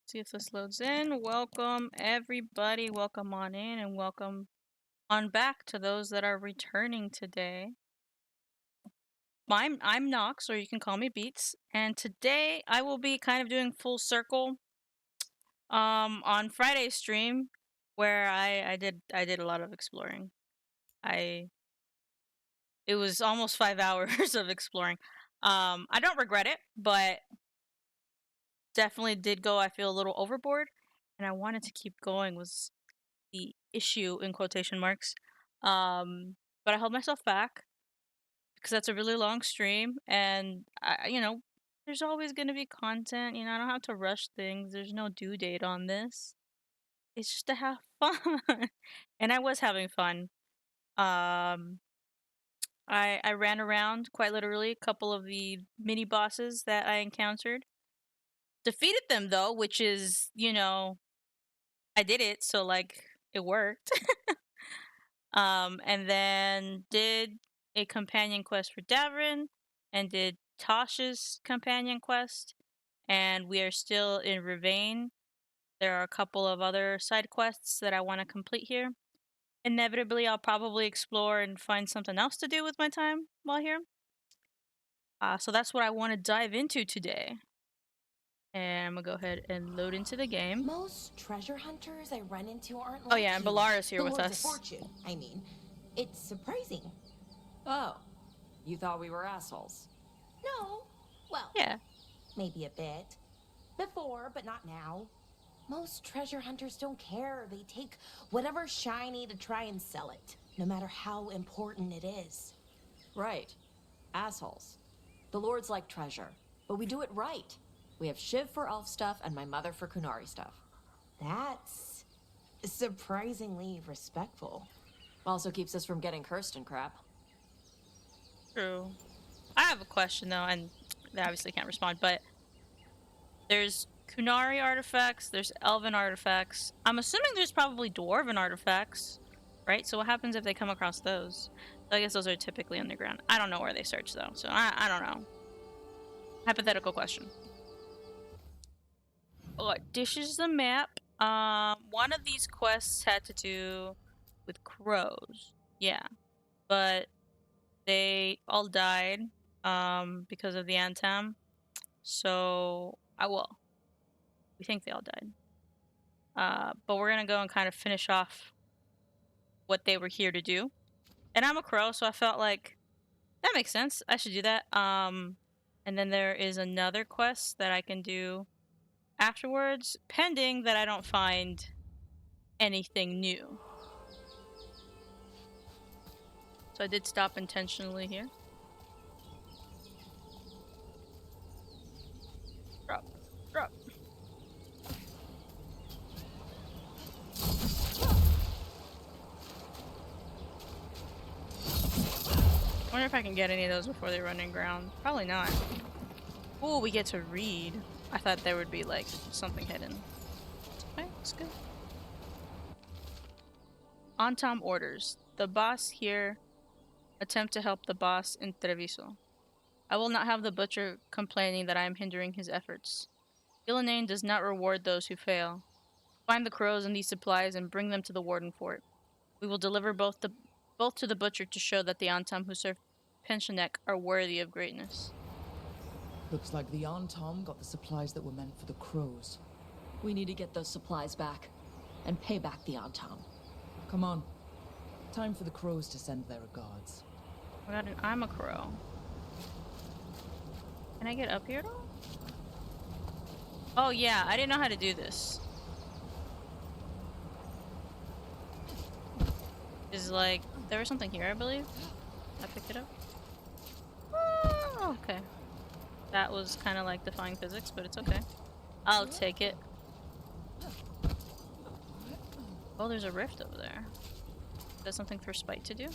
See if this loads in. Welcome everybody. Welcome on in and welcome on back to those that are returning today. I'm Nox, or you can call me Beats, and today I will be kind of doing full circle on Friday's stream where I did a lot of exploring. It was almost 5 hours of exploring. I don't regret it, but definitely did go, I feel, a little overboard, and I wanted to keep going was the issue in quotation marks. But I held myself back because that's a really long stream, and there's always gonna be content. I don't have to rush things. There's no due date on this. It's just to have fun, and I was having fun. Um, I ran around quite literally a couple of the mini bosses that I encountered. Defeated them though, which is I did it, so like it worked. And then did a companion quest for Davrin, and did Tosh's companion quest, and we are still in Ravane. There are a couple of other side quests that I want to complete here. Inevitably, I'll probably explore and find something else to do with my time while here. So that's what I want to dive into today. And I'm gonna go ahead and load into the game. Most treasure hunters I run into aren't Oh like yeah, and you. Balar is here The with Lords us. of Fortune, I mean. It's surprising. Oh, you thought we were assholes? No. Well, Yeah. maybe a bit. Before, but not now. Most treasure hunters don't care. They take whatever's shiny to try and sell it, no matter how important it is. Right. Assholes. The Lords like treasure, but we do it right. We have Shiv for elf stuff and my mother for Kunari stuff. That's surprisingly respectful. Also keeps us from getting cursed and crap. True. I have a question though, and they obviously can't respond, but there's Kunari artifacts, there's Elven artifacts. I'm assuming there's probably Dwarven artifacts, right? So what happens if they come across those? So I guess those are typically underground. I don't know where they search though, so I don't know. Hypothetical question. Alright, this is the map. One of these quests had to do with crows. Yeah. But they all died because of the Antam. So we think they all died. But we're gonna go and kind of finish off what they were here to do. And I'm a crow, so I felt like that makes sense. I should do that. And then there is another quest that I can do afterwards, pending that I don't find anything new. So I did stop intentionally here. Drop. I wonder if I can get any of those before they run in ground. Probably not. Ooh, we get to read. I thought there would be like something hidden. Okay, that's good. Antam orders. The boss here. Attempt to help the boss in Treviso. I will not have the butcher complaining that I am hindering his efforts. Ilanane does not reward those who fail. Find the crows and these supplies and bring them to the warden fort. We will deliver both to the butcher to show that the Antam who serve Pensionek are worthy of greatness. Looks like the Antam got the supplies that were meant for the crows. We need to get those supplies back and pay back the Antam. Come on. Time for the crows to send their regards. I'm a crow. Can I get up here at all? Oh yeah, I didn't know how to do this. Is like, there was something here, I believe. I picked it up. Oh, okay. That was kind of like defying physics, but it's okay. I'll take it. Oh, there's a rift over there. Is that something for Spite to do?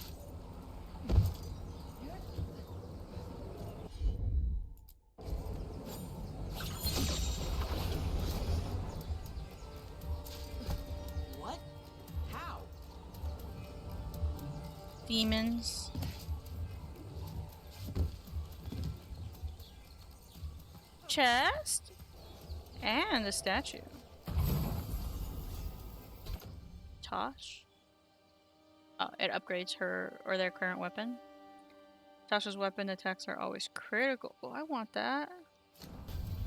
What? How? Demons. Chest. And a statue. Tosh. Oh, it upgrades her or their current weapon. Tasha's weapon attacks are always critical. Oh, I want that.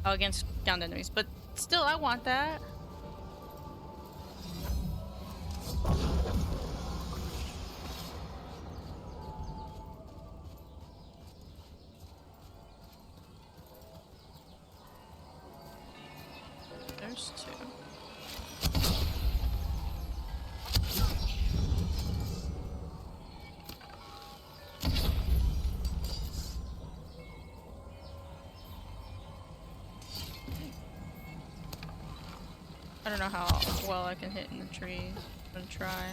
Oh, against downed enemies, but still, I want that. There's two. I don't know how well I can hit in the trees. I'm gonna try.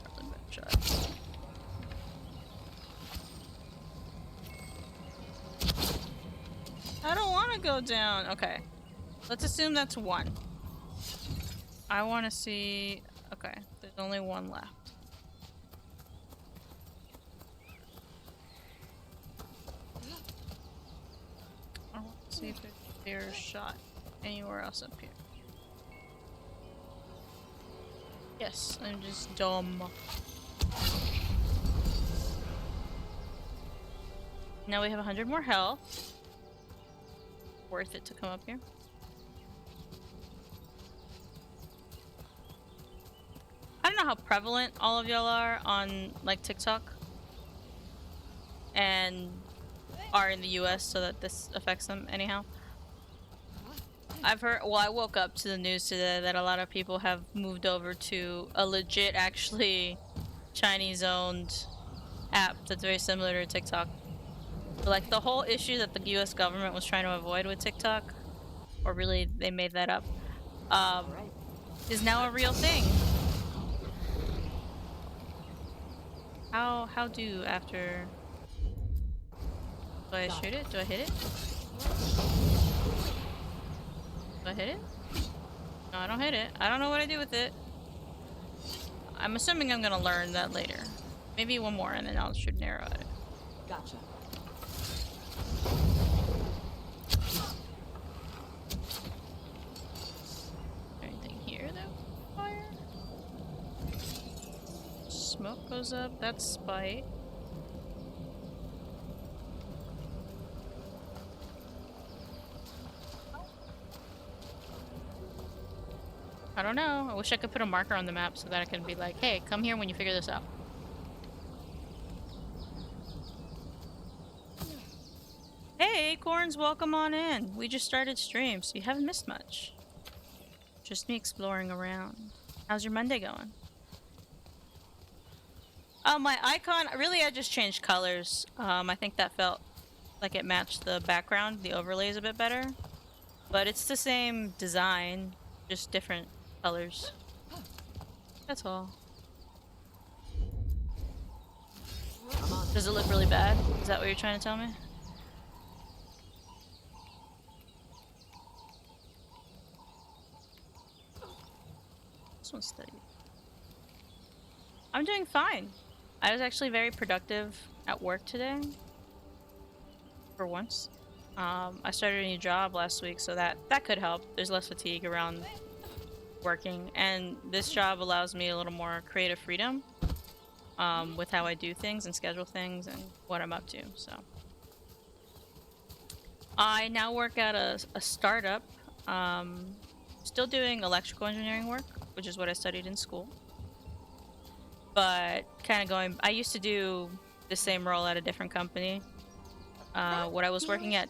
Probably better try. I don't want to go down. Okay, let's assume that's one. I want to see. Okay, there's only one left. I want to see if there's a clear shot anywhere else up here. Yes, I'm just dumb. Now we have 100 more health. Worth it to come up here. I don't know how prevalent all of y'all are on like TikTok and are in the US so that this affects them anyhow. I've heard, well, I woke up to the news today that a lot of people have moved over to a legit, actually Chinese owned app that's very similar to TikTok. But, like, the whole issue that the US government was trying to avoid with TikTok, or really they made that up, is now a real thing. How do after... Do I shoot it? Do I hit it? Do I hit it? No, I don't hit it. I don't know what I do with it. I'm assuming I'm gonna learn that later. Maybe one more and then I'll shoot an arrow at it. Gotcha. Anything here that will fire? Smoke goes up. That's spite. I don't know. I wish I could put a marker on the map so that I can be like, hey, come here when you figure this out. Hey, Acorns, welcome on in. We just started stream, so you haven't missed much. Just me exploring around. How's your Monday going? Oh, my icon, really, I just changed colors. I think that felt like it matched the background, the overlays a bit better. But it's the same design, just different colors. That's all. Does it look really bad? Is that what you're trying to tell me? This one's steady. I'm doing fine. I was actually very productive at work today. For once. I started a new job last week, so that could help. There's less fatigue around working, and this job allows me a little more creative freedom with how I do things and schedule things and what I'm up to. So I now work at a startup, still doing electrical engineering work, which is what I studied in school, but kind of going, I used to do the same role at a different company. What I was working at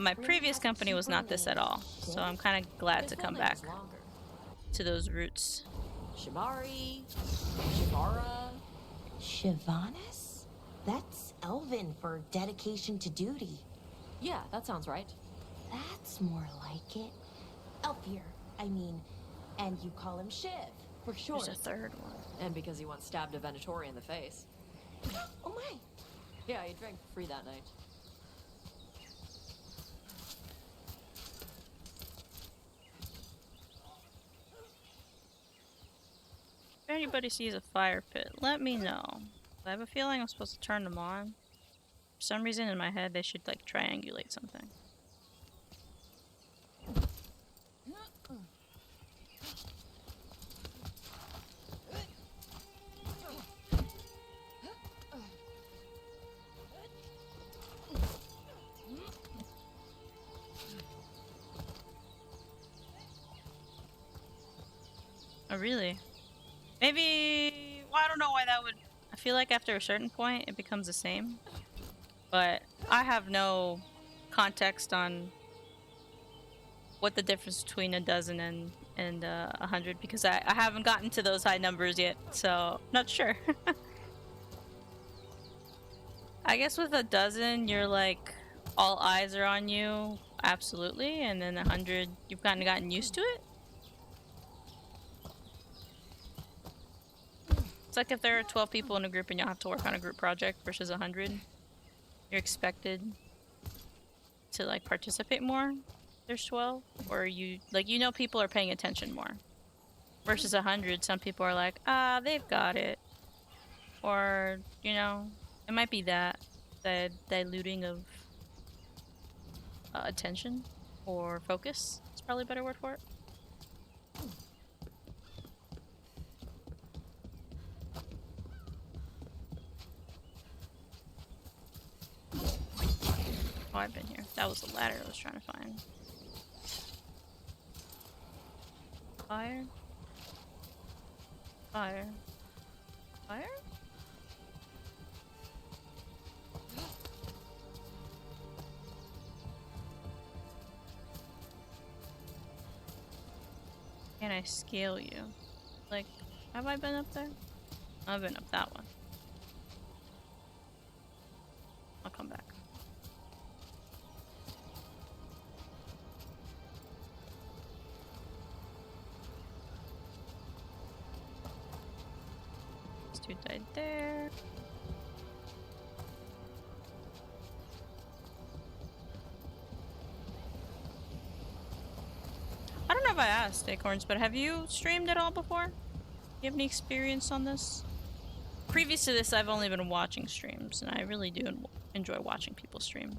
my previous company was not this at all, so I'm kind of glad to come back to those roots. Shibari, Shibara. Shivanis? That's Elven for dedication to duty. Yeah, that sounds right. That's more like it. Elfir, I mean. And you call him Shiv, for sure. There's a third one. And because he once stabbed a Venatori in the face. Oh my. Yeah, he drank free that night. If anybody sees a fire pit, let me know. I have a feeling I'm supposed to turn them on. For some reason in my head, they should like triangulate something. Oh, really? Maybe... Well, I don't know why that would... I feel like after a certain point, it becomes the same. But I have no context on what the difference between a dozen and 100 because I haven't gotten to those high numbers yet, so not sure. I guess with a dozen, you're like all eyes are on you, absolutely, and then 100, you've kind of gotten used to it. It's like if there are 12 people in a group and you'll have to work on a group project versus 100, you're expected to like participate more. There's 12, or you like people are paying attention more. Versus 100, some people are like, ah, they've got it, or it might be that the diluting of attention or focus. It's probably a better word for it. Oh, I've been here. That was the ladder I was trying to find. Fire. Fire. Fire? Can I scale you? Like, have I been up there? I've been up that one. I'll come back. This dude died there. I don't know if I asked Acorns, but have you streamed at all before? You have any experience on this? Previous to this, I've only been watching streams, and I really do enjoy watching people stream.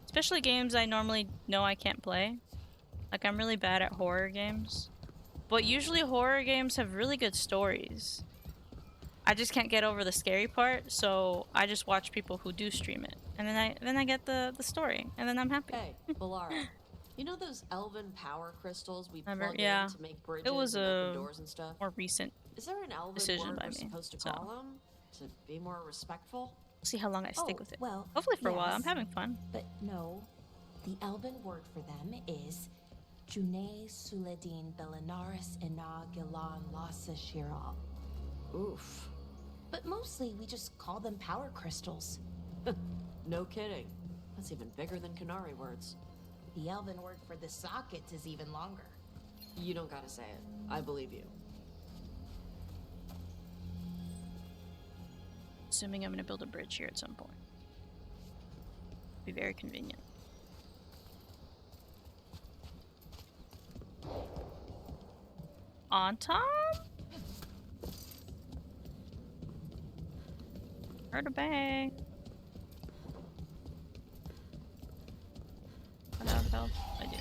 Especially games I normally know I can't play. Like, I'm really bad at horror games. But usually horror games have really good stories. I just can't get over the scary part, so I just watch people who do stream it. And then I get the story, and then I'm happy. Hey, Valara. You know those elven power crystals we Remember? plug Yeah. in to make bridges It was and a open doors and stuff? more recent Is there an elven decision word by we're me, supposed to so. call them to be more respectful? See how long I stick with it. Well, Hopefully for a while. I'm yes, having fun. But no, the Elven word for them is June Suladin Belinaris Ina Gilan Lasa Shiral. Oof. But mostly we just call them power crystals. No kidding. That's even bigger than Canary words. The Elven word for the sockets is even longer. You don't gotta say it. I believe you. Assuming I'm gonna build a bridge here at some point. Be very convenient. On top? Heard a bang. Run out of health? I do.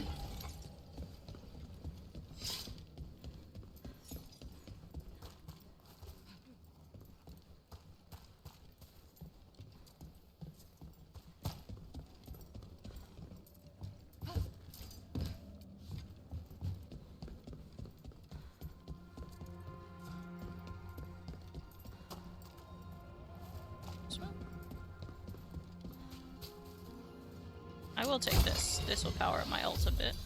I will take this. This will power up my ult a bit.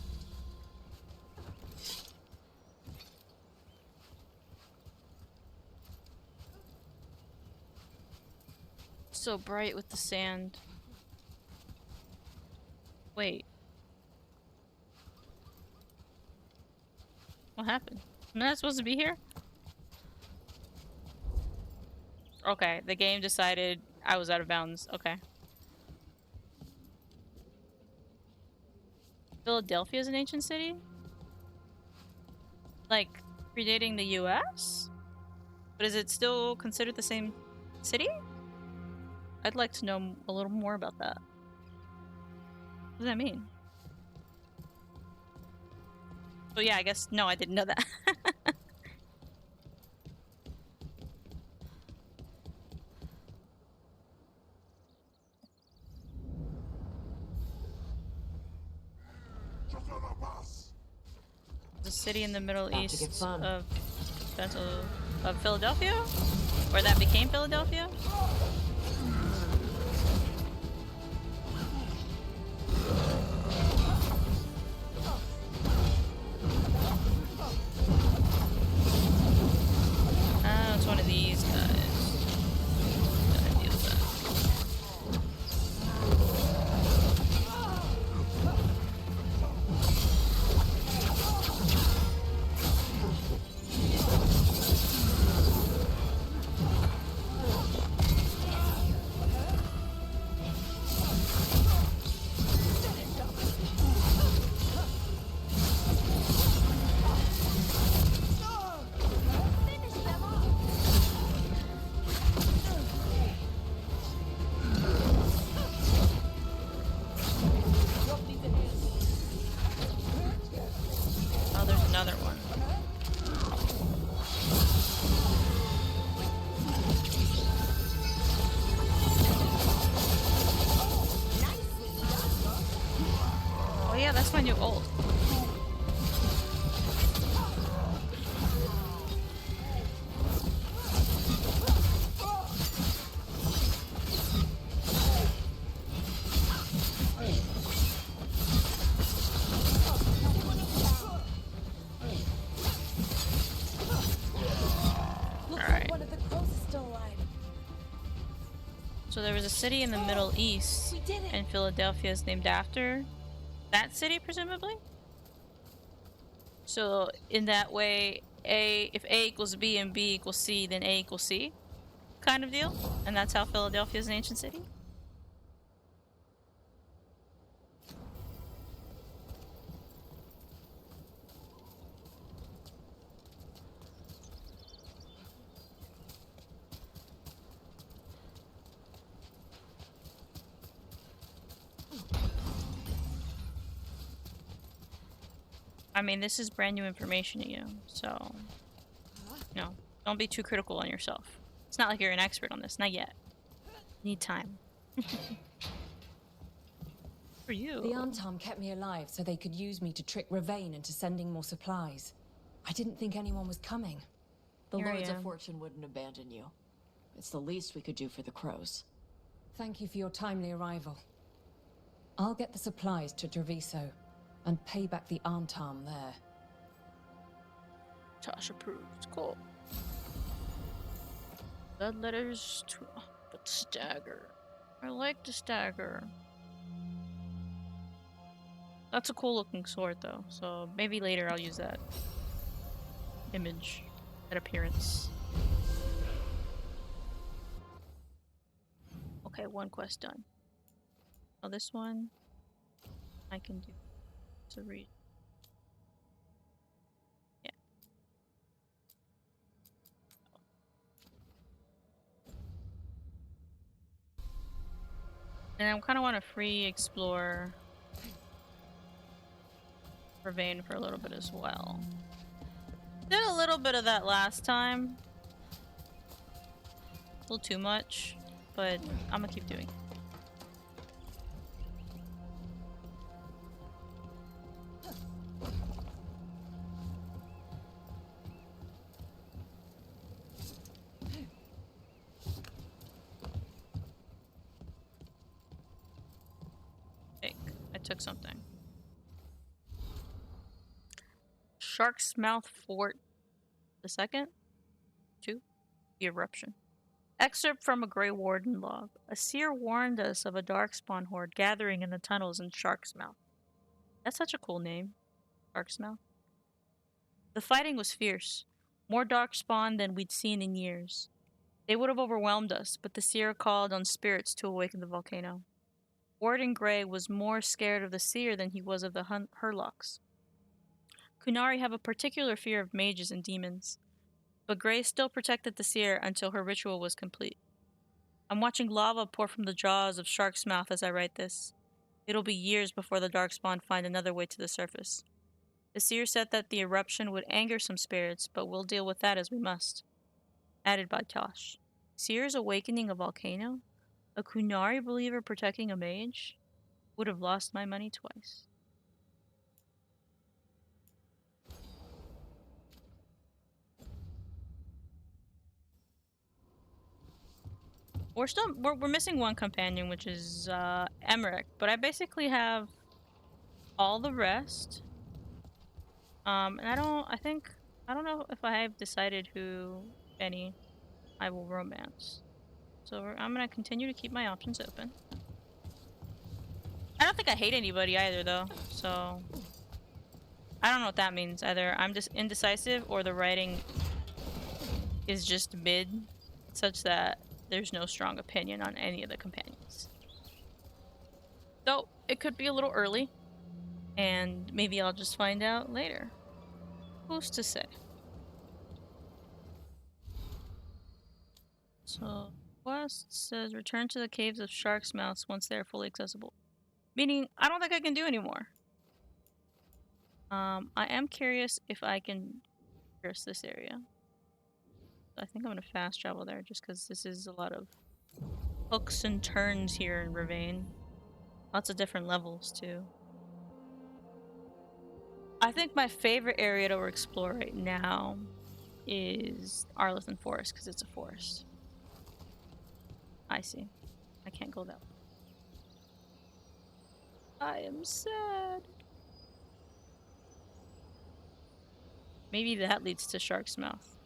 So bright with the sand. Wait. What happened? Am I not supposed to be here? Okay, the game decided I was out of bounds. Okay. Philadelphia is an ancient city? Like, predating the US? But is it still considered the same city? I'd like to know a little more about that. What does that mean? So yeah, I guess no, I didn't know that. The city in the Middle About to get East fun. of Philadelphia? Or that became Philadelphia? Oh, it's one of these guys. Gotta deal with that. Oh, there's another one. Oh yeah, that's my new ult. Looks Alright. like one of the crows is still alive. So there was a city in the Middle East, We did it. and Philadelphia is named after that city, presumably? So in that way, if A equals B and B equals C, then A equals C kind of deal? And that's how Philadelphia is an ancient city? I mean, this is brand new information to you, so no, don't be too critical on yourself. It's not like you're an expert on this, not yet. Need time. For you. The Antom kept me alive so they could use me to trick Ravane into sending more supplies. I didn't think anyone was coming. The Here I Lords of am. Fortune wouldn't abandon you. It's the least we could do for the crows. Thank you for your timely arrival. I'll get the supplies to Treviso and pay back the Antom there. Tosh approved. Cool. Blood letters to but stagger. I like the stagger. That's a cool looking sword though, so maybe later I'll use that image, that appearance. Okay, one quest done. Oh, this one I can do. To read. Yeah. And I kind of want to free explore Ravane for a little bit as well. Did a little bit of that last time. A little too much, but I'm gonna keep doing it. I took something. Shark's Mouth Fort the second? 2? The Eruption. Excerpt from a Grey Warden log. A seer warned us of a darkspawn horde gathering in the tunnels in Shark's Mouth. That's such a cool name. Shark's Mouth. The fighting was fierce. More darkspawn than we'd seen in years. They would have overwhelmed us, but the seer called on spirits to awaken the volcano. Warden Grey was more scared of the seer than he was of the Hurlocks. Kunari have a particular fear of mages and demons, but Grey still protected the seer until her ritual was complete. I'm watching lava pour from the jaws of Shark's mouth as I write this. It'll be years before the Darkspawn find another way to the surface. The seer said that the eruption would anger some spirits, but we'll deal with that as we must. Added by Tosh. Seer's awakening a volcano? A Kunari believer protecting a mage? Would have lost my money twice. We're missing one companion, which is Emmerich, but I basically have all the rest. And I don't know if I have decided who any I will romance. So I'm gonna continue to keep my options open. I don't think I hate anybody either, though. So I don't know what that means. Either I'm just indecisive, or the writing is just mid, such that there's no strong opinion on any of the companions. Though it could be a little early, and maybe I'll just find out later. Who's to say? So, quest says return to the caves of Shark's Mouths once they are fully accessible. Meaning, I don't think I can do anymore. I am curious if I can traverse this area. I think I'm gonna fast travel there just because this is a lot of hooks and turns here in Ravane. Lots of different levels, too. I think my favorite area to explore right now is Arlithan Forest because it's a forest. I see. I can't go that way. I am sad. Maybe that leads to Shark's Mouth.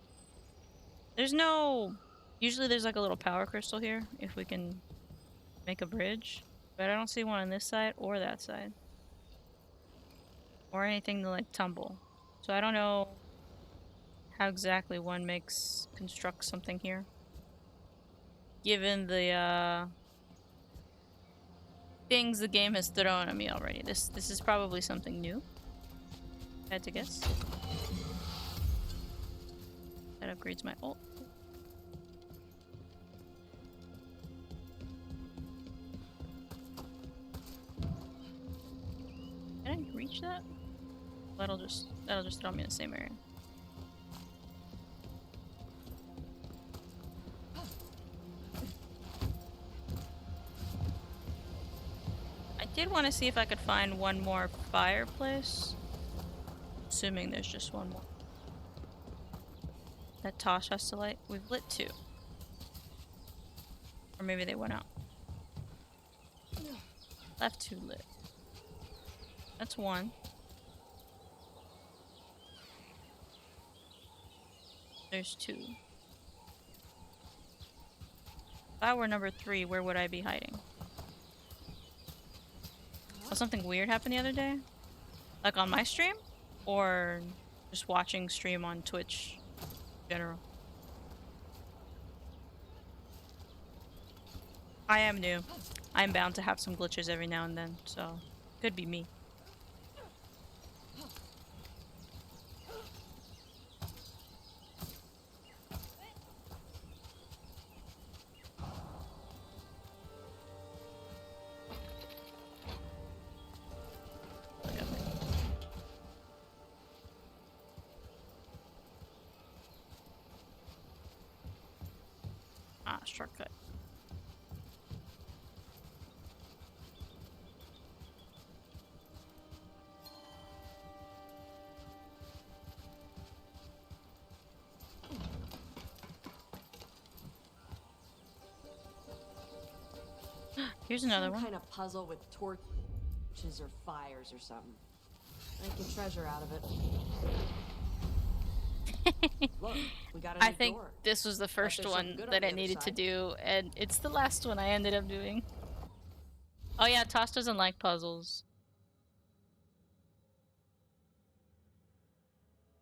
There's no... Usually there's like a little power crystal here if we can make a bridge. But I don't see one on this side or that side. Or anything to like tumble. So I don't know how exactly one constructs something here. Given the things the game has thrown at me already. This is probably something new. I had to guess. That upgrades my ult. Can I reach that? That'll just throw me in the same area. I did want to see if I could find one more fireplace. Assuming there's just one more. That Tosh has to light. We've lit 2. Or maybe they went out. Left 2 lit. That's 1. There's 2. If I were number 3, where would I be hiding? Oh, something weird happened the other day? Like on my stream? Or just watching stream on Twitch in general? I am new. I'm bound to have some glitches every now and then, so could be me. Shortcut. Here's another one. Some kind of puzzle with torches or fires or something. Make the treasure out of it. Look, we got a I new think door. this was the first there's one something good on that the I other needed to side. do, and it's the last one I ended up doing. Oh yeah, Tosh doesn't like puzzles.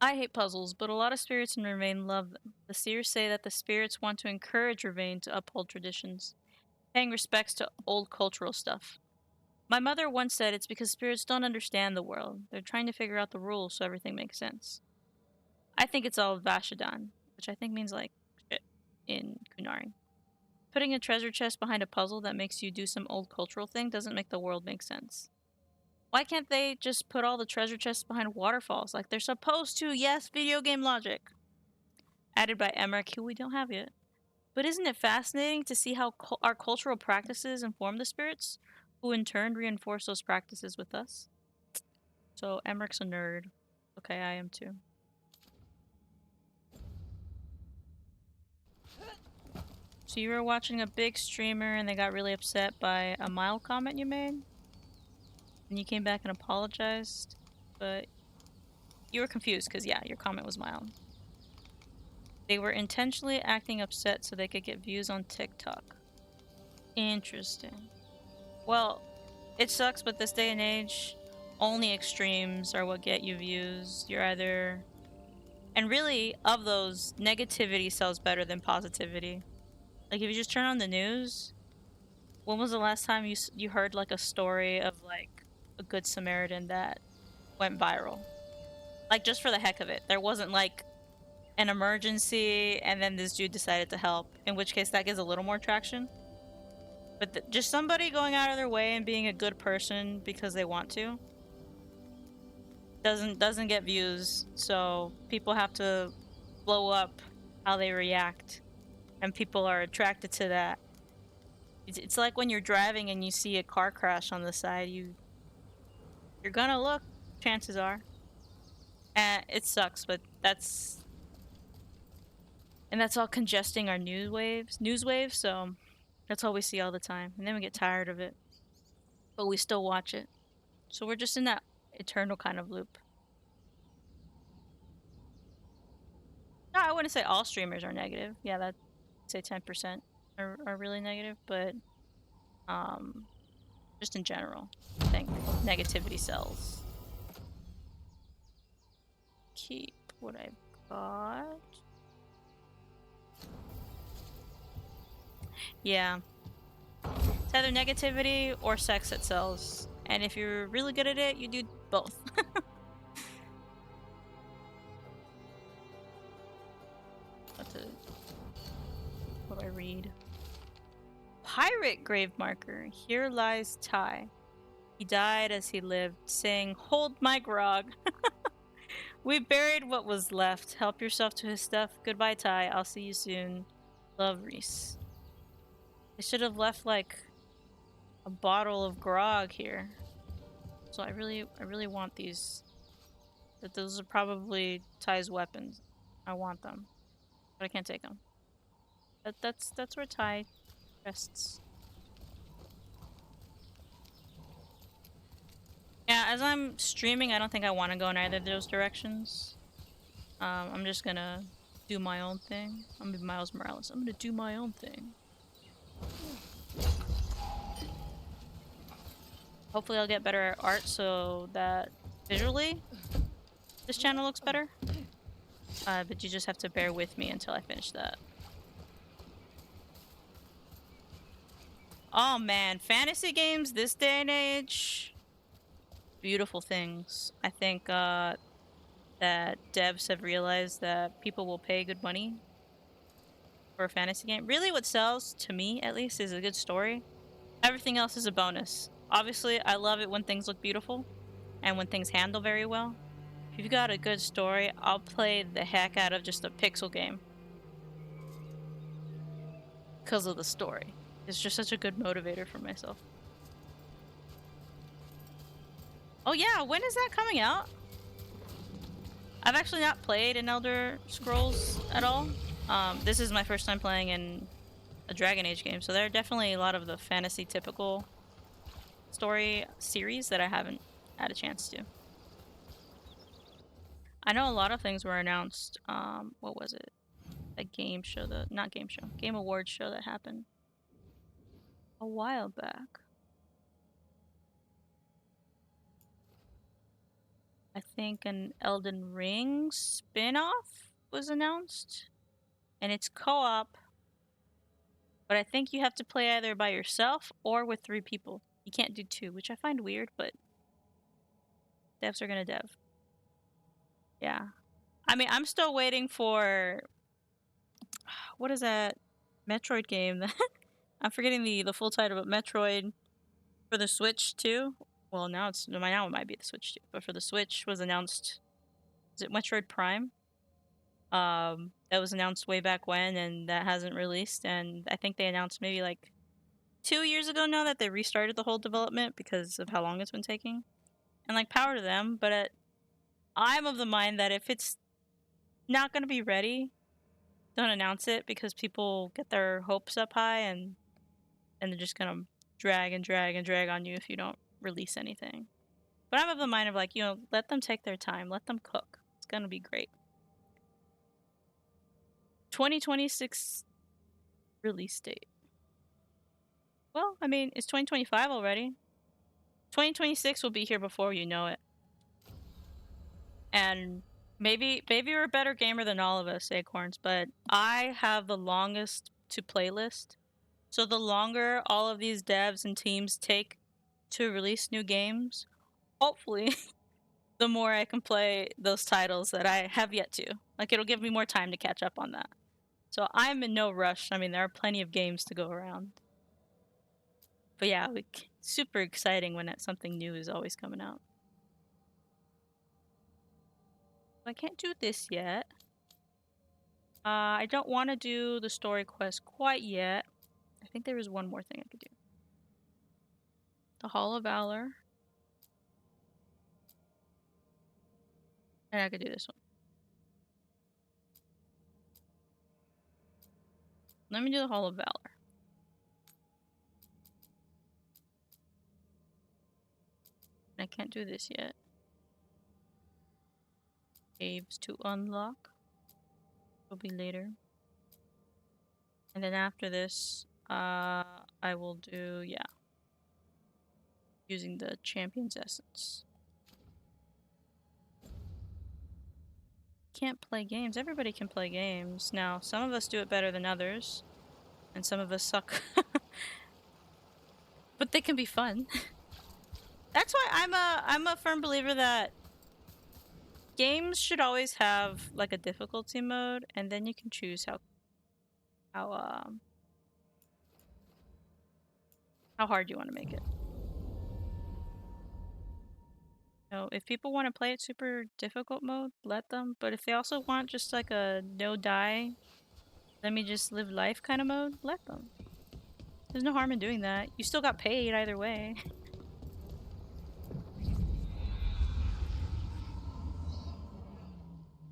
I hate puzzles, but a lot of spirits in Ravane love them. The seers say that the spirits want to encourage Ravane to uphold traditions, paying respects to old cultural stuff. My mother once said it's because spirits don't understand the world. They're trying to figure out the rules so everything makes sense. I think it's all Vashadan, which I think means like shit in Kunari. Putting a treasure chest behind a puzzle that makes you do some old cultural thing doesn't make the world make sense. Why can't they just put all the treasure chests behind waterfalls like they're supposed to? Yes, video game logic. Added by Emmerich, who we don't have yet. But isn't it fascinating to see how our cultural practices inform the spirits, who in turn reinforce those practices with us? So Emmerich's a nerd. Okay, I am too. So you were watching a big streamer and they got really upset by a mild comment you made? And you came back and apologized? But you were confused because, yeah, your comment was mild. They were intentionally acting upset so they could get views on TikTok. Interesting. Well, it sucks, but this day and age, only extremes are what get you views. You're either... And really, of those, negativity sells better than positivity. Like, if you just turn on the news, when was the last time you heard, like, a story of, like, a good Samaritan that went viral? Like, just for the heck of it. There wasn't, like, an emergency, and then this dude decided to help. In which case, that gives a little more traction. But just somebody going out of their way and being a good person because they want to doesn't get views, so people have to blow up how they react, and people are attracted to that. It's like when you're driving and you see a car crash on the side, you're gonna look, chances are. And it sucks, but that's all congesting our news waves, so that's all we see all the time, and then we get tired of it, but we still watch it. So we're just in that eternal kind of loop. No, I wouldn't say all streamers are negative. Yeah, I'd say 10% are really negative, but just in general, I think negativity sells. Keep what I've got. Yeah. It's either negativity or sex that sells. And if you're really good at it, you do both. What do I read? Pirate grave marker. Here lies Ty. He died as he lived, saying, "Hold my grog." We buried what was left. Help yourself to his stuff. Goodbye, Ty. I'll see you soon. Love, Reese. I should have left, like, a bottle of grog here. So I really want these. That those are probably Ty's weapons. I want them, but I can't take them. That's where Ty rests. Yeah, as I'm streaming, I don't think I want to go in either of those directions. I'm just gonna do my own thing. I'm gonna be Miles Morales. I'm gonna do my own thing. Hopefully I'll get better at art so that visually this channel looks better. But you just have to bear with me until I finish that. Oh man, fantasy games this day and age. Beautiful things. I think that devs have realized that people will pay good money for a fantasy game. Really what sells, to me at least, is a good story. Everything else is a bonus. Obviously, I love it when things look beautiful and when things handle very well. If you've got a good story, I'll play the heck out of just a pixel game. Because of the story. It's just such a good motivator for myself. Oh yeah, when is that coming out? I've actually not played an Elder Scrolls at all. This is my first time playing in a Dragon Age game, so there are definitely a lot of the fantasy typical story series that I haven't had a chance to. I know a lot of things were announced. What was it? A game show not game show, Game Awards show that happened a while back. I think an Elden Ring spin-off was announced, and it's co-op, but I think you have to play either by yourself or with 3 people. You can't do 2, which I find weird, but devs are gonna dev. Yeah. I mean, I'm still waiting for... What is that Metroid game that I'm forgetting the full title, but Metroid for the Switch too. Well, now it might be the Switch too, but for the Switch was announced. Is it Metroid Prime? That was announced way back when, and that hasn't released. And I think they announced maybe like 2 years ago now that they restarted the whole development because of how long it's been taking. And like power to them, but I'm of the mind that if it's not going to be ready, don't announce it because people get their hopes up high and they're just going to drag and drag and drag on you if you don't release anything. But I'm of the mind of like, let them take their time, let them cook. It's going to be great. 2026 release date. Well, I mean, it's 2025 already. 2026 will be here before you know it. And maybe you're a better gamer than all of us, Acorns, but I have the longest to play list. So the longer all of these devs and teams take to release new games, hopefully the more I can play those titles that I have yet to. Like, it'll give me more time to catch up on that. So I'm in no rush. I mean, there are plenty of games to go around. But yeah, super exciting when something new is always coming out. I can't do this yet. I don't want to do the story quest quite yet. I think there is one more thing I could do. The Hall of Valor. And I could do this one. Let me do the Hall of Valor. I can't do this yet. Caves to unlock. Will be later. And then after this, I will do, using the Champion's Essence. Can't play games. Everybody can play games. Now, some of us do it better than others. And some of us suck. But they can be fun. That's why I'm a firm believer that games should always have like a difficulty mode, and then you can choose how hard you want to make it. If people want to play it super difficult mode, let them. But if they also want just like a no die, let me just live life kind of mode, let them. There's no harm in doing that. You still got paid either way.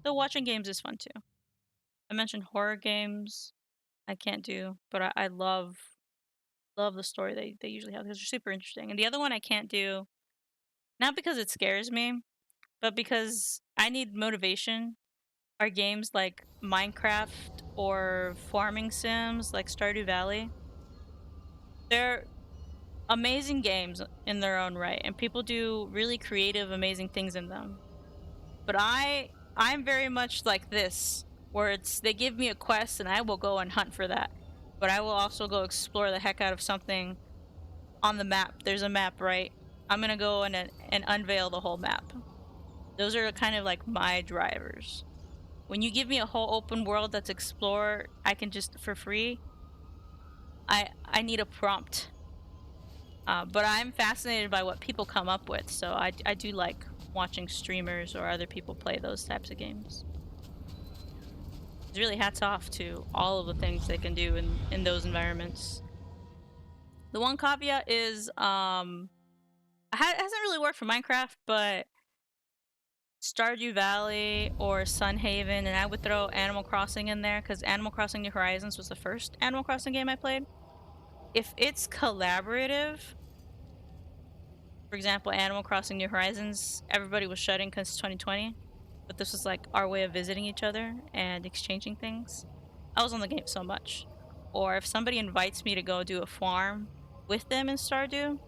Though watching games is fun too. I mentioned horror games. I can't do, but I love the story they usually have because they're super interesting. And the other one I can't do, not because it scares me, but because I need motivation, are games like Minecraft or farming sims like Stardew Valley. They're amazing games in their own right, and people do really creative, amazing things in them. But I'm very much like this, where they give me a quest and I will go and hunt for that. But I will also go explore the heck out of something on the map. There's a map, right? I'm gonna go and unveil the whole map. Those are kind of like my drivers. When you give me a whole open world that's explored, I can just for free. I need a prompt. But I'm fascinated by what people come up with, so I do like watching streamers or other people play those types of games. It's really hats off to all of the things they can do in those environments. The one caveat is, it hasn't really worked for Minecraft, but Stardew Valley or Sunhaven, and I would throw Animal Crossing in there because Animal Crossing New Horizons was the first Animal Crossing game I played. If it's collaborative, for example, Animal Crossing New Horizons, everybody was shutting because it's 2020, but this was like our way of visiting each other and exchanging things. I was on the game so much. Or if somebody invites me to go do a farm with them in Stardew,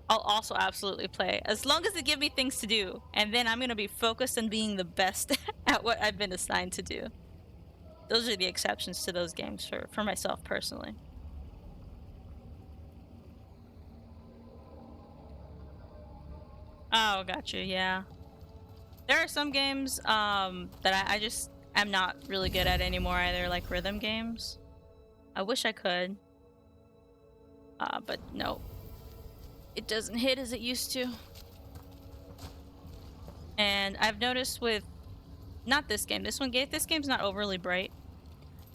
I'll also absolutely play, as long as they give me things to do, and then I'm gonna be focused on being the best at what I've been assigned to do. Those are the exceptions to those games for myself personally. Oh, gotcha, yeah. There are some games that I just am not really good at anymore either, like rhythm games. I wish I could. But no, it doesn't hit as it used to. And I've noticed with not this game, this game's not overly bright,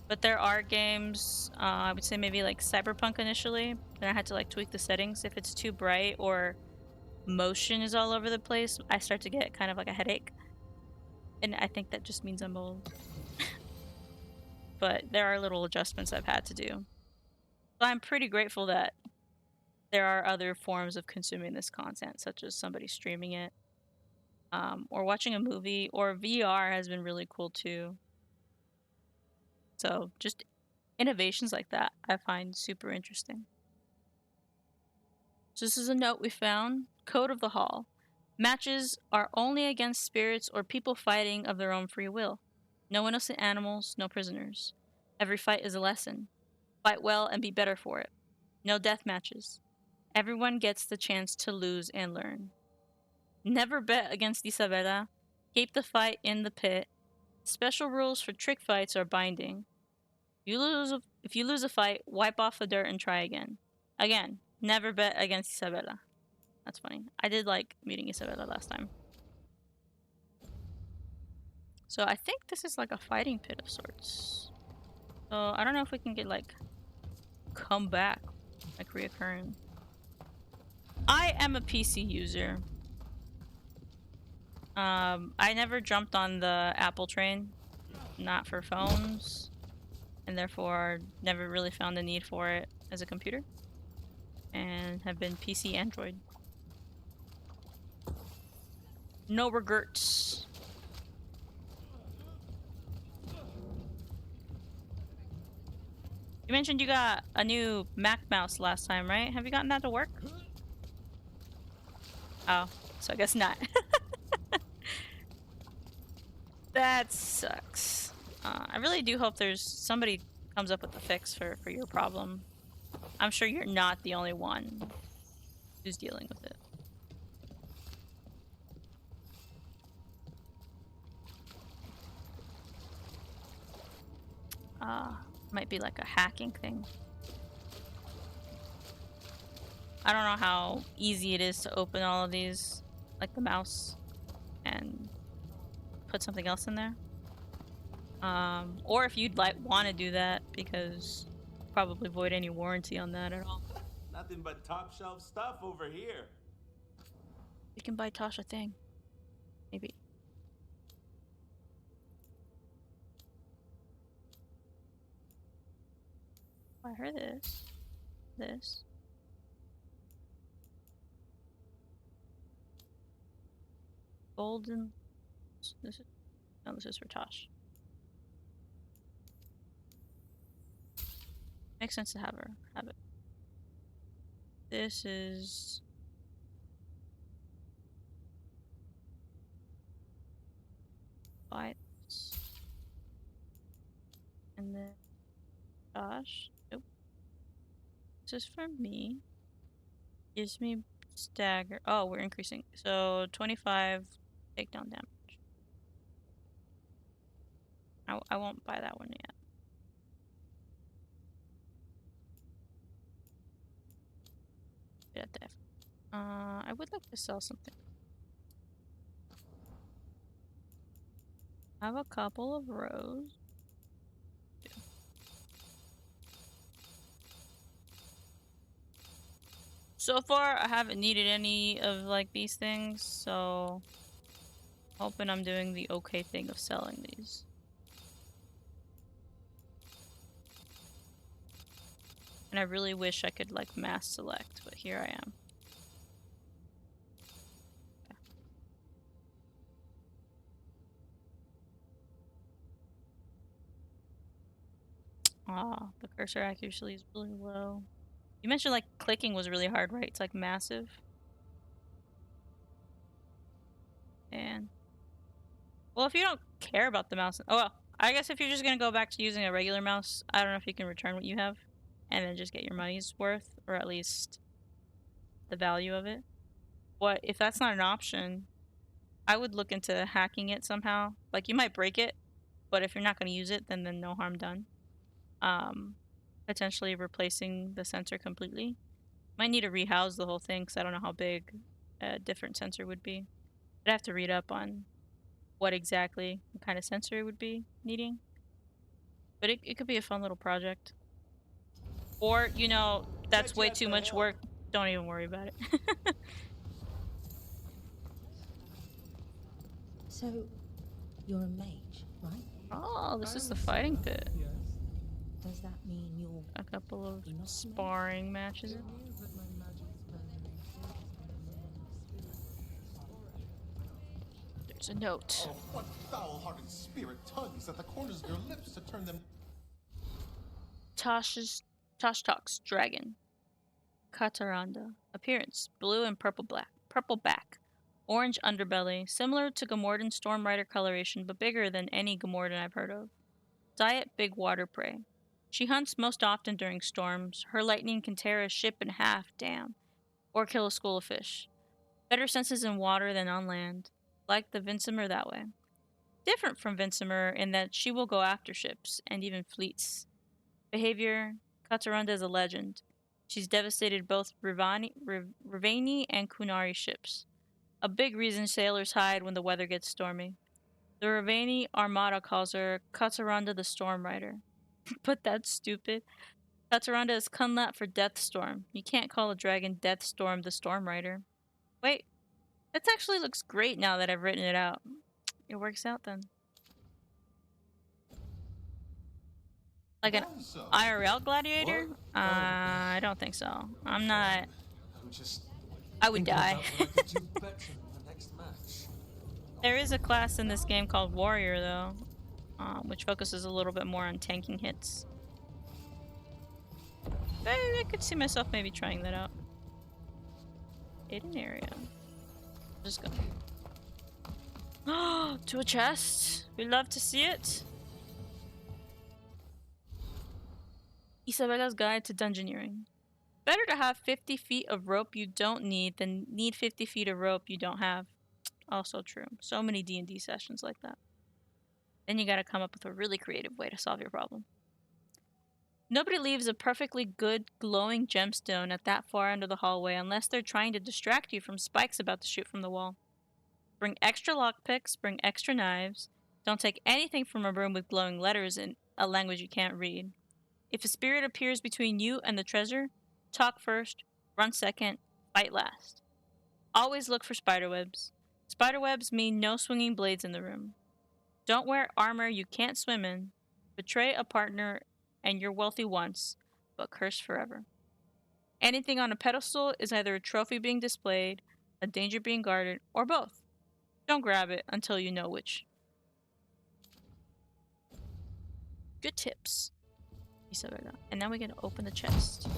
but there are games, I would say maybe like Cyberpunk initially, and I had to like tweak the settings. If it's too bright or motion is all over the place, I start to get kind of like a headache. And I think that just means I'm old. But there are little adjustments I've had to do. So I'm pretty grateful that there are other forms of consuming this content, such as somebody streaming it, or watching a movie, or VR has been really cool too. So just innovations like that I find super interesting. So this is a note we found. Code of the Hall. Matches are only against spirits or people fighting of their own free will. No innocent animals, no prisoners. Every fight is a lesson. Fight well and be better for it. No death matches. Everyone gets the chance to lose and learn. Never bet against Isabella. Keep the fight in the pit. Special rules for trick fights are binding. If you lose a fight, wipe off the dirt and try again. Again, never bet against Isabella. That's funny. I did like meeting Isabella last time. So I think this is like a fighting pit of sorts. So I don't know if we can get like come back, like reoccurring. I am a PC user. I never jumped on the Apple train, not for phones, and therefore never really found the need for it as a computer, and have been PC Android. No regrets. You mentioned you got a new Mac mouse last time, right? Have you gotten that to work? Oh, so I guess not. That sucks. I really do hope there's somebody comes up with a fix for your problem. I'm sure you're not the only one who's dealing with it. Might be like a hacking thing. I don't know how easy it is to open all of these, like the mouse, and put something else in there. Or if you'd like want to do that, because probably void any warranty on that at all. Nothing but top shelf stuff over here. You can buy Tosh a thing. Maybe. I heard this. This. Golden. This is. No, this is for Tosh. Makes sense to have her have it. This is. Buy this. And then Tosh. Nope. This is for me. Gives me stagger. Oh, we're increasing. So 25 takedown damage. I won't buy that one yet. Yeah, def. I would like to sell something. I have a couple of rows. So far, I haven't needed any of like these things, so hoping I'm doing the okay thing of selling these. And I really wish I could like mass select, but here I am. The cursor accuracy is really low. You mentioned like clicking was really hard, right? It's like massive. And well, if you don't care about the mouse, oh well, I guess if you're just gonna go back to using a regular mouse, I don't know if you can return what you have and then just get your money's worth, or at least the value of it. What if that's not an option? I would look into hacking it somehow. Like you might break it, but if you're not gonna use it, then no harm done. Potentially replacing the sensor completely. Might need to rehouse the whole thing because I don't know how big a different sensor would be. I'd have to read up on what exactly kind of sensor it would be needing. But it could be a fun little project. Or, you know, that's Catch you way at too the much hill. work. Don't even worry about it. So, you're a mage, right? Oh, this is the fighting pit. Does that mean you're A couple of not a mage? sparring matches. There's a note. Oh, what foul-hearted spirit tugs at the corners of your lips to turn them. Tosh Talks Dragon. Kataranda. Appearance: blue and purple back. Orange underbelly, similar to Gamorden's Stormrider coloration, but bigger than any Gamorden I've heard of. Diet: big water prey. She hunts most often during storms. Her lightning can tear a ship in half, damn, or kill a school of fish. Better senses in water than on land. Like the Vinsimer that way. Different from Vinsimer in that she will go after ships, and even fleets. Behavior: Kataranda is a legend. She's devastated both Rivani and Kunari ships. A big reason sailors hide when the weather gets stormy. The Rivani Armada calls her Kataranda the Storm Rider. But that's stupid. Kataranda is Kunlat for Deathstorm. You can't call a dragon Deathstorm the Storm Rider. Wait, that actually looks great now that I've written it out. It works out then. Like an So, IRL gladiator? What? I don't think so. I'm not. I'm just I would thinking die. about what I could do better in the next match. There is a class in this game called Warrior, though, which focuses a little bit more on tanking hits. I could see myself maybe trying that out. Hidden area. Just go. To a chest. We love to see it. Isabella's Guide to Dungeoneering. Better to have 50 feet of rope you don't need than need 50 feet of rope you don't have. Also true. So many D&D sessions like that. Then you gotta come up with a really creative way to solve your problem. Nobody leaves a perfectly good glowing gemstone at that far end of the hallway unless they're trying to distract you from spikes about to shoot from the wall. Bring extra lockpicks, bring extra knives. Don't take anything from a room with glowing letters in a language you can't read. If a spirit appears between you and the treasure, talk first, run second, fight last. Always look for spiderwebs. Spiderwebs mean no swinging blades in the room. Don't wear armor you can't swim in. Betray a partner and you're wealthy once, but cursed forever. Anything on a pedestal is either a trophy being displayed, a danger being guarded, or both. Don't grab it until you know which. Good tips. Isabella. And now we gotta open the chest.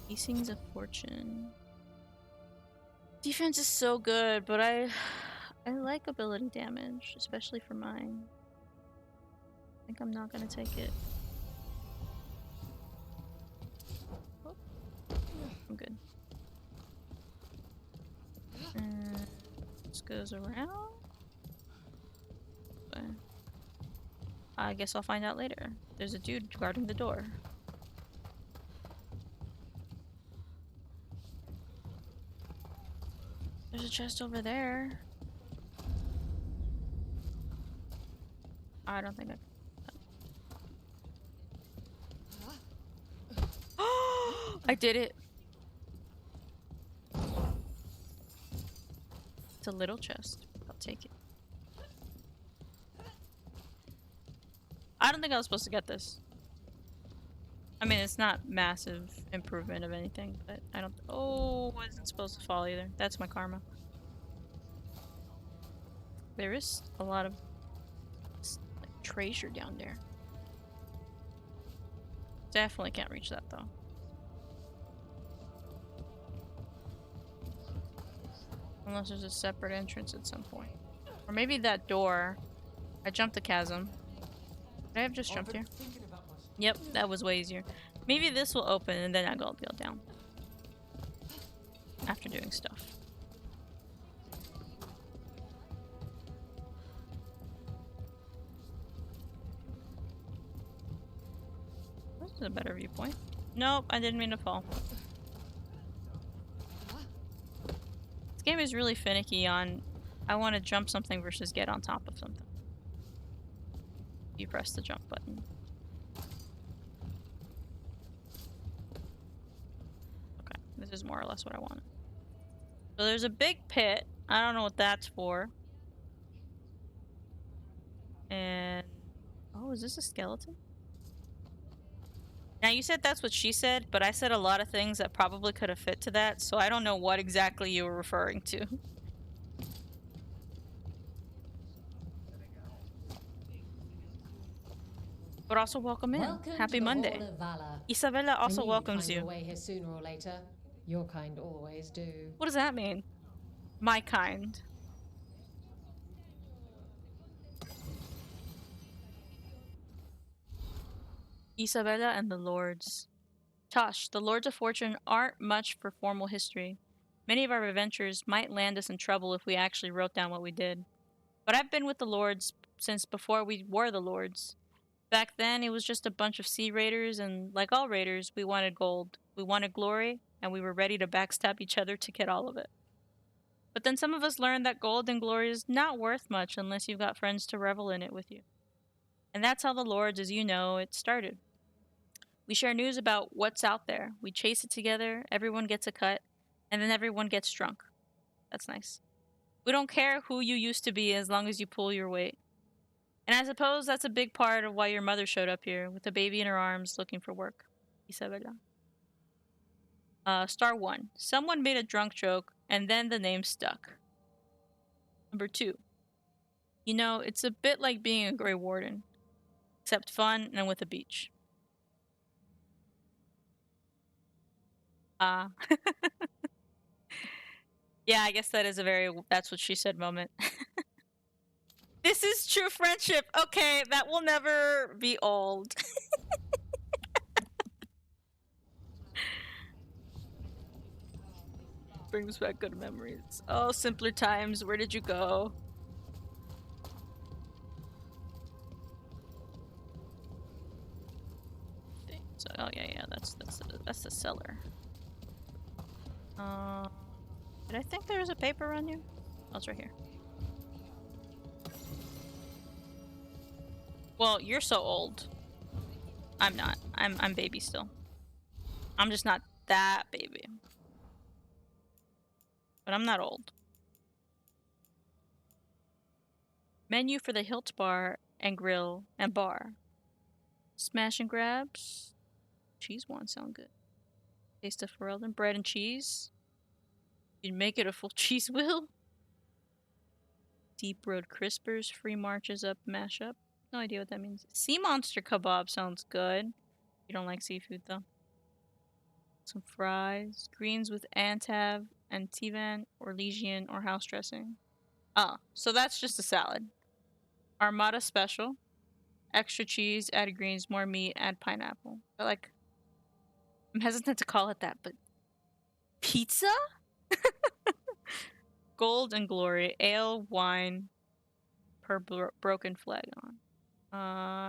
Piecings of Fortune. Defense is so good, but I like ability damage, especially for mine. I think I'm not gonna take it. Oh. I'm good. This goes around. I guess I'll find out later. There's a dude guarding the door. There's a chest over there. I don't think I did it! It's a little chest. I'll take it. I don't think I was supposed to get this. I mean, it's not massive improvement of anything, but I don't. Oh, wasn't supposed to fall either. That's my karma. There is a lot of like, treasure down there. Definitely can't reach that though. Unless there's a separate entrance at some point. Or maybe that door. I jumped the chasm. Could I have just jumped here? Yep, that was way easier. Maybe this will open and then I'll go down. After doing stuff. This is a better viewpoint. Nope, I didn't mean to fall. game is really finicky on I want to jump something versus get on top of something. You press the jump button. Okay, this is more or less what I wanted. So there's a big pit. I don't know what that's for. And oh, is this a skeleton? Now you said that's what she said, but I said a lot of things that probably could have fit to that, so I don't know what exactly you were referring to. But also welcome in. Welcome Happy to the Monday. Hall of Valor. Isabella I also knew you'd welcomes find you. your way here sooner or later. Your kind always do. What does that mean? My kind. Isabella and the Lords. Tosh, the Lords of Fortune aren't much for formal history. Many of our adventures might land us in trouble if we actually wrote down what we did. But I've been with the Lords since before we were the Lords. Back then, it was just a bunch of sea raiders, and like all raiders, we wanted gold. We wanted glory, and we were ready to backstab each other to get all of it. But then some of us learned that gold and glory is not worth much unless you've got friends to revel in it with you. And that's how the Lords, as you know, it started. We share news about what's out there. We chase it together, everyone gets a cut, and then everyone gets drunk. That's nice. We don't care who you used to be as long as you pull your weight. And I suppose that's a big part of why your mother showed up here, with a baby in her arms looking for work. Isabella. Star 1. Someone made a drunk joke, and then the name stuck. Number 2. You know, it's a bit like being a Grey Warden, except fun and with a beach. Ah. Yeah, I guess that is a very that's what she said moment. This is true friendship. Okay, that will never be old. Brings back good memories. Oh, simpler times. Where did you go? So, oh yeah, that's the cellar. Did I think there was a paper on you? Oh, it's right here. Well, you're so old. I'm not. I'm baby still. I'm just not that baby. But I'm not old. Menu for the Hilt Bar and Grill and Bar. Smash and grabs. Cheese ones sound good. Taste of Ferelden. Bread and cheese. You'd make it a full cheese wheel. Deep road crispers. Free marches up mashup. No idea what that means. Sea monster kebab sounds good. You don't like seafood though. Some fries. Greens with antav and tivan or legion or house dressing. Oh, so that's just a salad. Armada special. Extra cheese, add greens, more meat, add pineapple. But like, I'm hesitant to call it that, but pizza? Gold and glory, ale, wine, per broken flag on.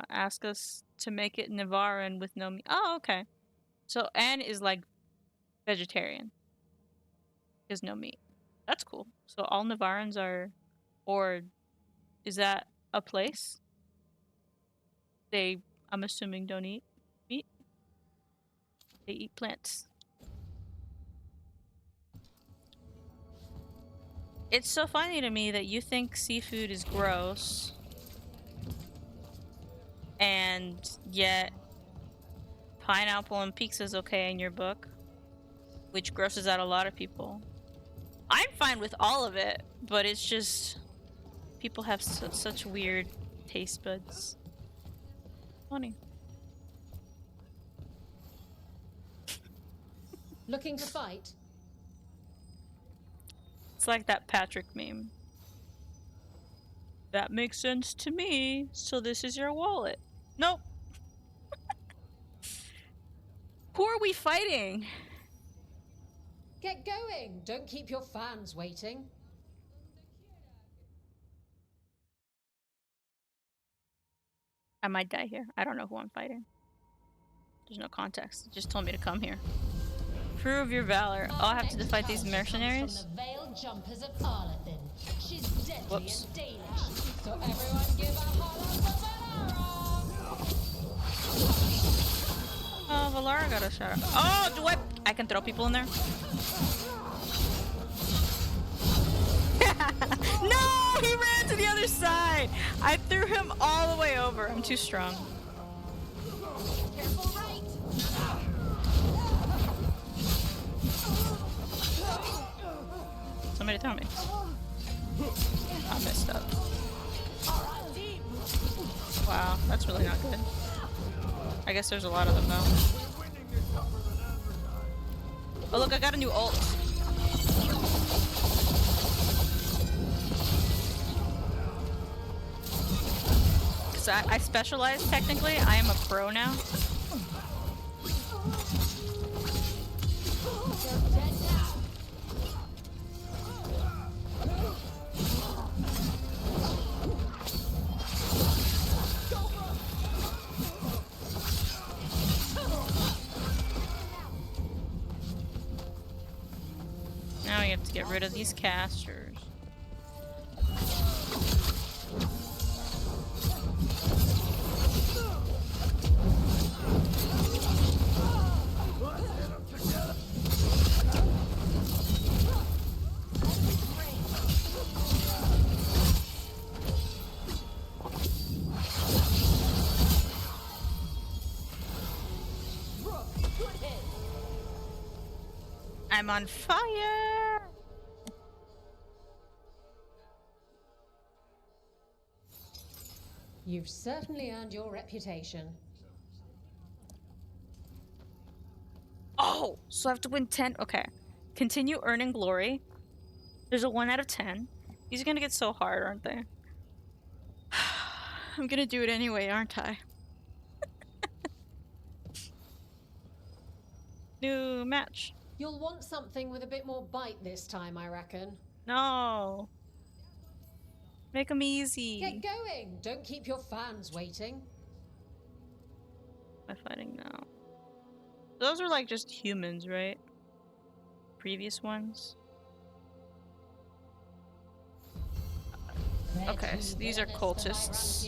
Ask us to make it Navaran with no meat. Oh, okay. So Anne is like vegetarian. There's no meat. That's cool. So all Navarans are, or is that a place? They, I'm assuming, don't eat meat. They eat plants. It's so funny to me that you think seafood is gross, and yet pineapple and pizza is okay in your book, which grosses out a lot of people. I'm fine with all of it, but it's just people have such weird taste buds. Funny. Looking to fight? It's like that Patrick meme. That makes sense to me, so this is your wallet. Nope. Who are we fighting? Get going! Don't keep your fans waiting. I might die here. I don't know who I'm fighting. There's no context. It just told me to come here. Prove your valor. I'll have to Next fight these target comes mercenaries. from the Veiled Jumpers of Arlethin. She's deadly Whoops. and Danish. So everyone give a Hall of Valor! Oh, Valara got a shot. Oh, do I can throw people in there? No, he ran to the other side. I threw him all the way over. I'm too strong. Careful, right? Somebody throw me. I messed up. Wow, that's really not good. I guess there's a lot of them though. Oh look, I got a new ult. So I specialize technically. I am a pro now. Now we have to get rid of these casters. I'm on fire! You've certainly earned your reputation. Oh, so I have to win 10. Okay. Continue earning glory. There's a 1 out of 10. These are gonna get so hard, aren't they? I'm gonna do it anyway, aren't I? New match. You'll want something with a bit more bite this time, I reckon. No. Make them easy. Get going! Don't keep your fans waiting. What am I fighting now? Those are like just humans, right? Previous ones. Okay, so these are cultists.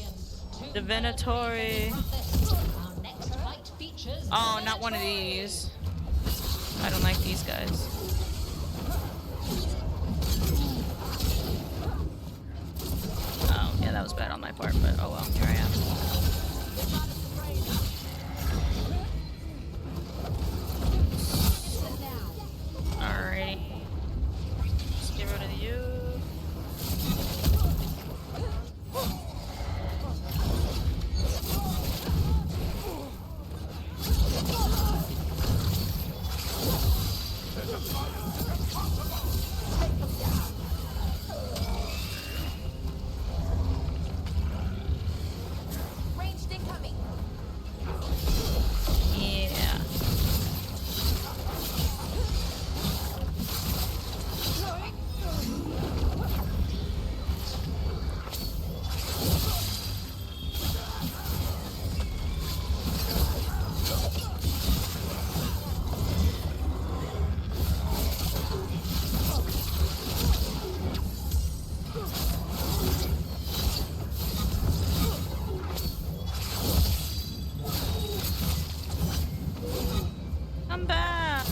Divinatory. Oh, not one of these. I don't like these guys. Oh, yeah, that was bad on my part, but oh well, here I am. Alrighty. Just get rid of you. Ranged incoming. Yeah. Come back.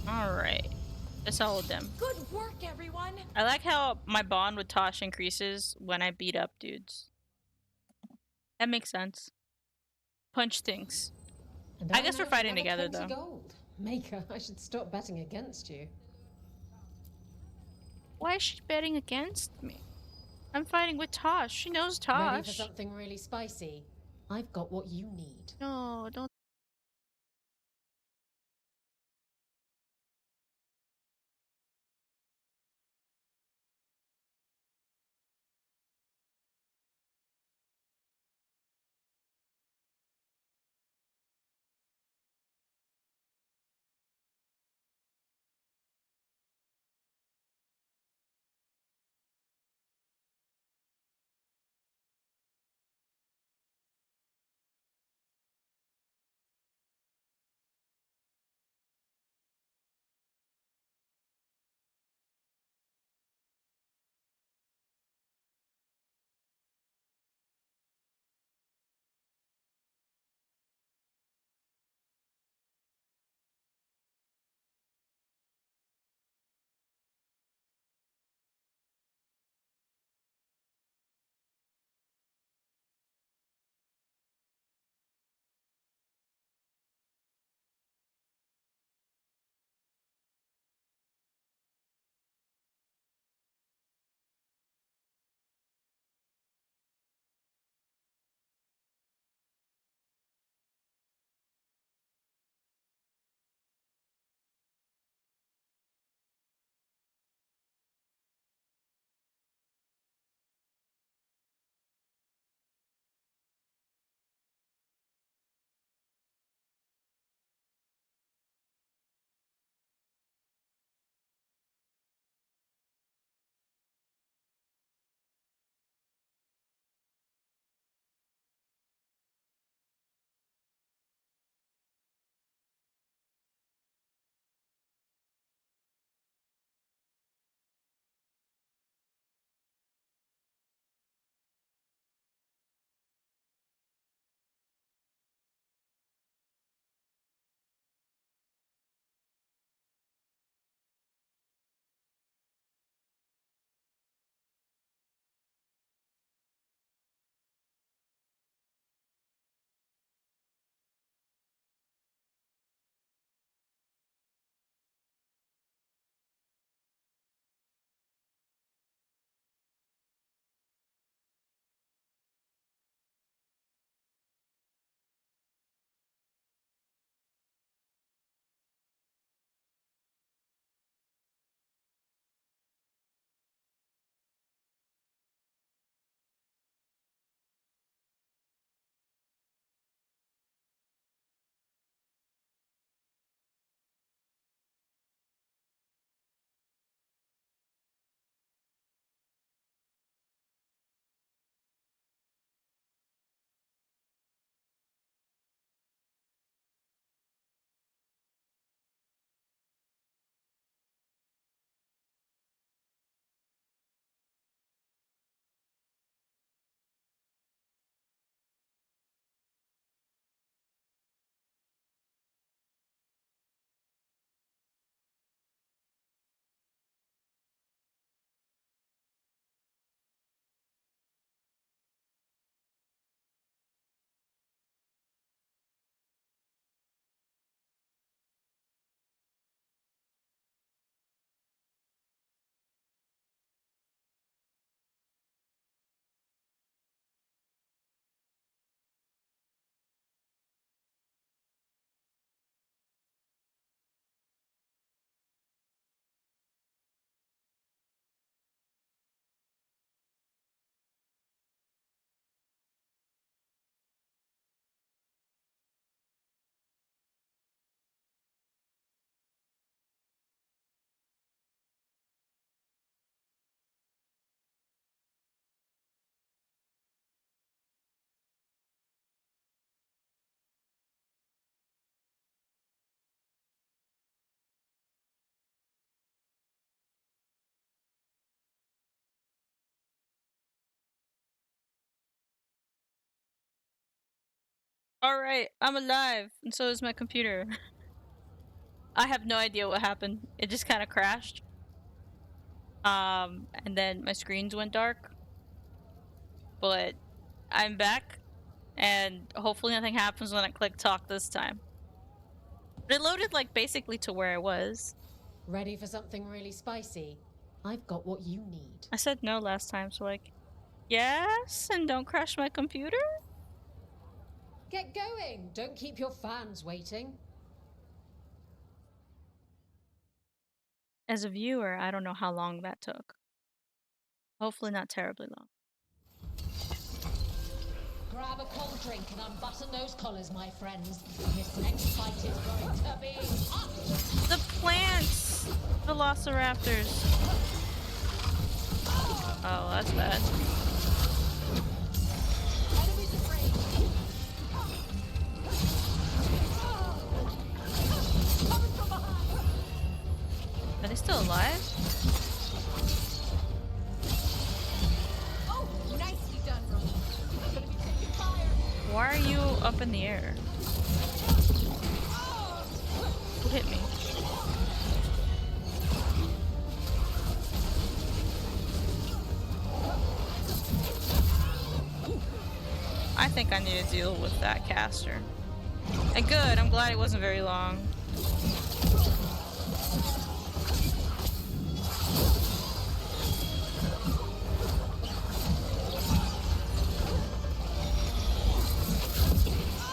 Alright. That's all of them. Good work, everyone. I like how my bond with Tosh increases when I beat up dudes. That makes sense. Punch things. And I guess we're now fighting another together, 20 though. gold. Maker, I should stop betting against you. Why is she betting against me? I'm fighting with Tosh. She knows Ready for Tosh. something really spicy? I've got what you need. No, don't Alright, I'm alive, and so is my computer. I have no idea what happened. It just kind of crashed. And then my screens went dark. But I'm back, and hopefully nothing happens when I click talk this time. But it loaded, like, basically to where I was. Ready for something really spicy? I've got what you need. I said no last time, so like, yes, and don't crash my computer? Get going! Don't keep your fans waiting. As a viewer, I don't know how long that took. Hopefully not terribly long. Grab a cold drink and unbutton those collars, my friends. This next fight is going to be hot! The plants! Velociraptors. Oh, that's bad. Enemies afraid. Coming from behind. Are they still alive? Oh, nicely done, Ronnie. I'm gonna be taking fire. Why are you up in the air? Who hit me? I think I need to deal with that caster. And good, I'm glad it wasn't very long.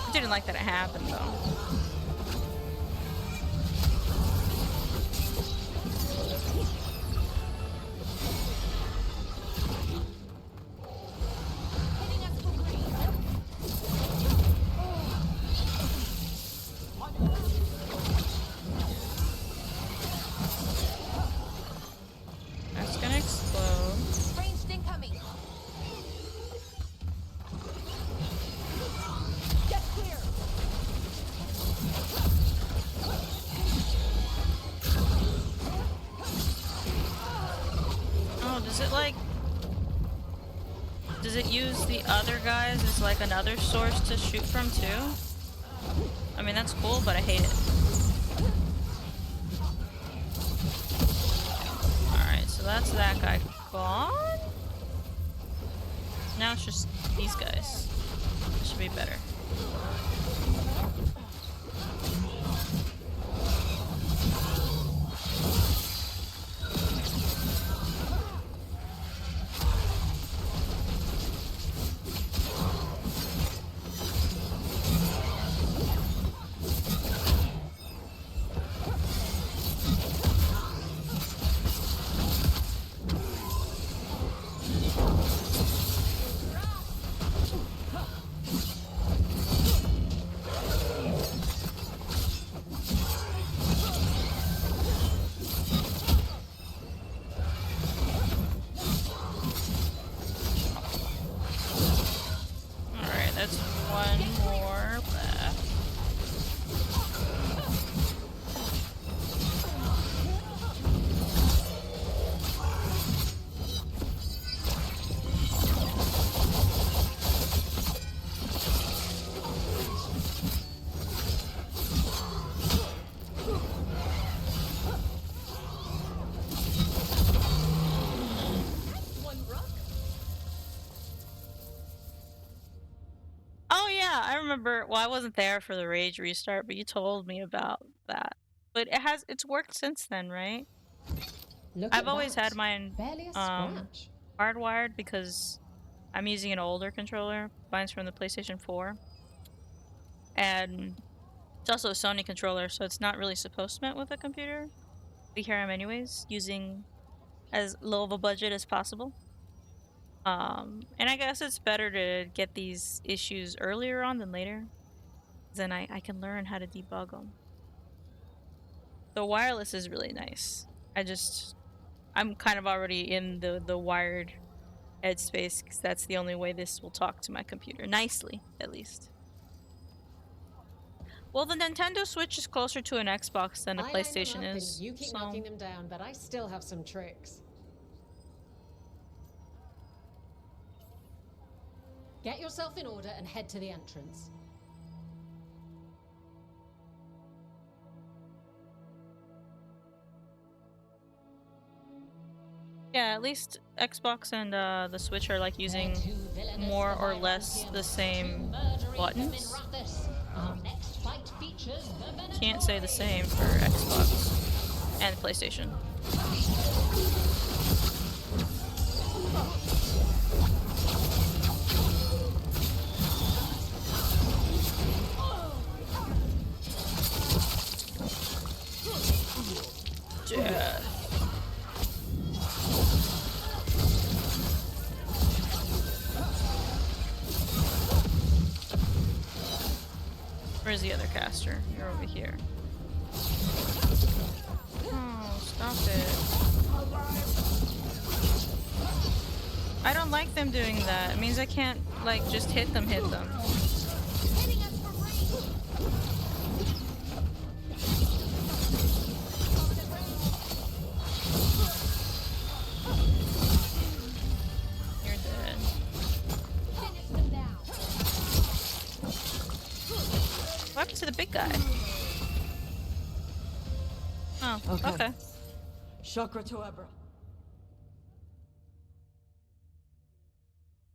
I didn't like that it happened though. Hitting us for green. That's gonna explode. Ranged incoming. Get clear. Oh, does it like... Does it use the other guys as like another source to shoot from too? I mean, that's cool, but I hate it. Alright, so that's that guy gone? Now it's just these guys. This should be better. Alright, that's one more left. One rook. Oh yeah, I remember. Well, I wasn't there for the rage restart, but you told me about that. But it's worked since then, right? Look I've at always that. had mine Barely a scratch. hardwired because I'm using an older controller. Mine's from the PlayStation 4. And it's also a Sony controller, so it's not really supposed to mess with a computer. But here I'm anyways, using as low of a budget as possible. And I guess it's better to get these issues earlier on than later. Then I can learn how to debug them. The wireless is really nice. I'm kind of already in the wired headspace because that's the only way this will talk to my computer. Nicely, at least. Well, the Nintendo Switch is closer to an Xbox than a I line them PlayStation up is. and you keep So knocking them down, but I still have some tricks. Get yourself in order and head to the entrance. Yeah, at least Xbox and the Switch are like using They're too villainous more for or my less Olympians, the same too murdery for buttons. Minrathous. Our next fight features the Can't say the Venatori. same for Xbox and PlayStation. Yeah. Where's the other caster? You're over here. Oh, stop it. I don't like them doing that. It means I can't, like, just hit them. You're dead. What happened to the big guy? Oh, okay. Chakra to Ebra.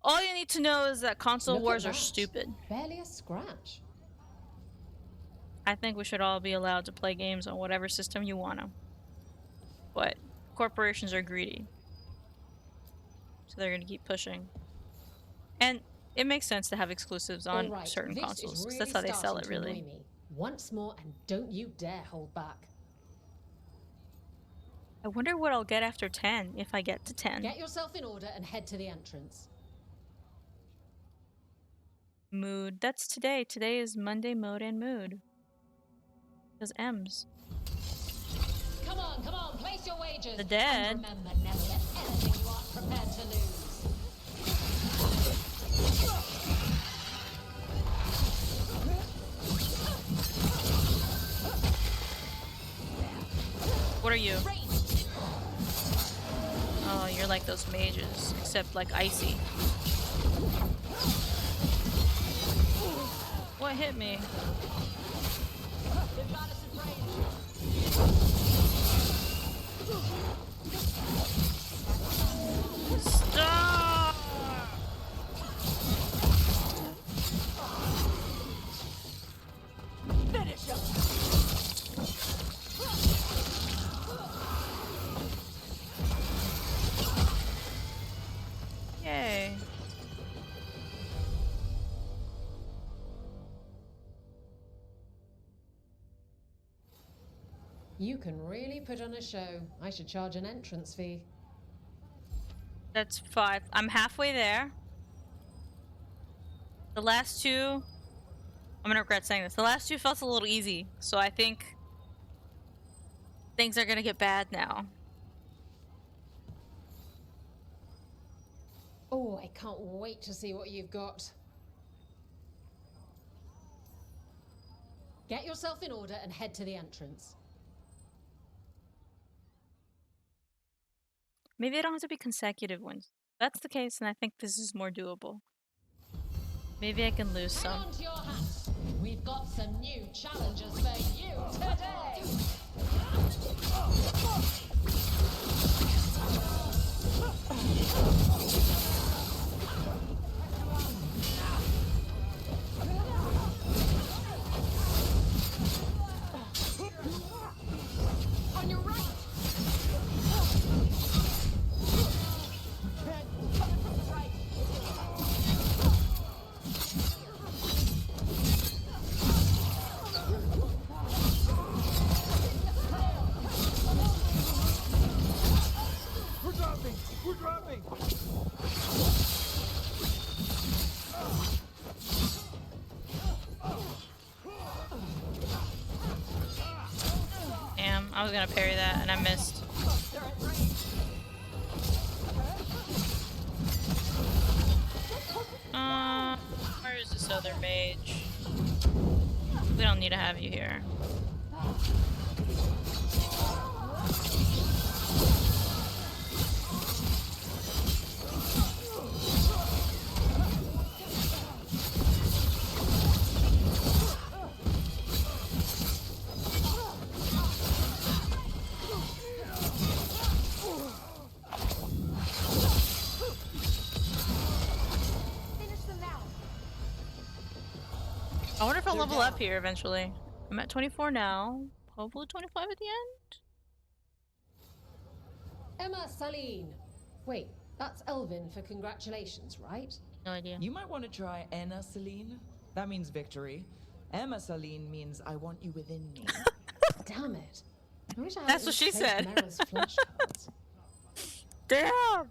All you need to know is that console Look at wars are that. stupid. Barely a scratch. I think we should all be allowed to play games on whatever system you want to. But corporations are greedy. So they're going to keep pushing. And it makes sense to have exclusives on All right, certain this consoles, is 'cause really that's how they sell starting it, to really. annoy me. Once more, and don't you dare hold back. I wonder what I'll get after 10, if I get to 10. Get yourself in order and head to the entrance. Mood. That's today. Today is Monday mode and mood. Because M's. Come on, place your wagers. The dead. And remember, never let anything you aren't prepared to lose. What are you? Oh, you're like those mages, except like icy. What hit me? Stop! Finish him! Yay. You can really put on a show. I should charge an entrance fee. That's 5. I'm halfway there. The last two, I'm gonna regret saying this. The last two felt a little easy, so I think things are gonna get bad now. Oh, I can't wait to see what you've got. Get yourself in order and head to the entrance. Maybe they don't have to be consecutive ones. If that's the case, and I think this is more doable. Maybe I can lose Hang some. on to your hats. We've got some new challenges for you today. On your right! We're dropping! Damn, I was gonna parry that and I missed. Where is this other mage? We don't need to have you here. I'll level up here eventually. I'm at 24 now. Hopefully 25 at the end. Emma Saline. Wait, that's Elvin for congratulations, right? No idea. You might want to try Enna Celine. That means victory. Emma Celine means I want you within me. Damn it. I wish I had That's at what least she saved said. Mera's flashcards. Damn!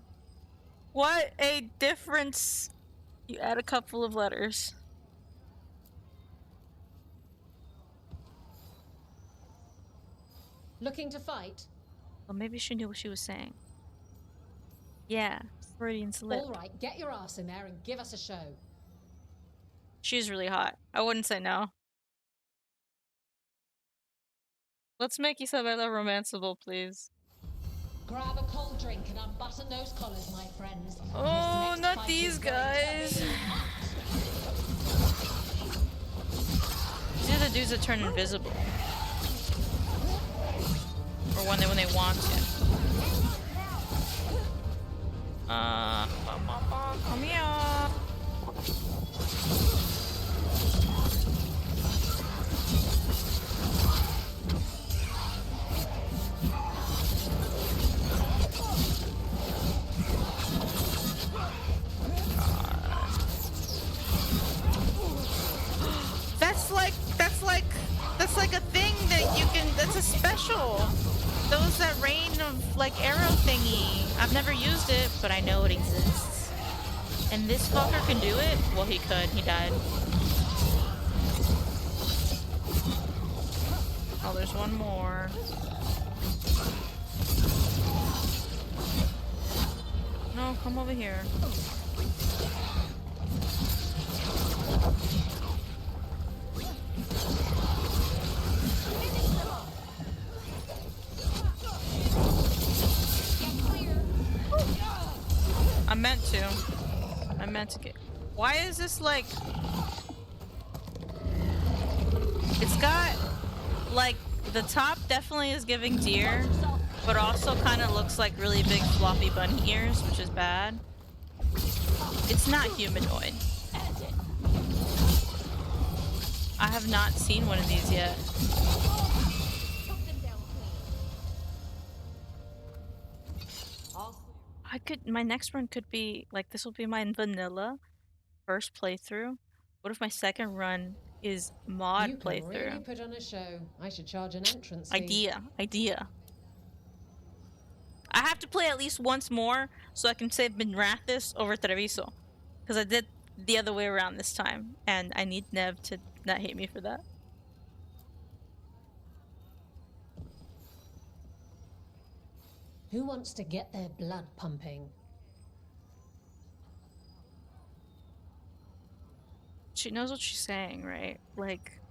What a difference. You add a couple of letters. Looking to fight? Well, maybe she knew what she was saying. Yeah, Freudian slip. All right, get your ass in there and give us a show. She's really hot. I wouldn't say no. Let's make Isabella romanceable, please. Grab a cold drink and unbutton those collars, my friends. Oh, This next not fight these is going to guys. be hot. These are the dudes that turn invisible. Or when they want to. Come here. That's like a thing that you can. That's a special. Those that rain of like arrow thingy. I've never used it, but I know it exists. And this fucker can do it? Well, he could. He died. Oh, there's one more. No, come over here. I meant to get. Why is this like? It's got like the top definitely is giving deer, but also kind of looks like really big floppy bunny ears, which is bad. It's not humanoid. I have not seen one of these yet. My next run could be like, this will be my vanilla first playthrough. What if my second run is mod You can playthrough? really put on a show. I should charge an entrance fee. Idea. I have to play at least once more so I can save Benrathis over Treviso. Because I did the other way around this time. And I need Nev to not hate me for that. Who wants to get their blood pumping? She knows what she's saying, right? Like,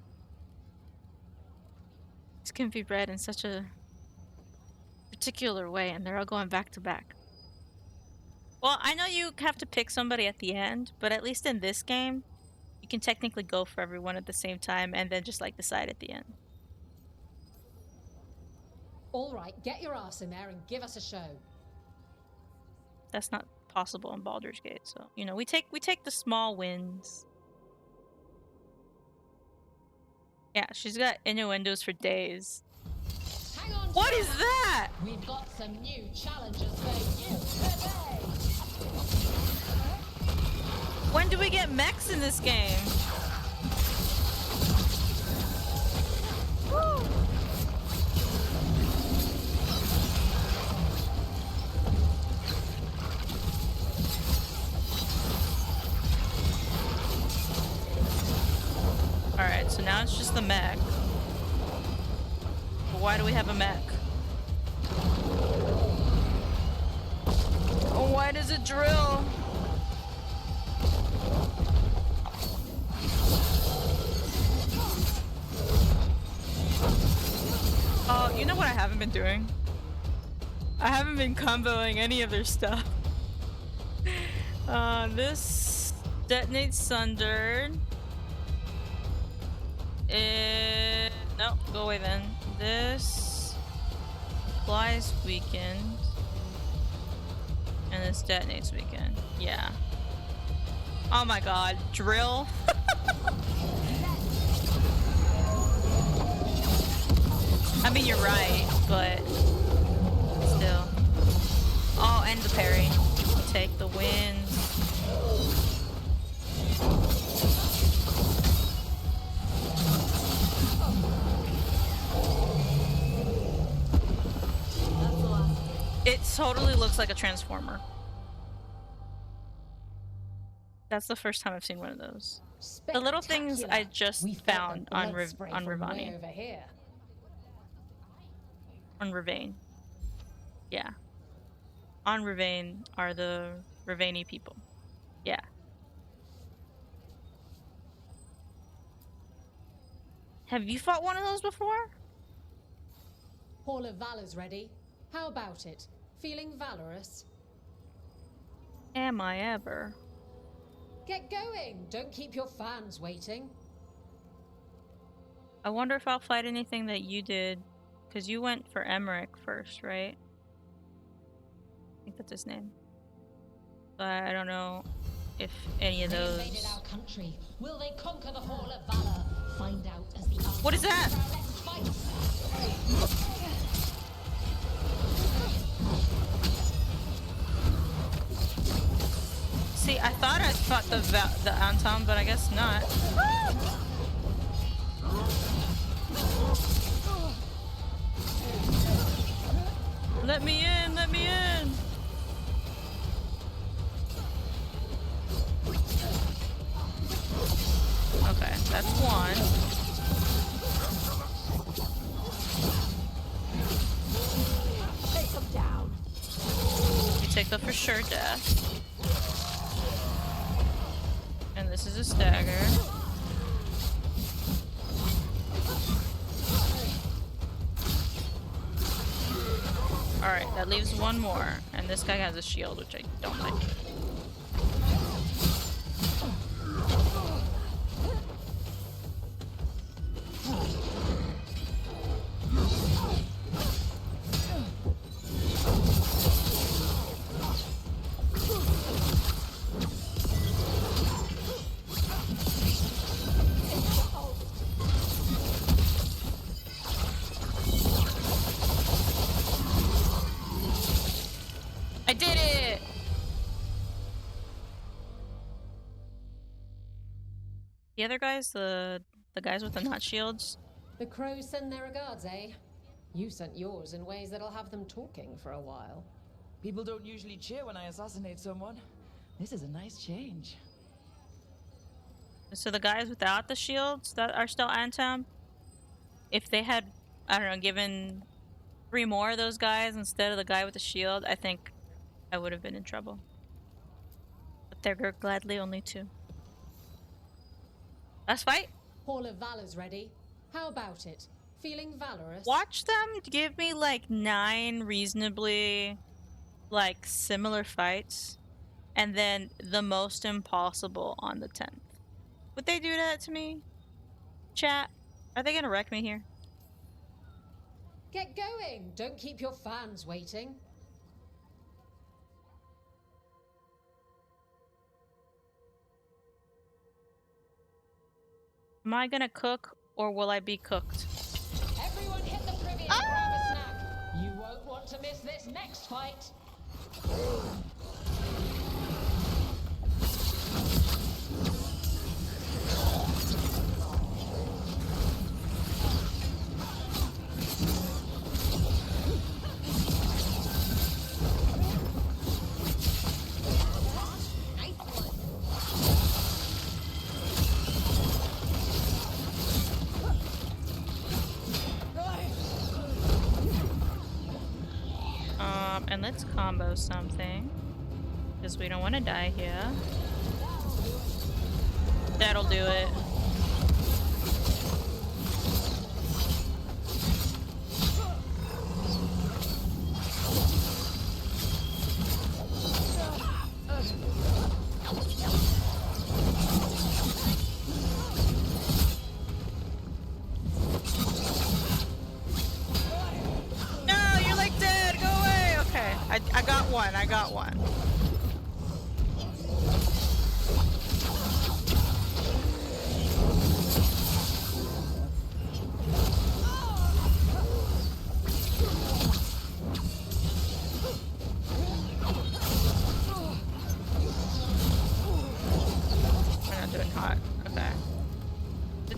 this can be read in such a particular way, and they're all going back to back. Well, I know you have to pick somebody at the end, but at least in this game, you can technically go for everyone at the same time and then just like decide at the end. All right, get your ass in there and give us a show. That's not possible in Baldur's Gate, so you know we take the small wins. Yeah, she's got innuendos for days. Hang on. What is that? We've got some new challenges for you today. When do we get mechs in this game? Woo! Alright, so now it's just the mech. But why do we have a mech? Oh, why does it drill? Oh, you know what I haven't been doing? I haven't been comboing any of their stuff. This detonates sundered. No, go away then. This flies weakened. And this detonates weakened. Yeah. Oh my god, drill. I mean, you're right, but still. Oh, and the parry. Take the win. It totally looks like a transformer. That's the first time I've seen one of those. The little things I just found on Rivani. On Rivain. Yeah. On Rivain are the Rivaini people. Yeah. Have you fought one of those before? Hall of Valor's ready. How about it? Feeling valorous? Am I ever? Get going! Don't keep your fans waiting. I wonder if I'll fight anything that you did. Because you went for Emmerich first, right? I think that's his name. But I don't know if any of those... They invaded our country. Will they conquer the Hall of Valor? Find out as the... What is that? Let's fight! See, I thought I fought the Anton, but I guess not. Let me in, let me in. Okay, that's one. Take them down. You take the for sure death. And this is a stagger. Alright, that leaves one more. And this guy has a shield, which I don't like. I did it! The other guys, the guys with the nut shields. The crows send their regards, eh? You sent yours in ways that'll have them talking for a while. People don't usually cheer when I assassinate someone. This is a nice change. So the guys without the shields that are still Antam, if they had, I don't know, given 3 more of those guys instead of the guy with the shield, I think I would have been in trouble. But they're gladly only 2. Let's fight. Hall of Valor's ready. How about it? Feeling valorous? Watch them give me like 9 reasonably like similar fights, and then the most impossible on the 10th. Would they do that to me? Chat, are they gonna wreck me here? Get going! Don't keep your fans waiting. Am I gonna cook or will I be cooked? Everyone hit the privy and grab a snack. You won't want to miss this next fight. And let's combo something, because we don't want to die here. That'll do it. I got one.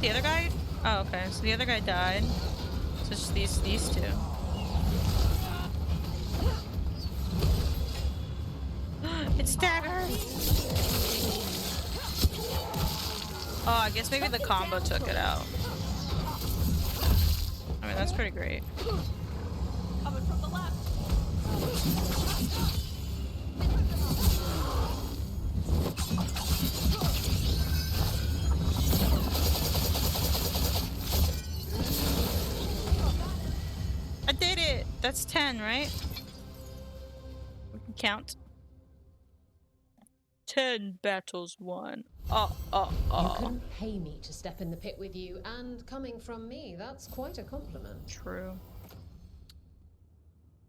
the other guy? Oh, okay. So the other guy died. So it's just these two. It's Dagger! Oh, I guess maybe the combo took it out. I mean, that's pretty great. Coming from the left. I did it! That's 10, right? We can count. 10 battles won. You couldn't pay me to step in the pit with you, and coming from me, that's quite a compliment. True.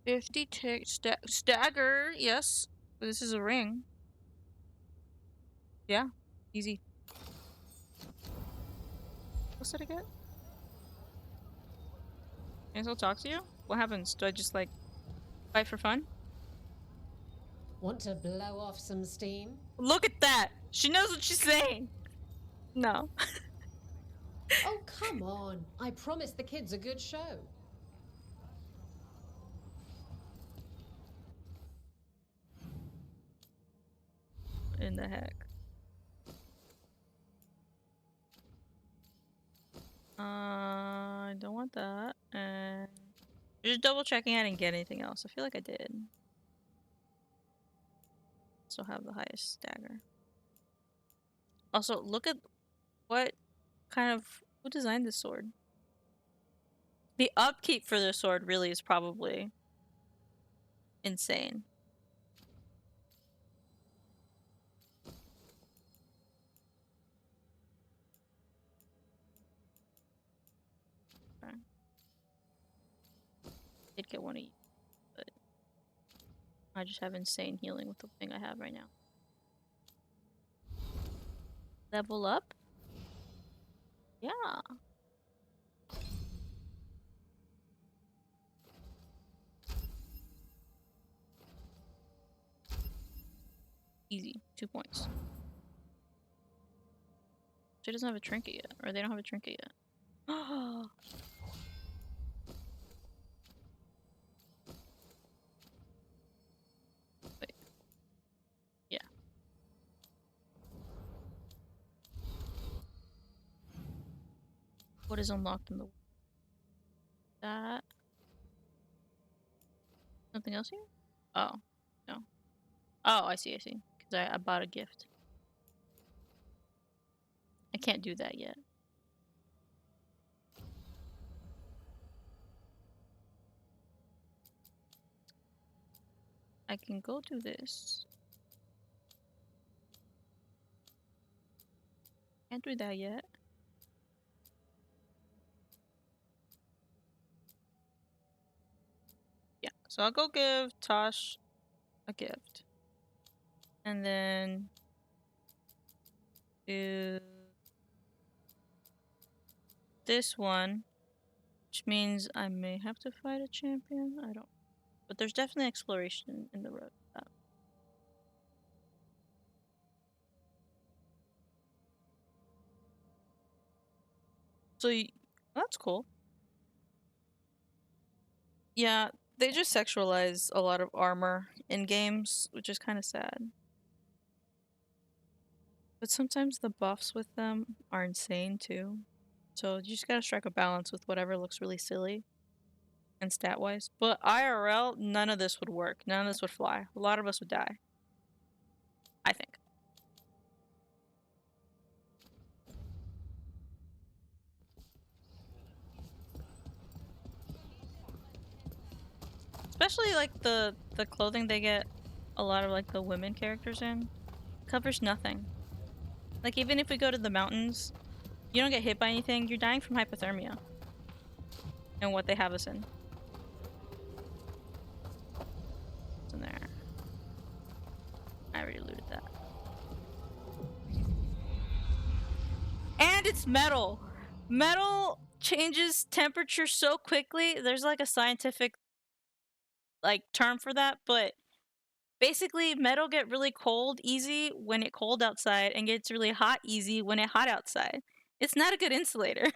50 tick stagger, yes. This is a ring. Yeah, easy. What's that again? Can I still talk to you? What happens? Do I just like fight for fun? Want to blow off some steam? Look at that! She knows what she's saying! No. Oh, come on. I promised the kids a good show. In the heck. I don't want that. And just double checking I didn't get anything else. I feel like I did. Still have the highest stagger. Also, look at what kind of who designed this sword? The upkeep for this sword really is probably insane. Okay. Did get one of you, but I just have insane healing with the thing I have right now. Level up? Yeah. Easy. 2 points. She doesn't have a trinket yet. Or they don't have a trinket yet. Wait. Yeah. What is unlocked in the... That... Something else here? Oh. No. Oh, I see, I see. Because I bought a gift. I can't do that yet. I can go do this. Can't do that yet. Yeah, so I'll go give Tosh a gift. And then do this one, which means I may have to fight a champion. I don't. But there's definitely exploration in the road. So that's cool. Yeah, they just sexualize a lot of armor in games, which is kind of sad. But sometimes the buffs with them are insane too. So you just gotta strike a balance with whatever looks really silly and stat-wise. But IRL, none of this would work. None of this would fly. A lot of us would die. I think. Especially like the clothing they get a lot of like the women characters in covers nothing. Like even if we go to the mountains, you don't get hit by anything, you're dying from hypothermia. And what they have us in. What's in there? I already looted that. And it's metal! Metal changes temperature so quickly. There's like a scientific like term for that, but basically metal get really cold easy when it cold outside and gets really hot easy when it hot outside. It's not a good insulator.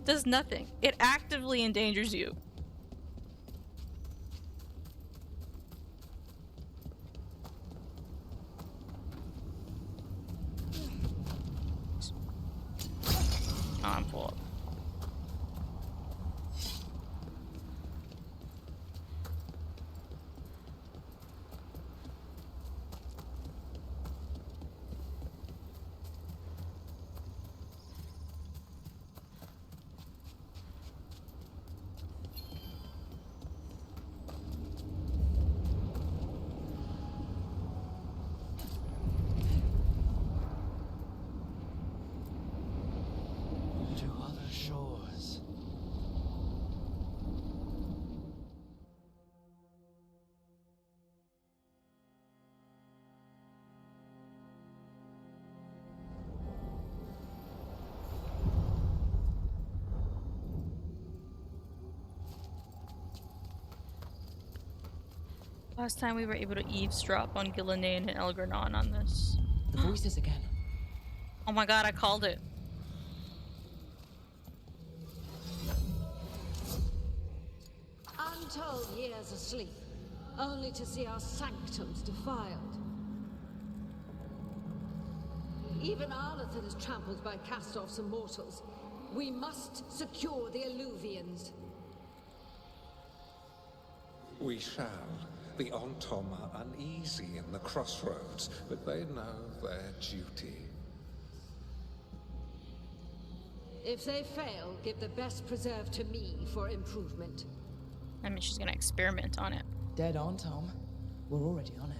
Does nothing. It actively endangers you. Oh, I'm full. To other shores. Last time we were able to eavesdrop on Gillenane and Elgernon on this. The voices again. Oh my god, I called it. Untold years asleep, only to see our sanctums defiled. Even Arlathan is trampled by cast-offs and mortals. We must secure the Alluvians. We shall. The Ontom are uneasy in the crossroads, but they know their duty. If they fail, give the best preserve to me for improvement. I mean, she's gonna experiment on it. Dead on, Tom. We're already on it.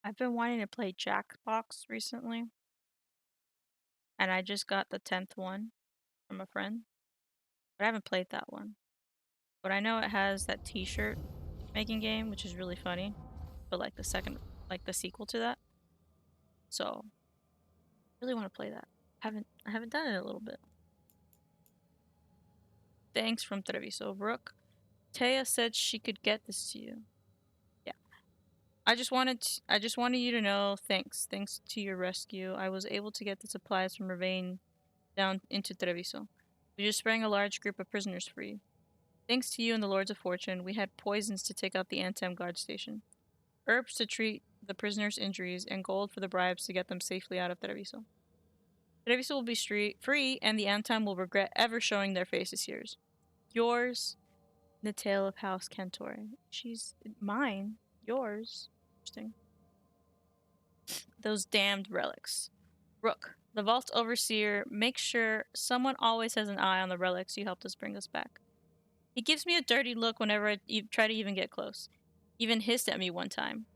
I've been wanting to play Jackbox recently, and I just got the 10th one from a friend, but I haven't played that one. But I know it has that t-shirt making game, which is really funny, but like the sequel to that. So, I really want to play that. I haven't done it in a little bit. Thanks from Treviso Brook. Taya said she could get this to you. Yeah. I just wanted you to know, thanks to your rescue, I was able to get the supplies from Ravine down into Treviso. We just sprang a large group of prisoners free. Thanks to you and the Lords of Fortune, we had poisons to take out the Antem guard station, herbs to treat the prisoners' injuries, and gold for the bribes to get them safely out of Treviso. Treviso will be free, and the Antem will regret ever showing their faces here. Yours, the Tale of House Kentor. She's mine. Yours. Interesting. Those damned relics. Rook, the Vault Overseer, makes sure someone always has an eye on the relics you helped us bring us back. He gives me a dirty look whenever I try to even get close. Even hissed at me one time.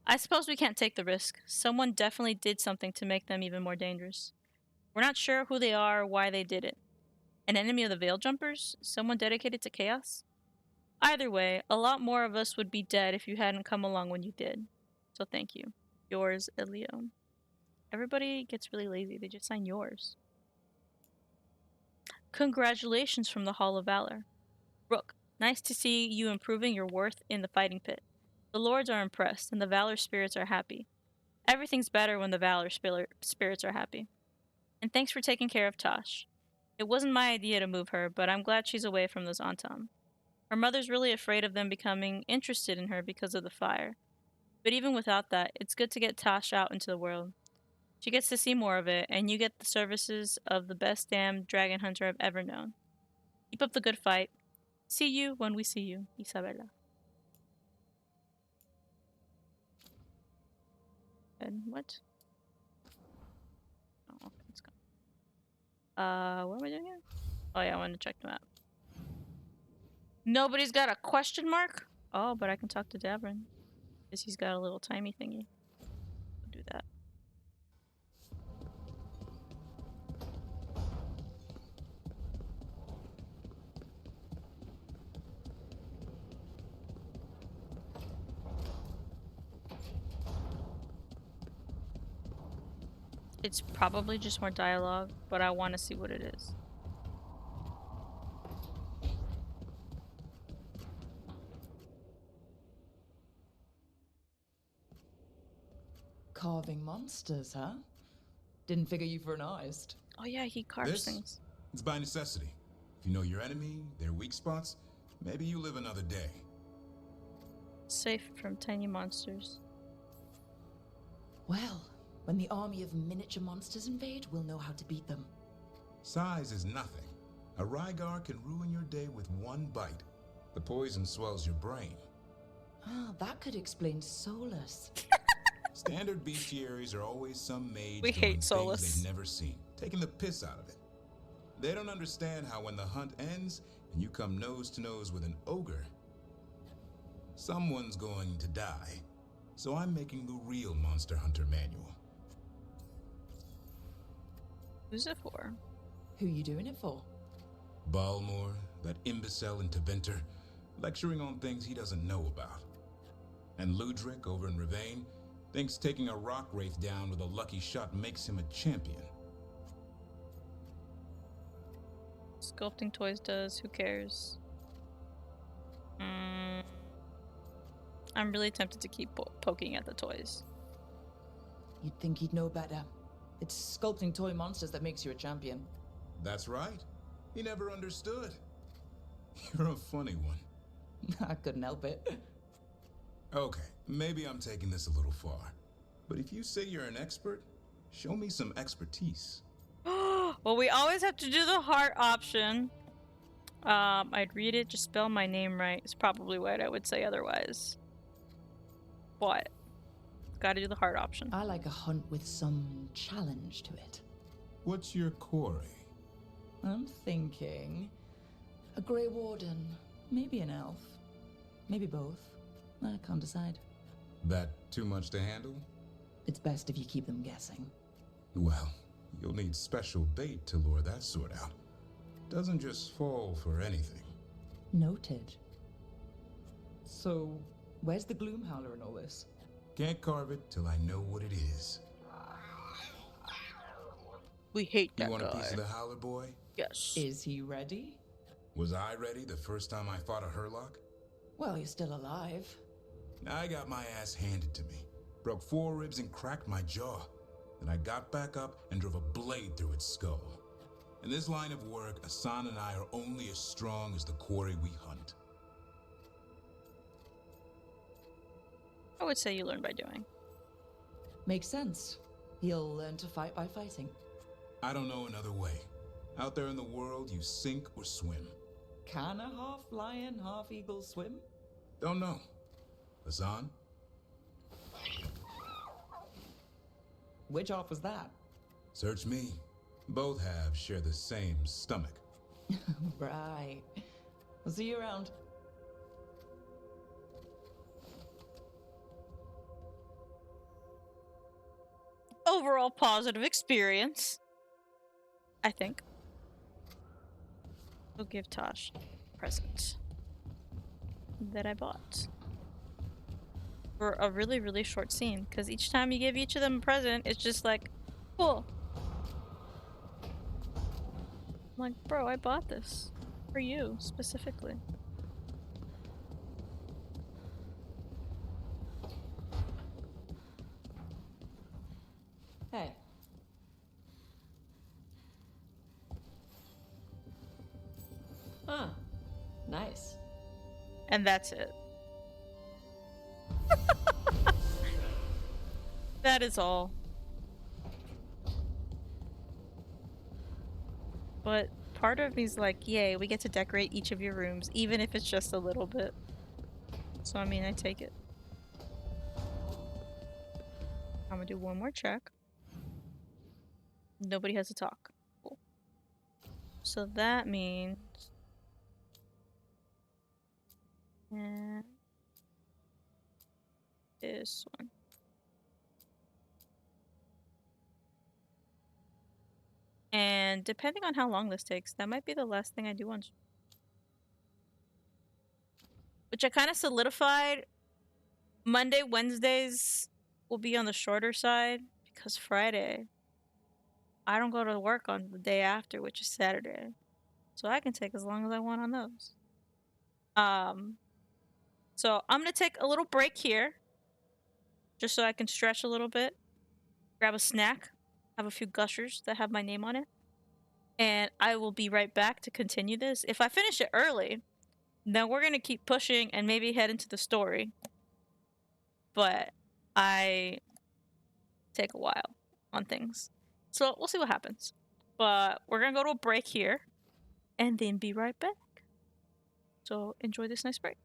I suppose we can't take the risk. Someone definitely did something to make them even more dangerous. We're not sure who they are or why they did it. An enemy of the Veil Jumpers? Someone dedicated to chaos? Either way, a lot more of us would be dead if you hadn't come along when you did. So thank you. Yours, Elion. Everybody gets really lazy. They just sign yours. Congratulations from the Hall of Valor. Rook, nice to see you improving your worth in the fighting pit. The lords are impressed, and the Valor spirits are happy. Everything's better when the Valor spirits are happy. And thanks for taking care of Tosh. It wasn't my idea to move her, but I'm glad she's away from those Antam. Her mother's really afraid of them becoming interested in her because of the fire. But even without that, it's good to get Tosh out into the world. She gets to see more of it, and you get the services of the best damn dragon hunter I've ever known. Keep up the good fight. See you when we see you, Isabella. And what? Oh, okay, let's go. What am I doing here? Oh yeah, I want to check the map. Nobody's got a question mark? Oh, but I can talk to Davrin. Because he's got a little timey thingy. I'll do that. It's probably just more dialogue, but I want to see what it is. Carving monsters, huh? Didn't figure you for an artist. Oh yeah, he carves This? things. It's by necessity. If you know your enemy, their weak spots, maybe you live another day. Safe from tiny monsters. Well, when the army of miniature monsters invade, we'll know how to beat them. Size is nothing. A Rygar can ruin your day with one bite. The poison swells your brain. Ah, that could explain Solus. Standard bestiaries are always some mage We doing hate things Solus. they've never seen, taking the piss out of it. They don't understand how when the hunt ends and you come nose to nose with an ogre, someone's going to die. So I'm making the real Monster Hunter manual. Who's it for? Who you doing it for? Balmor, that imbecile in Teventer, lecturing on things he doesn't know about. And Ludric over in Rivain thinks taking a rock wraith down with a lucky shot makes him a champion. Sculpting toys does. Who cares? I'm really tempted to keep poking at the toys. You'd think he'd know better. It's sculpting toy monsters that makes you a champion. That's right. He never understood. You're a funny one. I couldn't help it. Okay, maybe I'm taking this a little far. But if you say you're an expert, show me some expertise. Well, we always have to do the heart option. I'd read it, just spell my name right. It's probably what I would say otherwise. What? Gotta do the heart option. I like a hunt with some challenge to it. What's your quarry? I'm thinking a Grey Warden, maybe an elf, maybe both. I can't decide. That too much to handle? It's best if you keep them guessing. Well, you'll need special bait to lure that sort out. Doesn't just fall for anything. Noted. So, where's the Gloomhowler in all this? Can't carve it till I know what it is. We hate that You want guy. a piece of the Howler boy? Yes. Is he ready? Was I ready the first time I fought a Hurlock? Well, you're still alive. I got my ass handed to me. Broke 4 ribs and cracked my jaw. Then I got back up and drove a blade through its skull. In this line of work, Asan and I are only as strong as the quarry we hunt. I would say you learn by doing. Makes sense. He'll learn to fight by fighting. I don't know another way. Out there in the world, you sink or swim. Can a half lion, half eagle swim? Don't know. Asan? Which half was that? Search me. Both halves share the same stomach. Right. I'll see you around. Overall positive experience, I think. We'll give Tosh a present that I bought for a really, really short scene. Because each time you give each of them a present, it's just like, cool. I'm like, bro, I bought this for you specifically. Hey. Huh. Nice. And that's it. That is all. But part of me's like, yay, we get to decorate each of your rooms, even if it's just a little bit. So, I mean, I take it. I'm gonna do one more check. Nobody has to talk. Cool. So that means... And this one. And depending on how long this takes, that might be the last thing I do on... Which I kind of solidified. Monday, Wednesdays will be on the shorter side because Friday I don't go to work on the day after, which is Saturday. So I can take as long as I want on those. Um, so I'm gonna take a little break here, just so I can stretch a little bit, grab a snack, have a few gushers that have my name on it, and I will be right back to continue this. If I finish it early, then we're gonna keep pushing and maybe head into the story. But I take a while on things. So we'll see what happens. But we're gonna go to a break here and then be right back. So enjoy this nice break.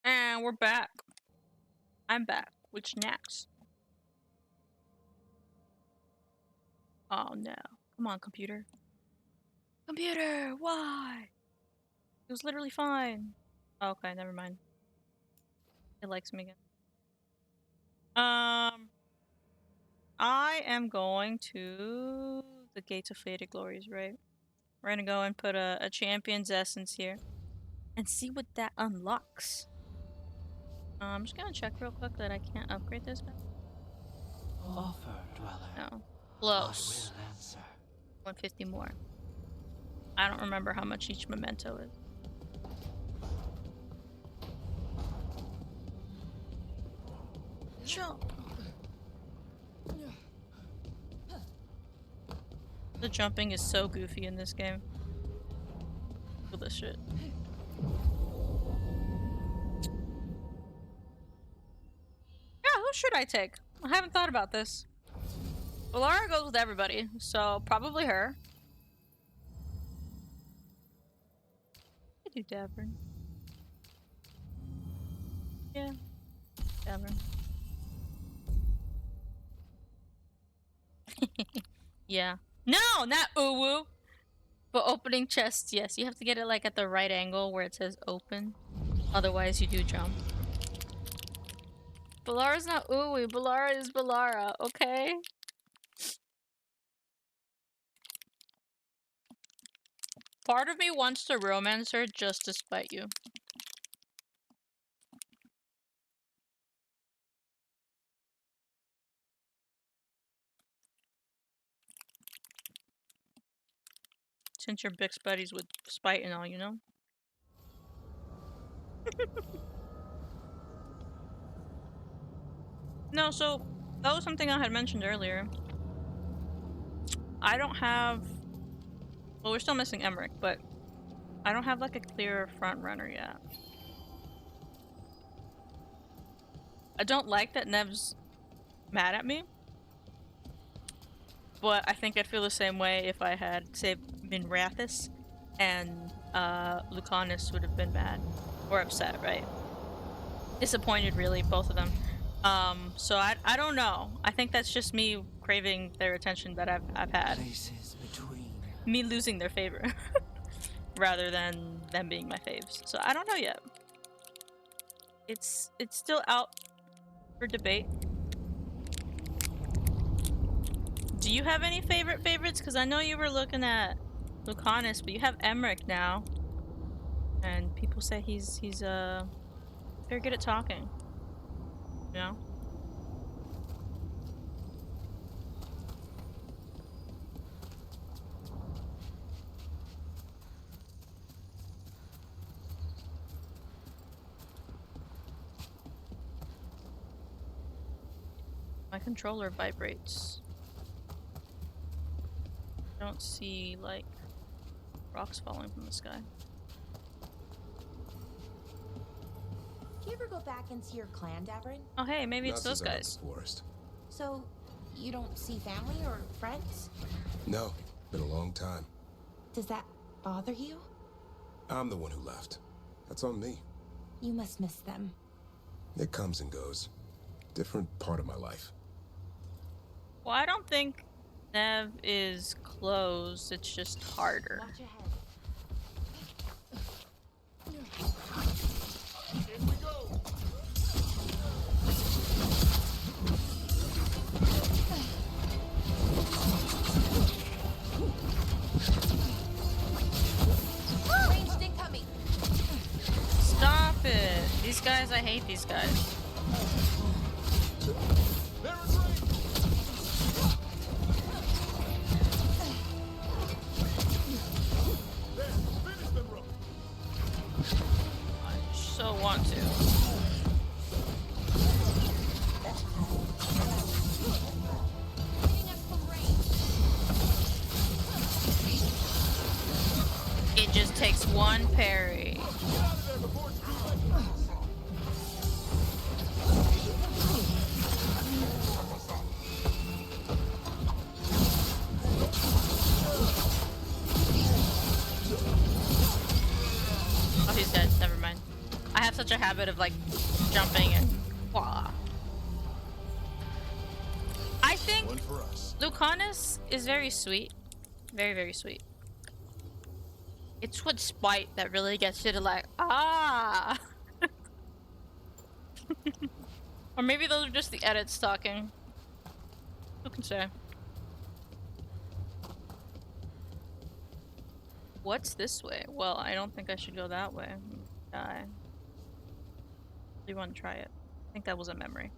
And we're back. I'm back. Which next? Oh no. Come on, computer. Computer, why? It was literally fine. Oh, okay, never mind. It likes me again. I am going to the Gates of Faded Glories, right? We're gonna go and put a champion's essence here and see what that unlocks. I'm just gonna check real quick that I can't upgrade this guy. Offer, dweller. No. I Close. will answer. 150 more. I don't remember how much each memento is. Jump. The jumping is so goofy in this game. Look at this shit. Yeah, who should I take? I haven't thought about this. Valara goes with everybody, so probably her. I do Davern. Yeah, Davern. Yeah. No, not Uwu. But opening chests, yes. You have to get it like at the right angle where it says open. Otherwise, you do jump. Balara's not Uwu. Balara is Balara, okay? Part of me wants to romance her just to spite you. Since you're big buddies with spite and all, you know? No, so that was something I had mentioned earlier. I don't have... Well, we're still missing Emmerich, but I don't have like a clear front runner yet. I don't like that Nev's mad at me. But I think I'd feel the same way if I had, say, Minrathis and Lucanus would have been mad. Or upset, right? Disappointed, really, both of them. So I don't know. I think that's just me craving their attention that I've had. Places between. Me losing their favor. Rather than them being my faves. So I don't know yet. It's still out for debate. Do you have any favorites? Because I know you were looking at Lucanus, but you have Emmerich now. And people say he's very good at talking. You know? My controller vibrates. I don't see, like, rocks falling from the sky. Do you ever go back and see your clan, Davrin? Oh hey, maybe it's those guys. So, you don't see family or friends? No, been a long time. Does that bother you? I'm the one who left. That's on me. You must miss them. It comes and goes. Different part of my life. Well, I don't think Nev is closed, it's just harder. Watch ahead. Here we go. Ranged incoming. Stop it! These guys, I hate these guys. They're in range. There, finish them, Rook. I so want to. Hitting us from range. It just takes one parry. Get out of there before it's too late. Oh, he's dead. Never mind. I have such a habit of like jumping and blah. I think One for us. Lucanus is very sweet. Very, very sweet. It's what spite that really gets you to like, ah! Or maybe those are just the edits talking. Who can say? What's this way? Well, I don't think I should go that way. Die. Do you want to try it? I think that was a memory.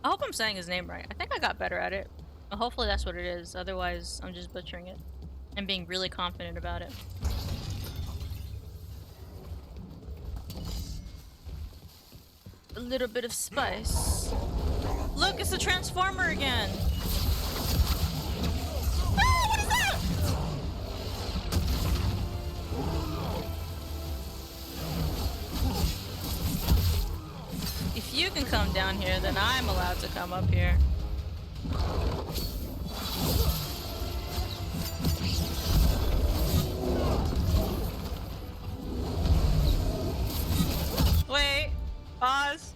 I hope I'm saying his name right. I think I got better at it. But hopefully that's what it is. Otherwise, I'm just butchering it. And being really confident about it. A little bit of spice. Look, it's the Transformer again! Ah, what is that? If you can come down here, then I'm allowed to come up here. Wait, pause.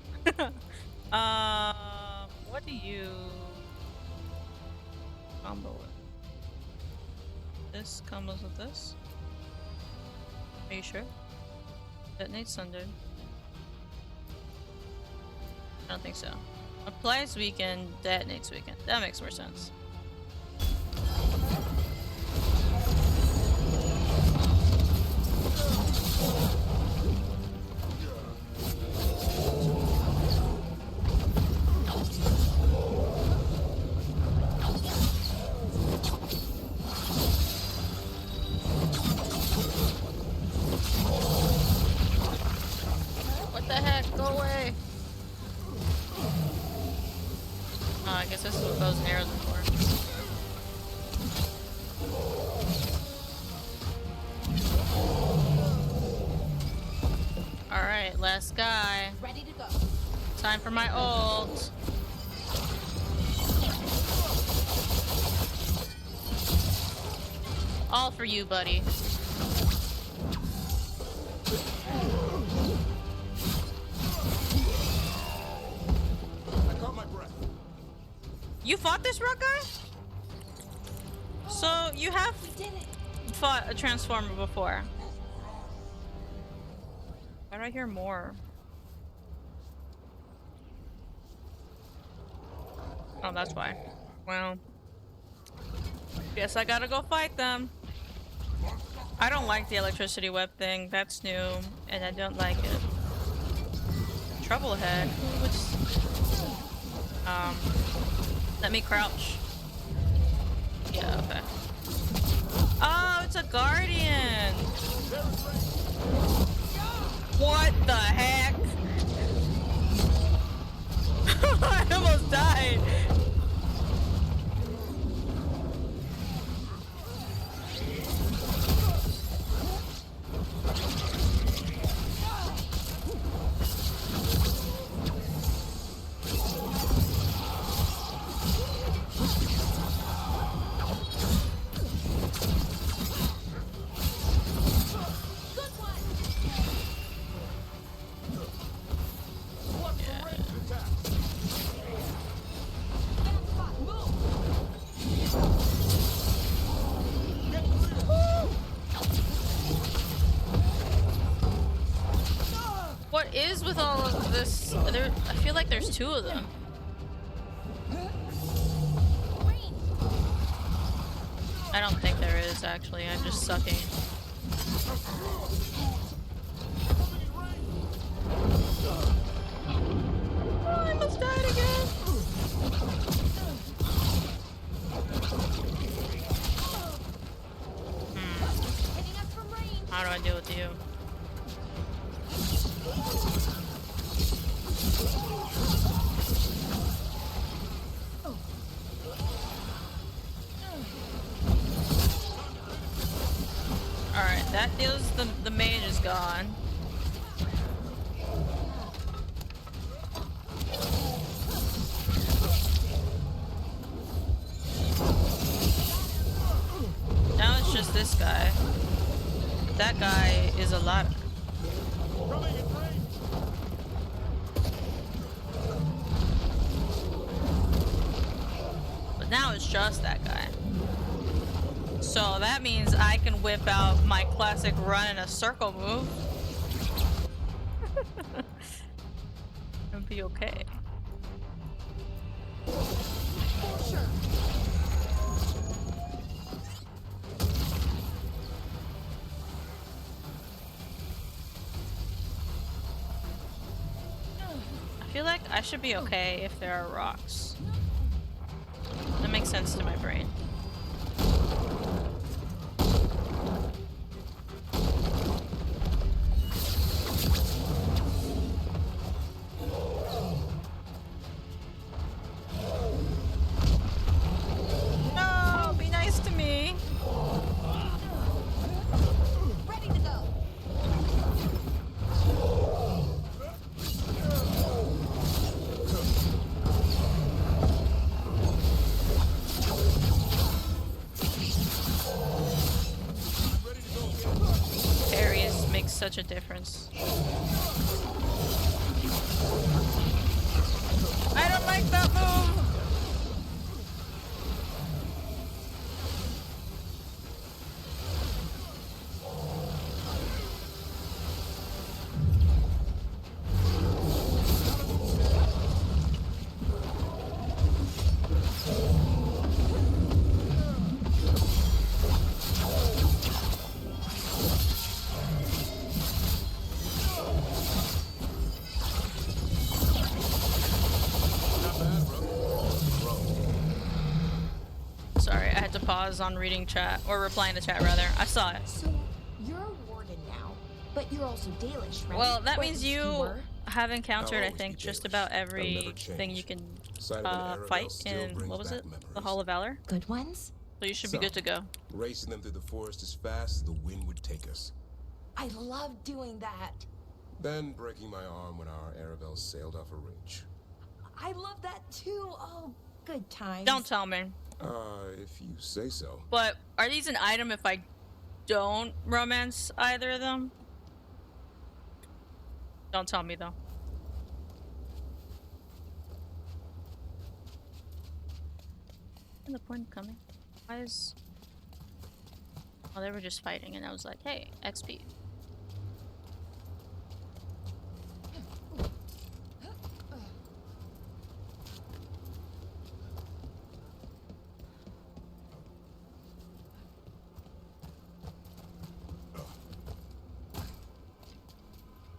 What do you combo with? This combos with this? Are you sure? Detonates Thunder. I don't think so. Applies weaken, detonates weaken. That makes more sense. What the heck? Go away! Oh, I guess this is what bows and arrows are for. Alright, last guy. Ready to go. Time for my ult. All for you, buddy. I caught my breath. You fought this rock guy? So you have fought a Transformer before. Why do I hear more? Oh, that's why. Well, guess I gotta go fight them. I don't like the electricity web thing. That's new, and I don't like it. Trouble ahead. Let me crouch. Yeah, okay. Oh, it's a guardian. What the heck? I almost died. What is with all of this? I feel like there's two of them. I don't think there is, actually. I'm just sucking. Oh, I almost died again. How do I deal with you? Alright, that deals the mage is gone. Now it's just this guy. That guy is a lot. But now it's just that guy. So that means I can whip out my classic run in a circle move. And be okay. For sure. I feel like I should be okay if there are rocks. That makes sense to my brain. No, be nice to me. Ready to go. Areas makes such a difference. I don't like that move. Sorry, I had to pause on reading chat, or replying to chat rather. I saw it. So you're a warden now, but you're also Dalish, right? Well, that Or means at least you were. have encountered, I always think, be just Dalish. about That'll never everything you change. can Sight of an Arabelle fight still in, brings what was back it? The memories. Hall of Valor? Good ones? So you should be good to go. Racing them through the forest as fast as the wind would take us. I love doing that. Then breaking my arm when our Arabelle sailed off a ridge. I love that too. Oh, good times. Don't tell me. If you say so. But are these an item if I don't romance either of them? Don't tell me though. What's the point of coming? Why is... Oh, they were just fighting and I was like, hey, XP.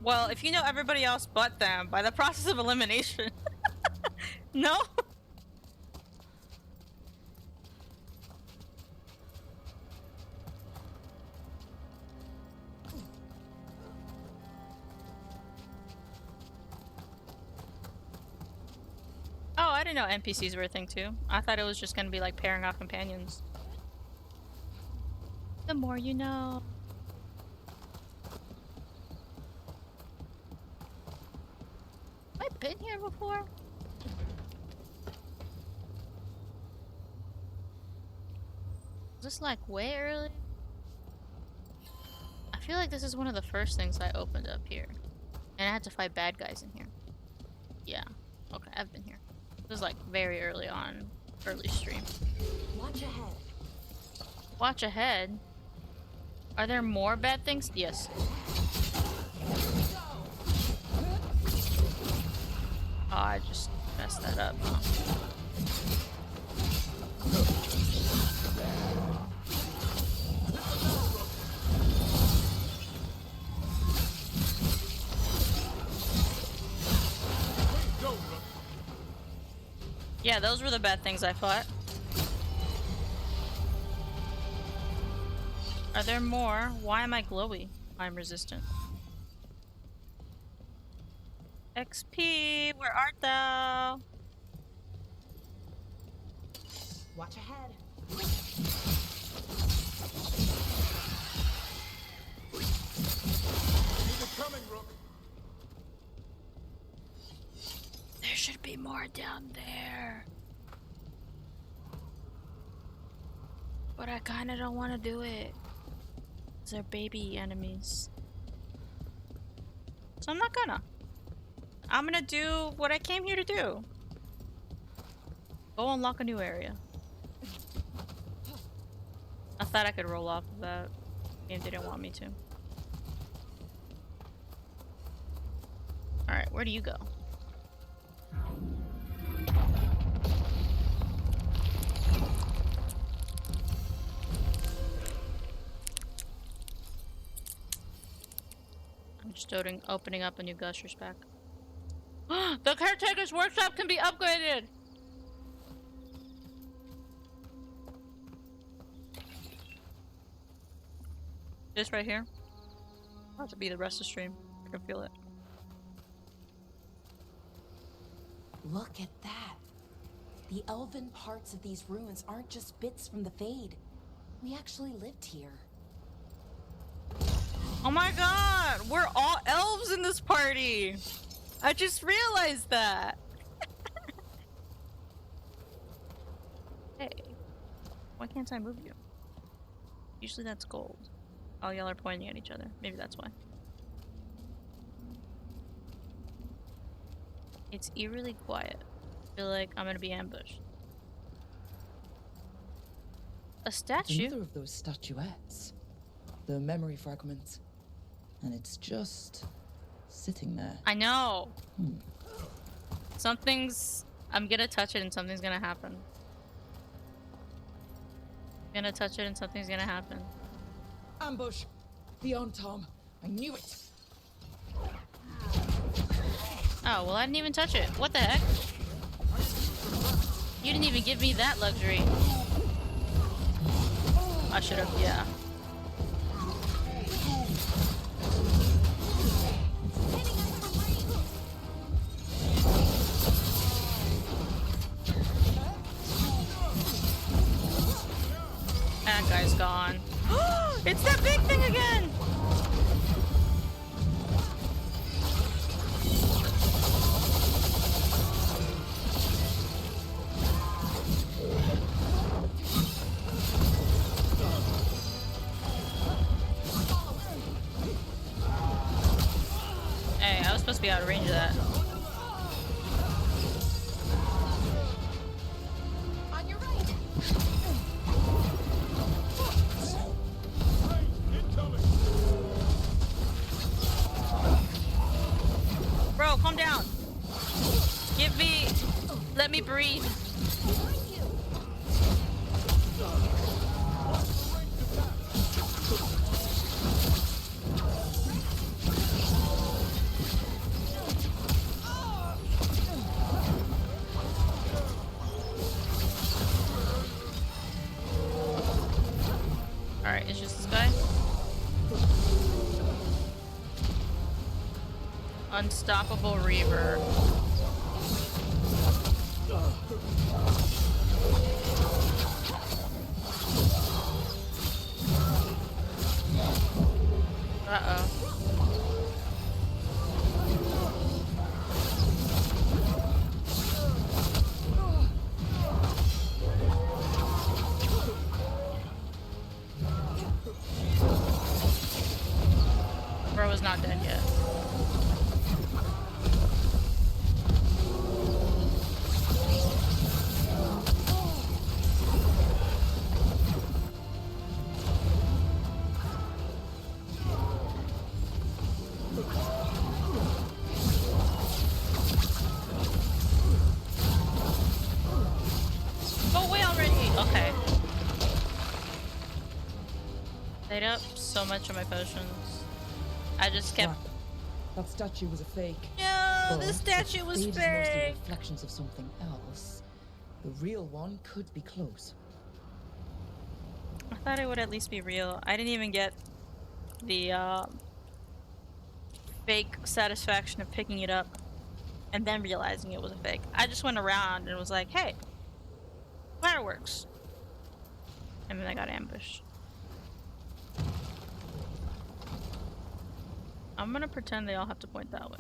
Well, if you know everybody else but them, by the process of elimination. No? Oh, I didn't know NPCs were a thing too. I thought it was just gonna be like pairing off companions. The more you know. Have I been here before? Is this like way early? I feel like this is one of the first things I opened up here. And I had to fight bad guys in here. Yeah. Okay, I've been here. This is like very early on. Early stream. Watch ahead. Watch ahead? Are there more bad things? Yes. Oh, I just messed that up, huh? Yeah, those were the bad things I fought. Are there more? Why am I glowy? I'm resistant. XP, where art thou? Watch ahead. Keep it coming, Rook. There should be more down there. But I kinda don't want to do it. because they're baby enemies. So I'm not gonna. I'm gonna do what I came here to do. Go unlock a new area. I thought I could roll off of that. Game didn't want me to. Alright, where do you go? I'm just opening up a new Gushers pack. The caretaker's workshop can be upgraded! This right here. About to be the rest of the stream. I can feel it. Look at that. The elven parts of these ruins aren't just bits from the Fade. We actually lived here. Oh my god! We're all elves in this party! I just realized that! Hey. Why can't I move you? Usually that's gold. Oh, y'all are pointing at each other. Maybe that's why. It's eerily quiet. I feel like I'm gonna be ambushed. A statue? It's another of those statuettes. The memory fragments. And it's just sitting there. I know! Something's... I'm gonna touch it and something's gonna happen. I'm gonna touch it and something's gonna happen. Ambush! The Tom. I knew it! Oh, well I didn't even touch it. What the heck? You didn't even give me that luxury. I should've, yeah. That guy's gone. It's that big thing again! Hey, I was supposed to be out of range of that. On your right. Bro, calm down. Give me... Let me breathe. Alright, it's just this guy. Unstoppable Reaver. Uh-oh. Bro is not dead yet. Go away already! Okay. Stayed up so much of my potions. I just kept... That statue was a fake. No, But the statue was if the fade is mostly fake! reflections of something else. The real one could be close. I thought it would at least be real. I didn't even get the fake satisfaction of picking it up and then realizing it was a fake. I just went around and was like, hey, fireworks. And then I got ambushed. I'm gonna pretend they all have to point that way.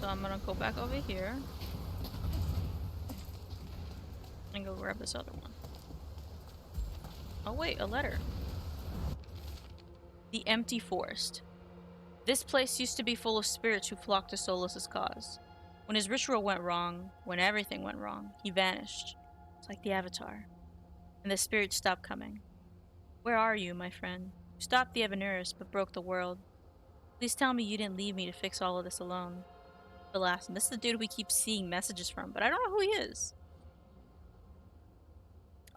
So I'm gonna go back over here and go grab this other one. Oh wait, a letter. The Empty Forest. This place used to be full of spirits who flocked to Solus's cause. When his ritual went wrong, when everything went wrong, he vanished. It's like the Avatar. And the spirits stopped coming. Where are you, my friend? You stopped the Evanurus, but broke the world. Please tell me you didn't leave me to fix all of this alone. The last one. This is the dude we keep seeing messages from, but I don't know who he is.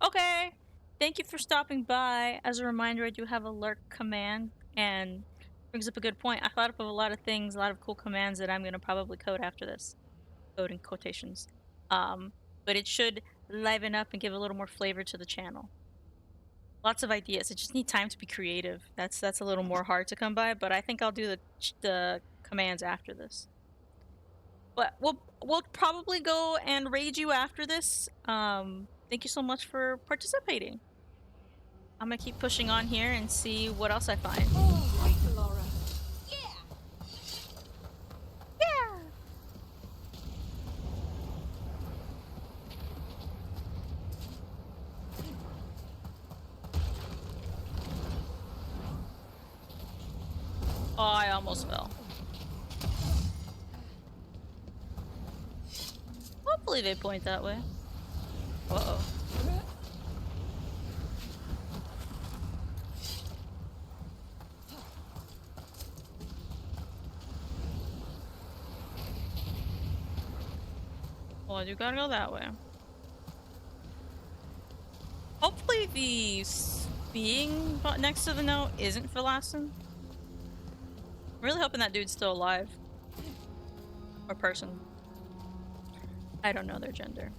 Okay. Thank you for stopping by. As a reminder, I do have a lurk command, and brings up a good point. I thought up of a lot of things, a lot of cool commands that I'm going to probably code after this. Code in quotations. But it should liven up and give a little more flavor to the channel. Lots of ideas. I just need time to be creative. That's a little more hard to come by, but I think I'll do the commands after this. But we'll probably go and raid you after this. Thank you so much for participating. I'm gonna keep pushing on here and see what else I find. Oh, right, Laura. Yeah! Oh, I almost fell. Hopefully they point that way. Uh-oh. Well, I do gotta go that way. Hopefully the being next to the note isn't for Lassen. I'm really hoping that dude's still alive. Or person. I don't know their gender.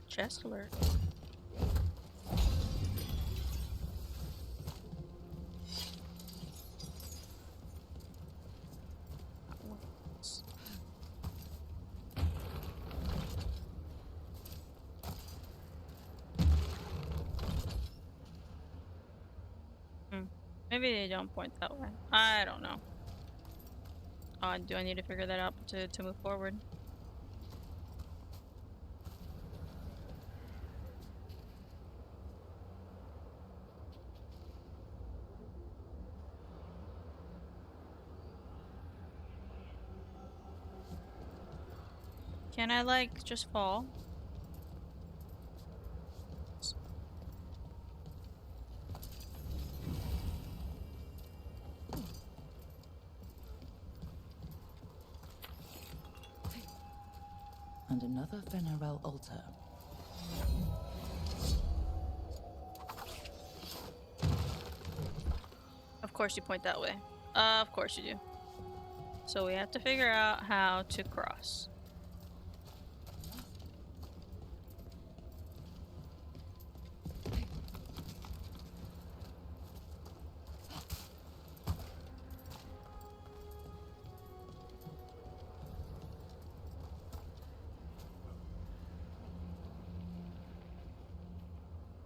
Chest alert. Maybe they don't point that way. I don't know. Do I need to figure that out to move forward? Can I, like, just fall? And another Venerel altar. Of course you point that way. Of course you do. So we have to figure out how to cross.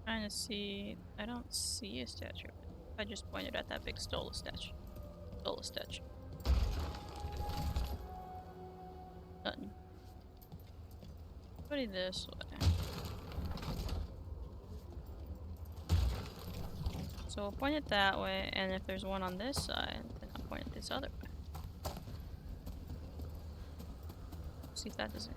Trying to see. I don't see a statue. I just pointed at that big Stola statue. Stola statue. Nothing. Put it this way. So we'll point it that way, and if there's one on this side, then I'll point it this other way. See if that doesn't.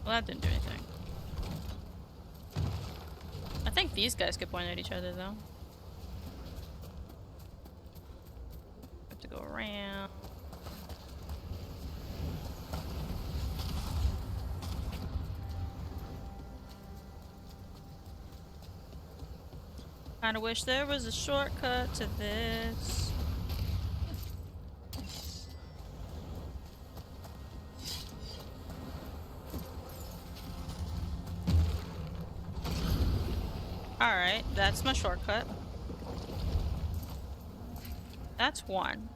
Well, that didn't do anything. I think these guys could point at each other, though. Have to go around. Kinda wish there was a shortcut to this. Alright, that's my shortcut. That's one.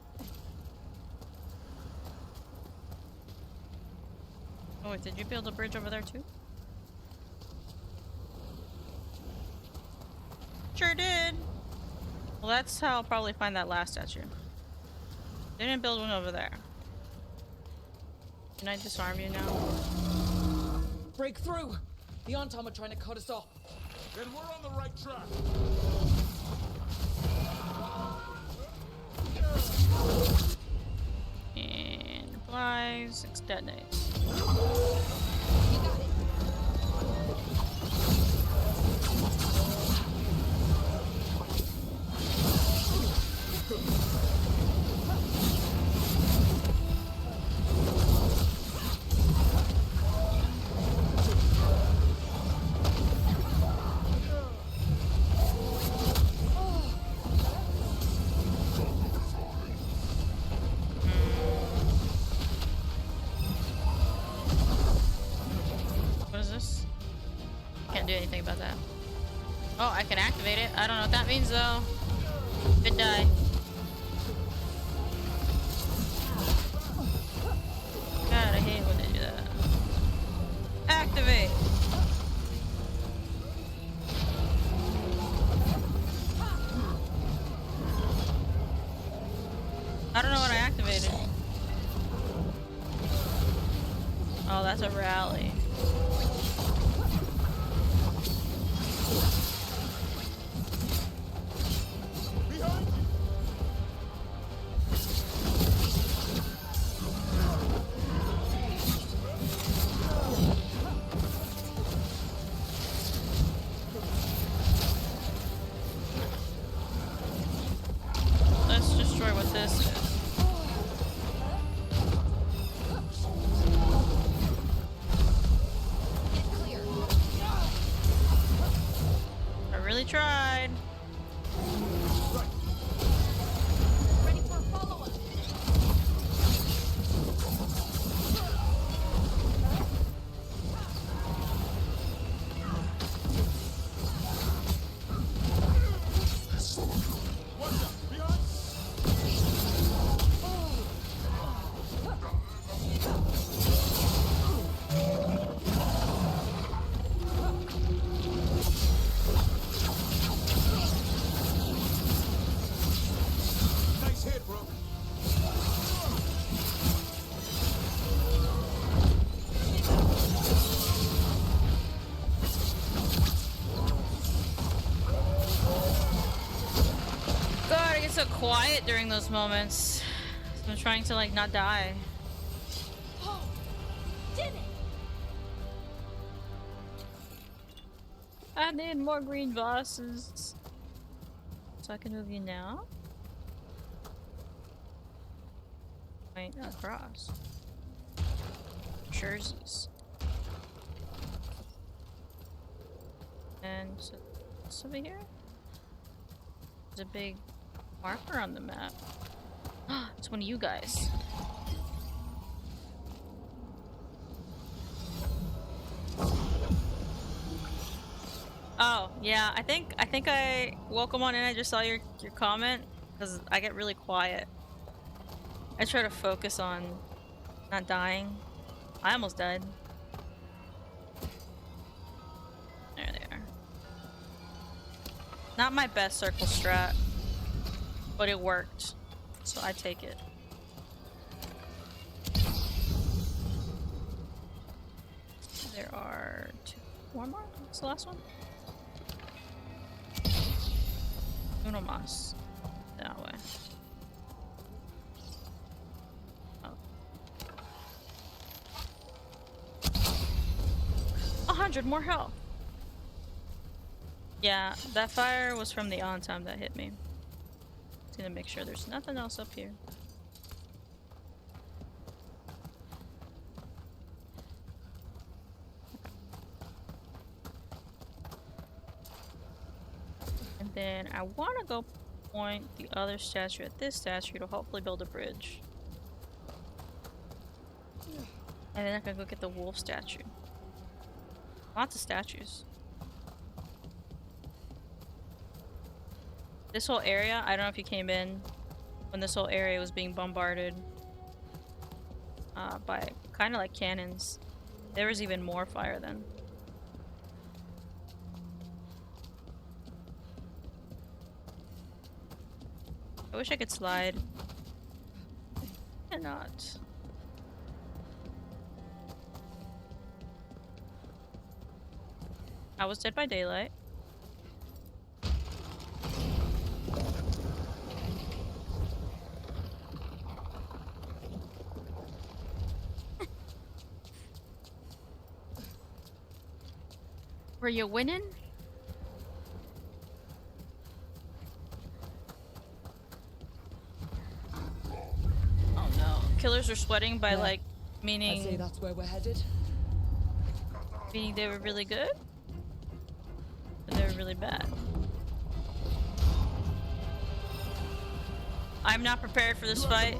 wait, did you build a bridge over there too? Sure did. Well, that's how I'll probably find that last statue. Didn't build one over there. Can I disarm you now? Break through! The Antom are trying to cut us off. Then we're on the right track. And applies, 6 detonates. What is this? Can't do anything about that. Oh, I can activate it. I don't know what that means though. It die. God, I hate when they do that. Activate! I don't know what I activated. Oh, that's a rally. Let's destroy what this is. I really tried. Ready for a follow-up. Nice hit, bro. God, I get so quiet during those moments. I'm trying to like not die. Oh, did it! I need more green bosses. So I can move you now? Point across. Jerseys. And so it's over here? There's a big marker on the map. It's one of you guys. Oh, yeah, I think I welcome on in. I just saw your comment because I get really quiet. I try to focus on not dying. I almost died. There they are. Not my best circle strat, but it worked, so I take it. There are 2 more. What's the last one? Uno más. That way. Oh. 100 more health. Yeah, that fire was from the on-time that hit me. Just gonna make sure there's nothing else up here. And then I want to go point the other statue at this statue to hopefully build a bridge. And then I can go get the wolf statue. Lots of statues. This whole area, I don't know if you came in when this whole area was being bombarded by kind of like cannons. There was even more fire then. I wish I could slide. Cannot. I was Dead by Daylight. Were you winning? Oh no. Killers are sweating by like meaning I'd say that's where we're headed. meaning they were really good? Or they were really bad? I'm not prepared for this fight.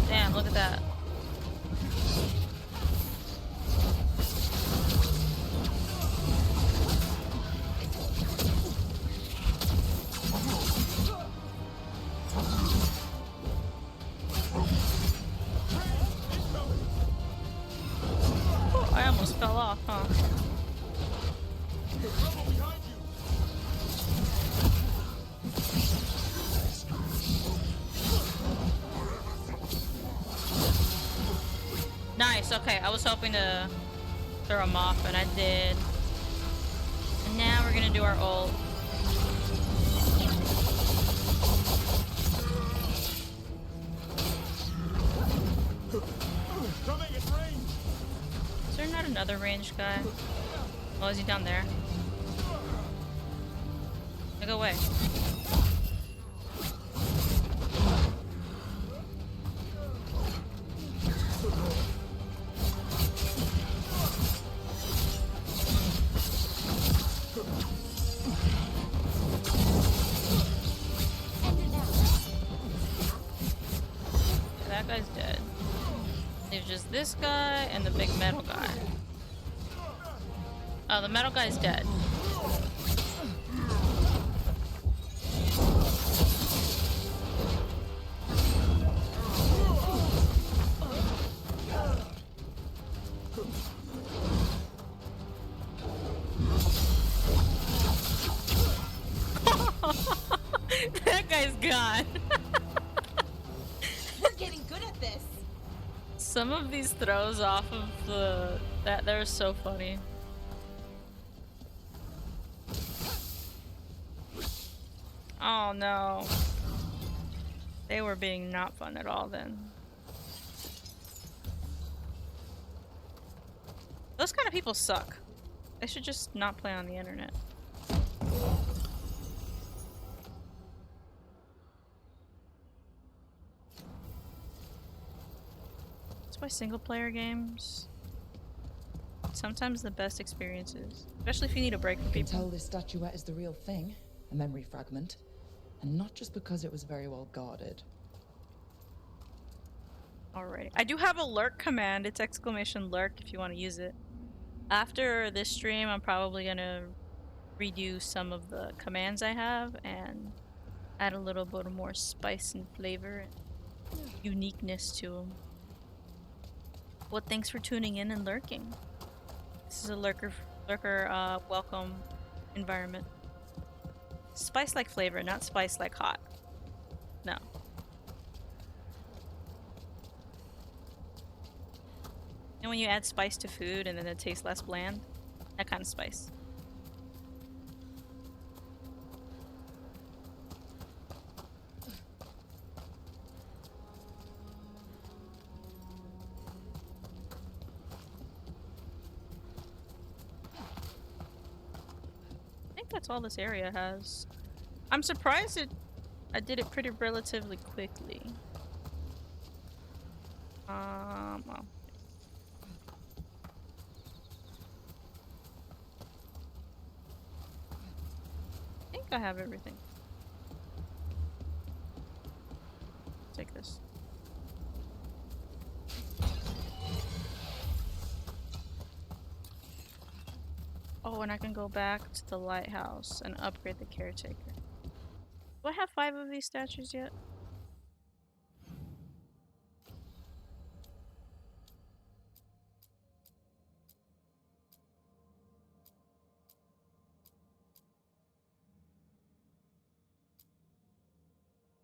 Damn, look at that. Oh, I almost fell off, huh? Nice, okay, I was hoping to throw him off, and I did. And now we're gonna do our ult. Is there not another ranged guy? Oh, is he down there? Go away. That guy's dead. There's just this guy and the big metal guy. Oh, the metal guy's dead. That guy's gone. We're getting good at this. Some of these throws off of they're so funny. Oh no. They were being not fun at all then. Those kind of people suck. They should just not play on the internet. That's why single player games sometimes the best experiences, especially if you need a break from You can people. tell this statuette is the real thing, a memory fragment, and not just because it was very well guarded. Alrighty. I do have a lurk command. It's exclamation lurk if you want to use it. After this stream, I'm probably gonna redo some of the commands I have and add a little bit more spice and flavor and uniqueness to them. Well, thanks for tuning in and lurking. This is a lurker welcome environment. Spice like flavor, not spice like hot. No. And when you add spice to food and then it tastes less bland, that kind of spice. I think that's all this area has. I'm surprised I did it pretty relatively quickly. Well. I think I have everything. Take this. Oh, and I can go back to the lighthouse and upgrade the caretaker. Do I have 5 of these statues yet?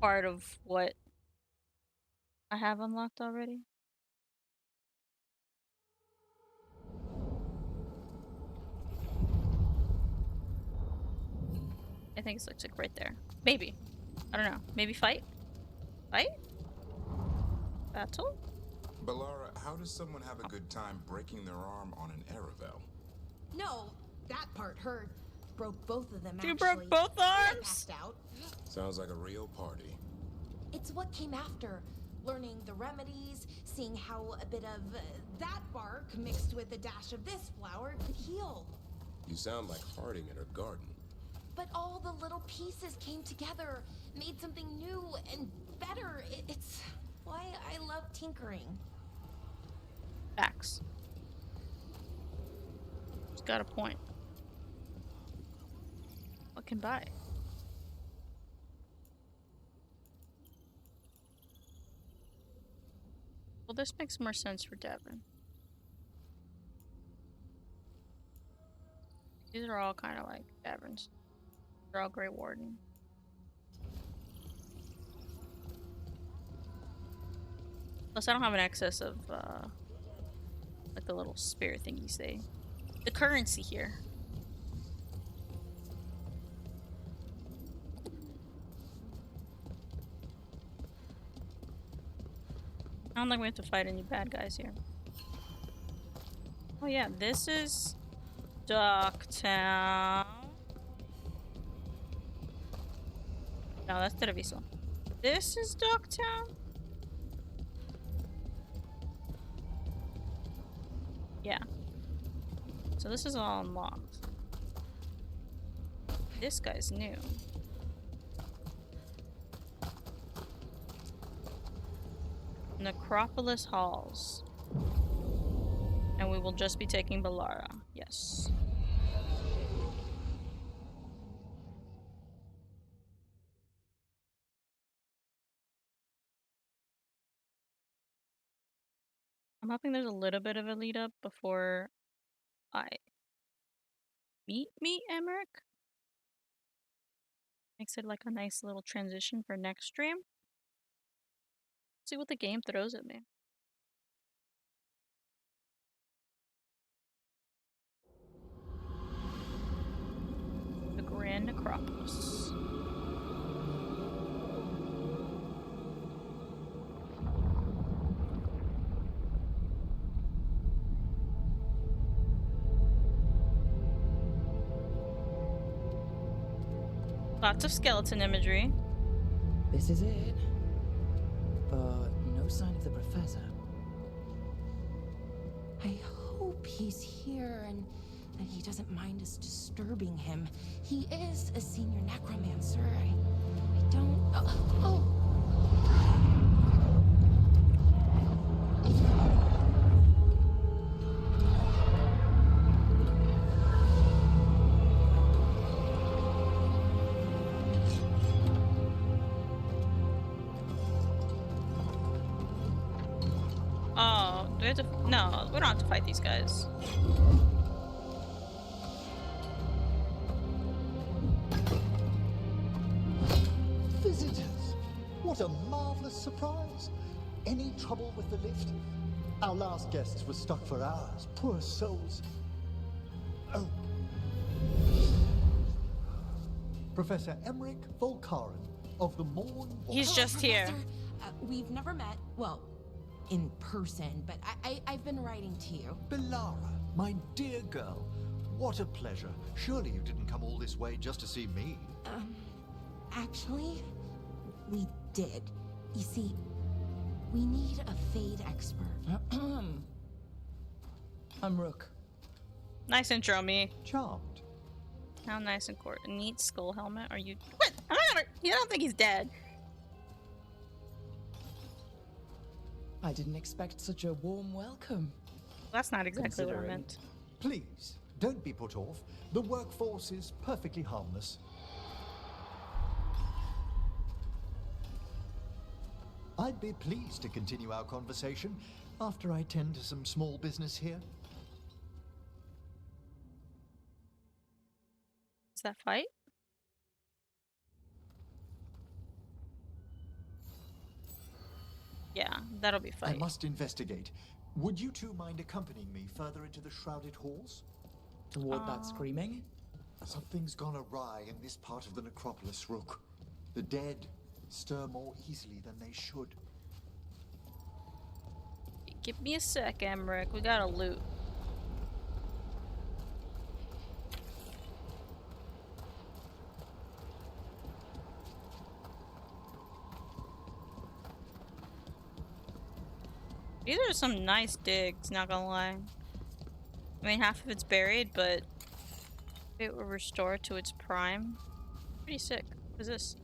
part of what I have unlocked already. I think it's like right there. Maybe. I don't know. Maybe fight? Fight? Battle? Balara, how does someone have a good time breaking their arm on an Aravel? No, that part hurt. Broke both of them, You actually. broke both And I arms? passed out. Sounds like a real party. It's what came after. Learning the remedies, seeing how a bit of that bark mixed with a dash of this flower could heal. You sound like Harding in her garden. But all the little pieces came together, made something new and better. It's why I love tinkering. Facts. She's got a point. What can buy? Well, this makes more sense for Devin. These are all kind of like Devins. They're all Grey Warden. Plus, I don't have an excess of, like the little spirit thingies the currency here. I don't think we have to fight any bad guys here. Oh yeah, this is Ducktown. No, that's Treviso. This is Ducktown? Yeah. So this is all unlocked. This guy's new. Necropolis Halls. And we will just be taking Balara. Yes. I'm hoping there's a little bit of a lead up before I meet Emmerich. Makes it like a nice little transition for next stream. See what the game throws at me. The Grand Necropolis. Lots of skeleton imagery. This is it. But no sign of the professor. I hope he's here and that he doesn't mind us disturbing him. He is a senior necromancer. I don't... Oh! Oh, do we have to? No, we don't have to fight these guys. Visitors! What a marvelous surprise! Any trouble with the lift? Our last guests were stuck for hours. Poor souls. Oh. Professor Emmerich Volkaren of the Morn... He's Hello, just here. We've never met. Well, in person, but I've been writing to you. Balara, my dear girl. What a pleasure. Surely you didn't come all this way just to see me. Actually, we did. You see, we need a Fade expert. I'm Rook. Nice intro, me. Charmed. How nice and court. A neat skull helmet. Are you? What? I'm not gonna. You don't think he's dead? I didn't expect such a warm welcome. That's not exactly what I Considering. meant. Please, don't be put off. The workforce is perfectly harmless. I'd be pleased to continue our conversation after I tend to some small business here. Is that fight? That'll be I fine. must investigate. Would you two mind accompanying me further into the shrouded halls? Toward that screaming? Something's gone awry in this part of the necropolis, Rook. The dead stir more easily than they should. Give me a sec, Emmerich. We gotta loot. These are some nice digs, not gonna lie. I mean, half of it's buried, but if it were restored to its prime, pretty sick. What is this?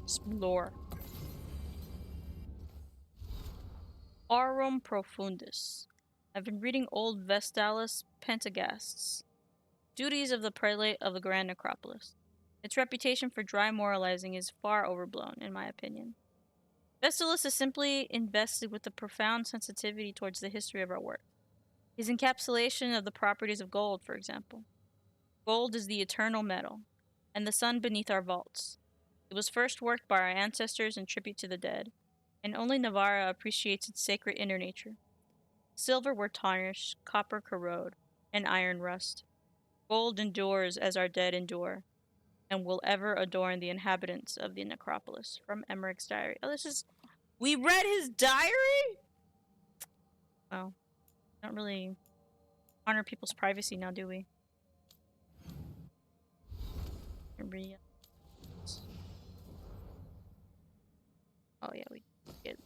Explore. Aurum Profundus. I've been reading old Vestalis Pentagasts. Duties of the Prelate of the Grand Necropolis. Its reputation for dry moralizing is far overblown, in my opinion. Vestalis is simply invested with a profound sensitivity towards the history of our work. His encapsulation of the properties of gold, for example. Gold is the eternal metal, and the sun beneath our vaults. It was first worked by our ancestors in tribute to the dead, and only Navarra appreciates its sacred inner nature. Silver were tarnished, copper corrode, and iron rust. Gold endures as our dead endure, and will ever adorn the inhabitants of the necropolis. From Emmerich's diary. Oh, this is... We read his diary?! Well, don't really honor people's privacy now, do we? Oh yeah, we get...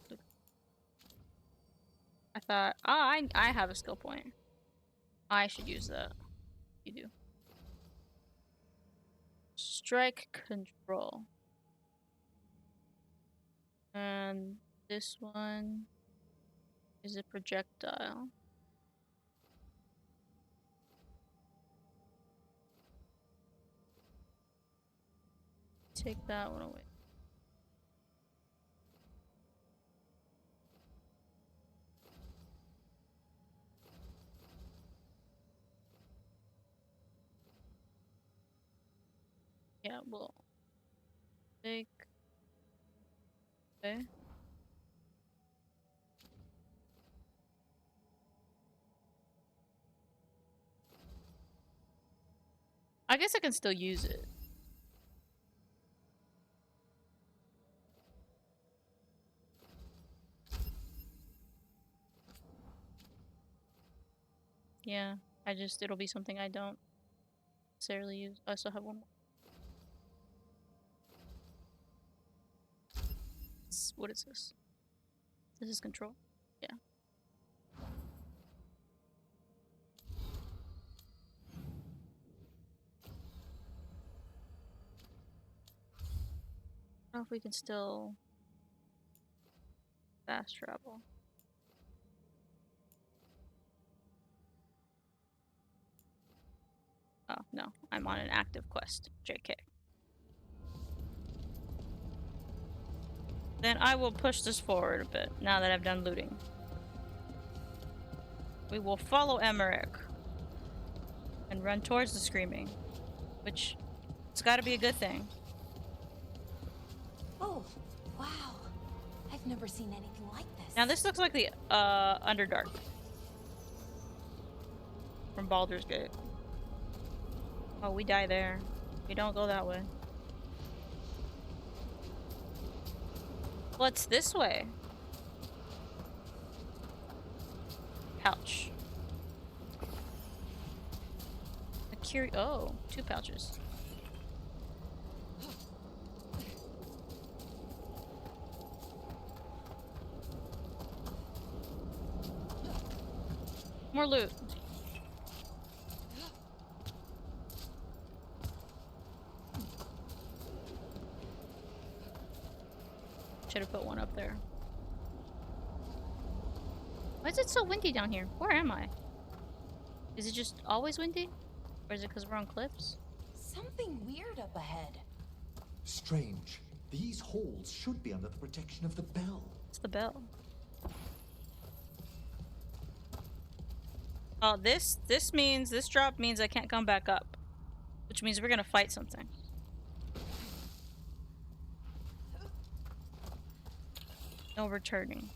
I thought... I have a skill point. I should use that. You do. Strike control. And this one is a projectile. Take that one away. Yeah, we'll take... Okay. I guess I can still use it. Yeah, it'll be something I don't necessarily use. I still have one more. What is this? This is control? Yeah. I don't know if we can still fast travel. Oh, no. I'm on an active quest. JK. Then I will push this forward a bit, now that I've done looting. We will follow Emmerich. And run towards the screaming. Which, it's gotta be a good thing. Oh, wow. I've never seen anything like this. Now this looks like the, Underdark. From Baldur's Gate. Oh, we die there. We don't go that way. What's this way? Pouch. Oh, 2 pouches. More loot. Should have put one up there. Why is it so windy down here? Where am I? Is it just always windy? Or is it because we're on cliffs? Something weird up ahead. Strange. These halls should be under the protection of the bell. It's the bell. Oh, this drop means I can't come back up. Which means we're gonna fight something. No returning.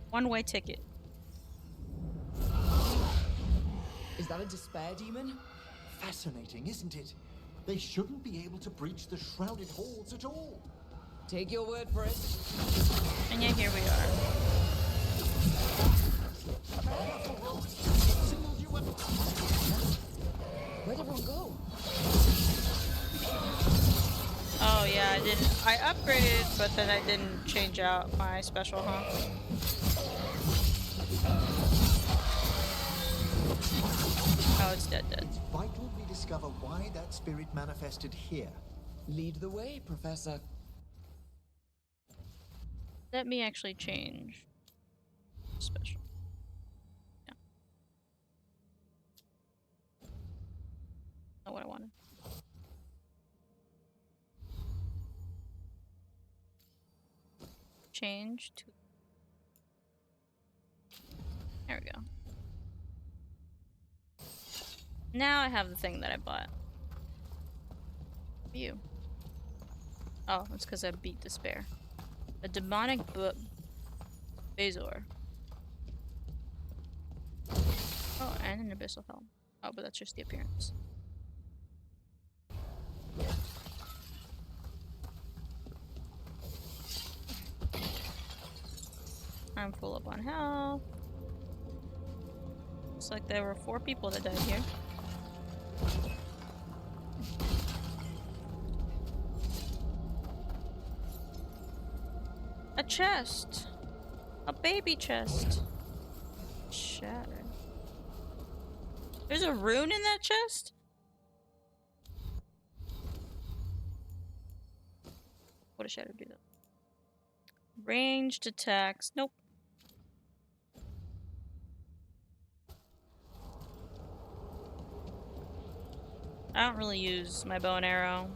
One-way ticket. Is that a despair demon? Fascinating, isn't it? They shouldn't be able to breach the shrouded halls at all. Take your word for it. And yeah, here we are. Where'd everyone go? Oh yeah, I didn't. I upgraded, but then I didn't change out my special, huh? Oh, it's dead. It's vital we discover why that spirit manifested here. Lead the way, Professor. Let me actually change special. Yeah. Not what I wanted. Change to. There we go. Now I have the thing that I bought. You. Oh, it's because I beat despair. A demonic Veilguard. Oh, and an abyssal helm. Oh, but that's just the appearance. I'm full up on health. Looks like there were 4 people that died here. A chest! A baby chest! Shattered. There's a rune in that chest? What does Shadow do though? Ranged attacks. Nope. I don't really use my bow and arrow.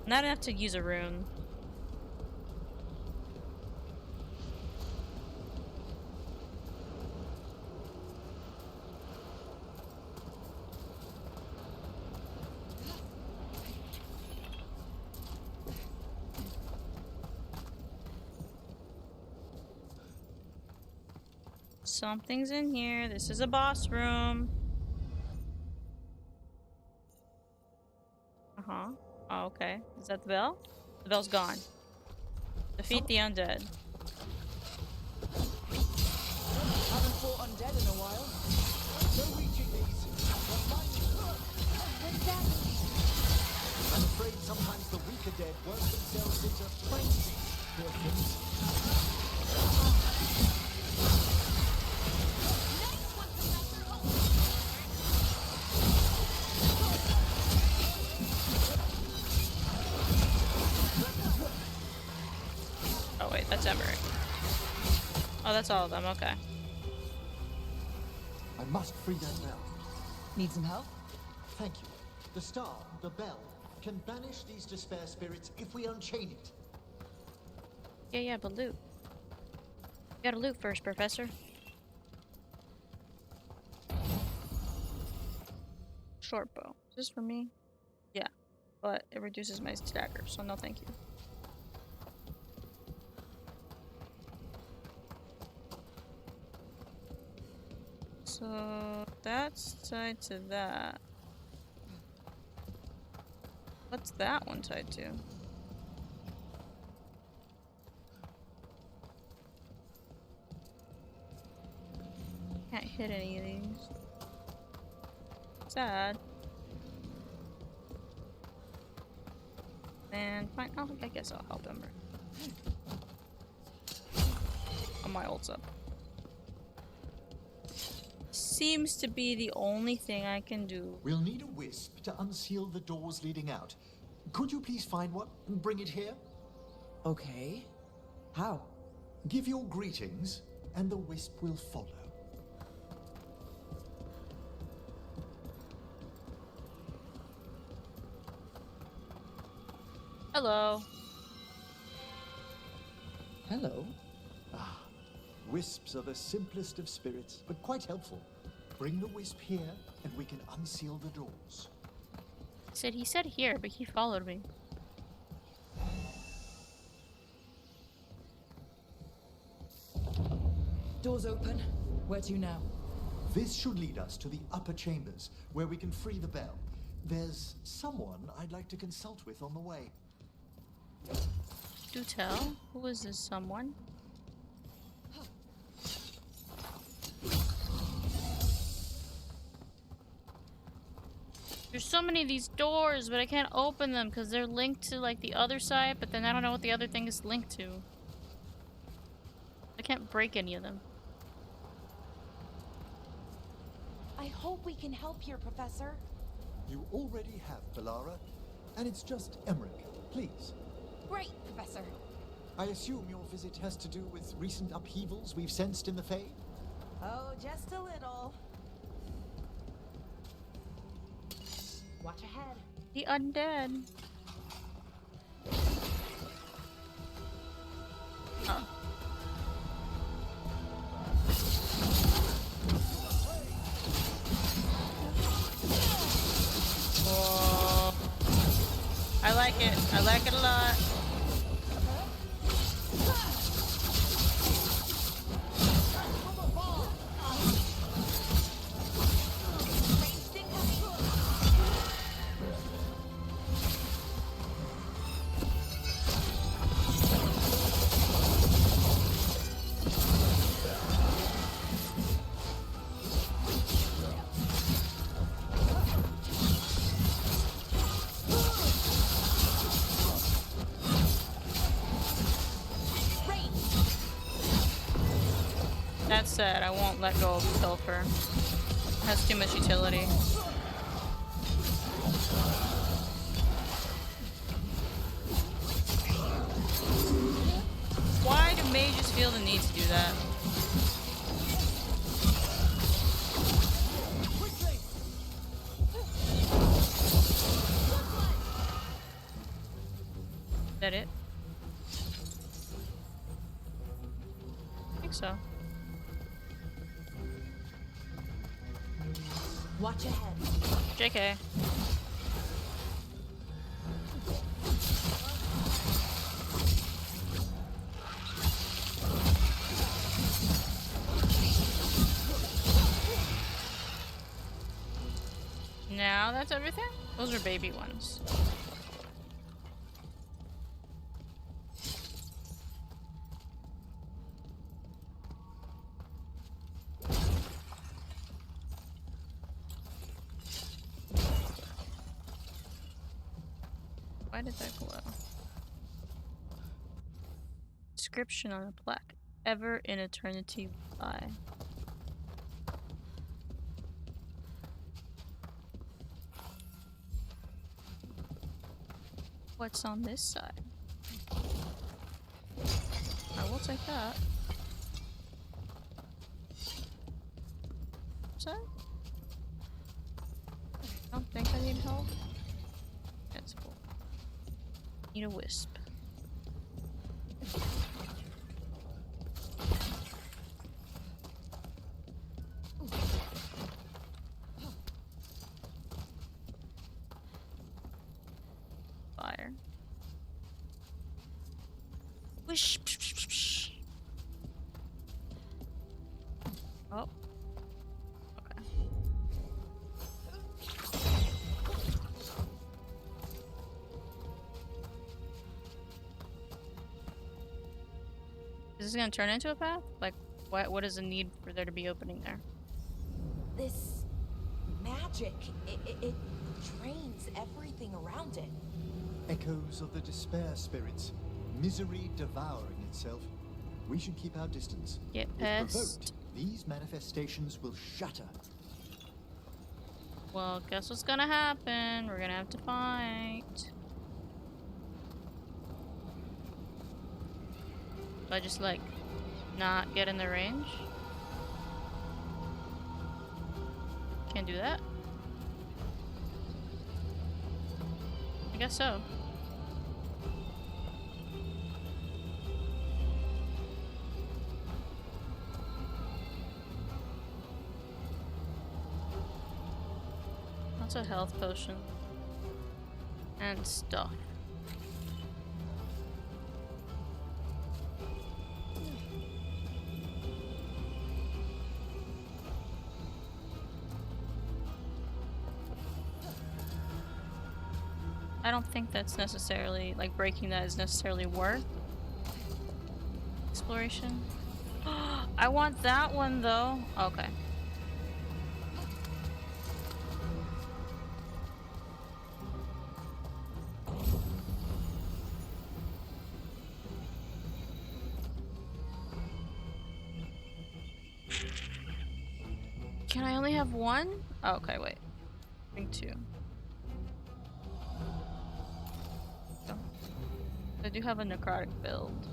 Not enough to use a rune. Something's in here. This is a boss room. Uh-huh. Oh, okay. Is that the bell? The bell's gone. Defeat the undead. Haven't fought undead in a while. No reaching these. I'm afraid sometimes the weaker dead work themselves into frenzy. Poor things. Oh wait, that's Emery. Oh, that's all of them. Okay. I must free that bell. Need some help? Thank you. The star, the bell, can banish these despair spirits if we unchain it. Yeah, but loot. You gotta loot first, Professor. Short bow. Is this for me? Yeah, but it reduces my stagger, so no thank you. So that's tied to that. What's that one tied to? Can't hit any of these. Sad. And fine. Oh, I guess I'll help him. Oh, my ult's up. Seems to be the only thing I can do. We'll need a wisp to unseal the doors leading out. Could you please find one and bring it here? Okay. How? Give your greetings, and the wisp will follow. Hello. Hello. Ah, wisps are the simplest of spirits, but quite helpful. Bring the wisp here, and we can unseal the doors. He said here, but he followed me. Doors open. Where to now? This should lead us to the upper chambers, where we can free the bell. There's someone I'd like to consult with on the way. Do tell. Who is this someone? There's so many of these doors, but I can't open them because they're linked to like the other side, but then I don't know what the other thing is linked to. I can't break any of them. I hope we can help here, Professor. You already have, Valara. And it's just Emmerich. Please. Great, Professor. I assume your visit has to do with recent upheavals we've sensed in the Fade? Oh, just a little. Watch ahead. The undead. Oh. Whoa. I like it. I like it a lot. That said, I won't let go of Pilfer. It has too much utility. Why do mages feel the need to do that? Is that it? I think so. Watch ahead. JK. Now that's everything? Those are baby ones. Why did that glow? Inscription on a plaque. Ever in eternity will I. What's on this side? I will take that. Side? I don't think I need help. That's cool. Need a wisp. Fire. Wish. Oh. Okay. Is this gonna turn into a path? Like, what is the need for there to be opening there? This magic, it drains everything around it. Echoes of the despair spirits. Misery devouring itself. We should keep our distance. Get If past. provoked, these manifestations will shatter. Well, guess what's gonna happen? We're gonna have to fight. Do I just like not get in the range? Can't do that. I guess so. Lots of health potion and stuff. I don't think that's necessarily, like, breaking that is necessarily worth exploration. I want that one though. Okay. Can I only have one? Oh, okay, wait. I think two. Oh. I do have a necrotic build.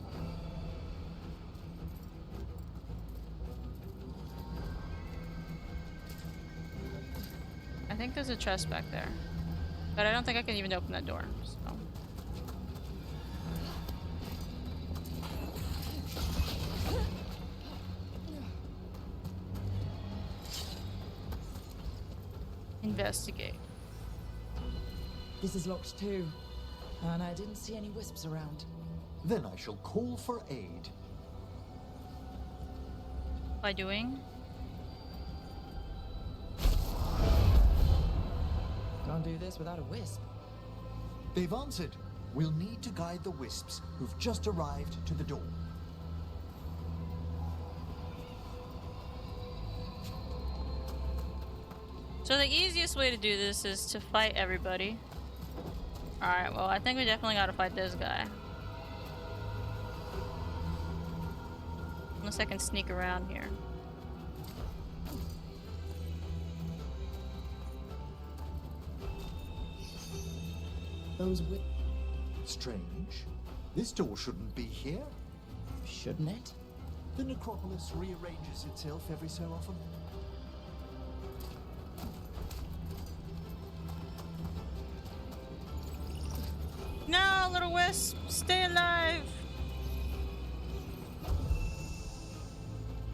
I think there's a chest back there. But I don't think I can even open that door, so. Investigate. This is locked too. And I didn't see any wisps around. Then I shall call for aid. By doing? Can't do this without a wisp. They've answered. We'll need to guide the wisps who've just arrived to the door. So the easiest way to do this is to fight everybody. Alright, well I think we definitely gotta fight this guy. Unless I can sneak around here. Those Strange. This door shouldn't be here. Shouldn't it? The necropolis rearranges itself every so often. No, little wisp, stay alive.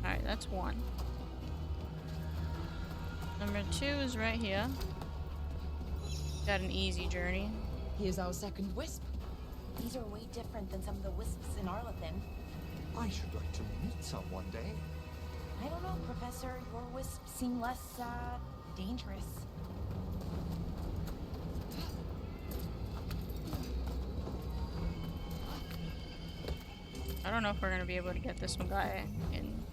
Alright, that's one. Number two is right here. Got an easy journey. Here's our second wisp. These are way different than some of the wisps in Arlethin. I should like to meet some one day. I don't know, Professor. Your wisps seem less, dangerous. I don't know if we're gonna be able to get this one guy in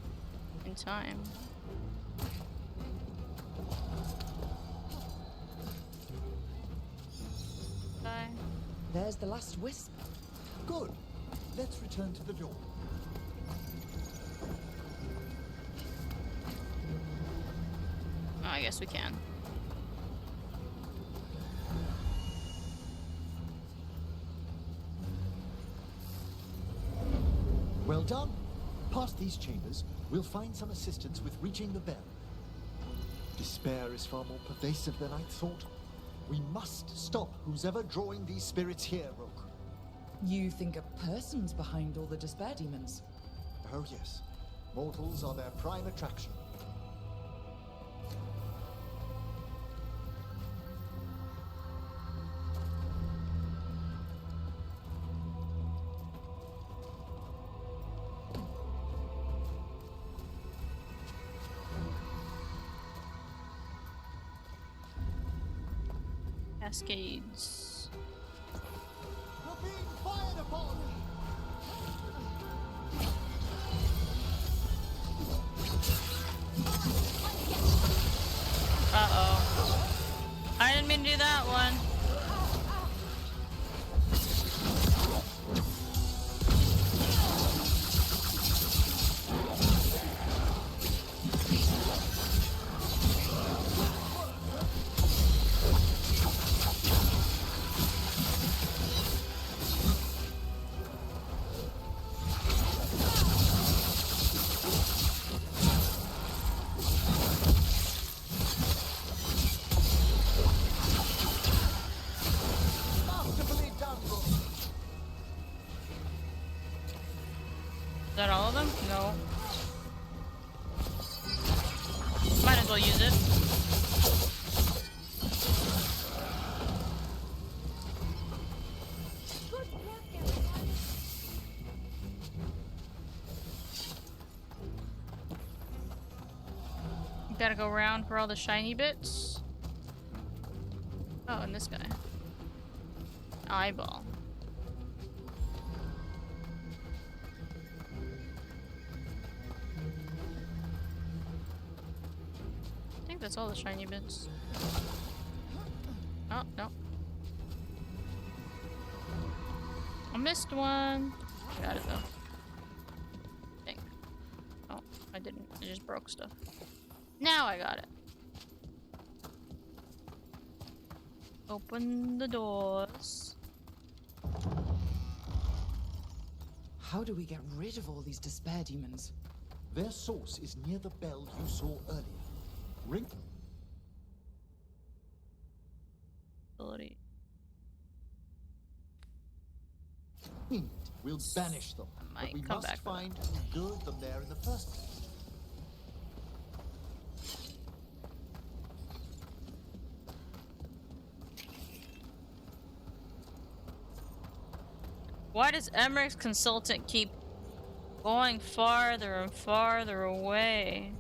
time. Bye. There's the last wisp. Good. Let's return to the door. Oh, I guess we can. Well done. Past these chambers, we'll find some assistance with reaching the bell. Despair is far more pervasive than I thought. We must stop who's ever drawing these spirits here, Roke. You think a person's behind all the despair demons? Oh yes. Mortals are their prime attraction. Cascades. We're being fired upon! Uh-oh. I didn't mean to do that one. Is that all of them? No. Might as well use it. Gotta go around for all the shiny bits. Oh, and this guy. eyeball. I think that's all the shiny bits. Oh, no. I missed one. Got it though. Dang. Oh, I didn't. I just broke stuff. Now I got it. Open the doors. How do we get rid of all these despair demons? Their source is near the bell you saw earlier. Ring. Ability. We'll banish them, but we must find who lured them there in the first place. Why does Emmerich's consultant keep going farther and farther away?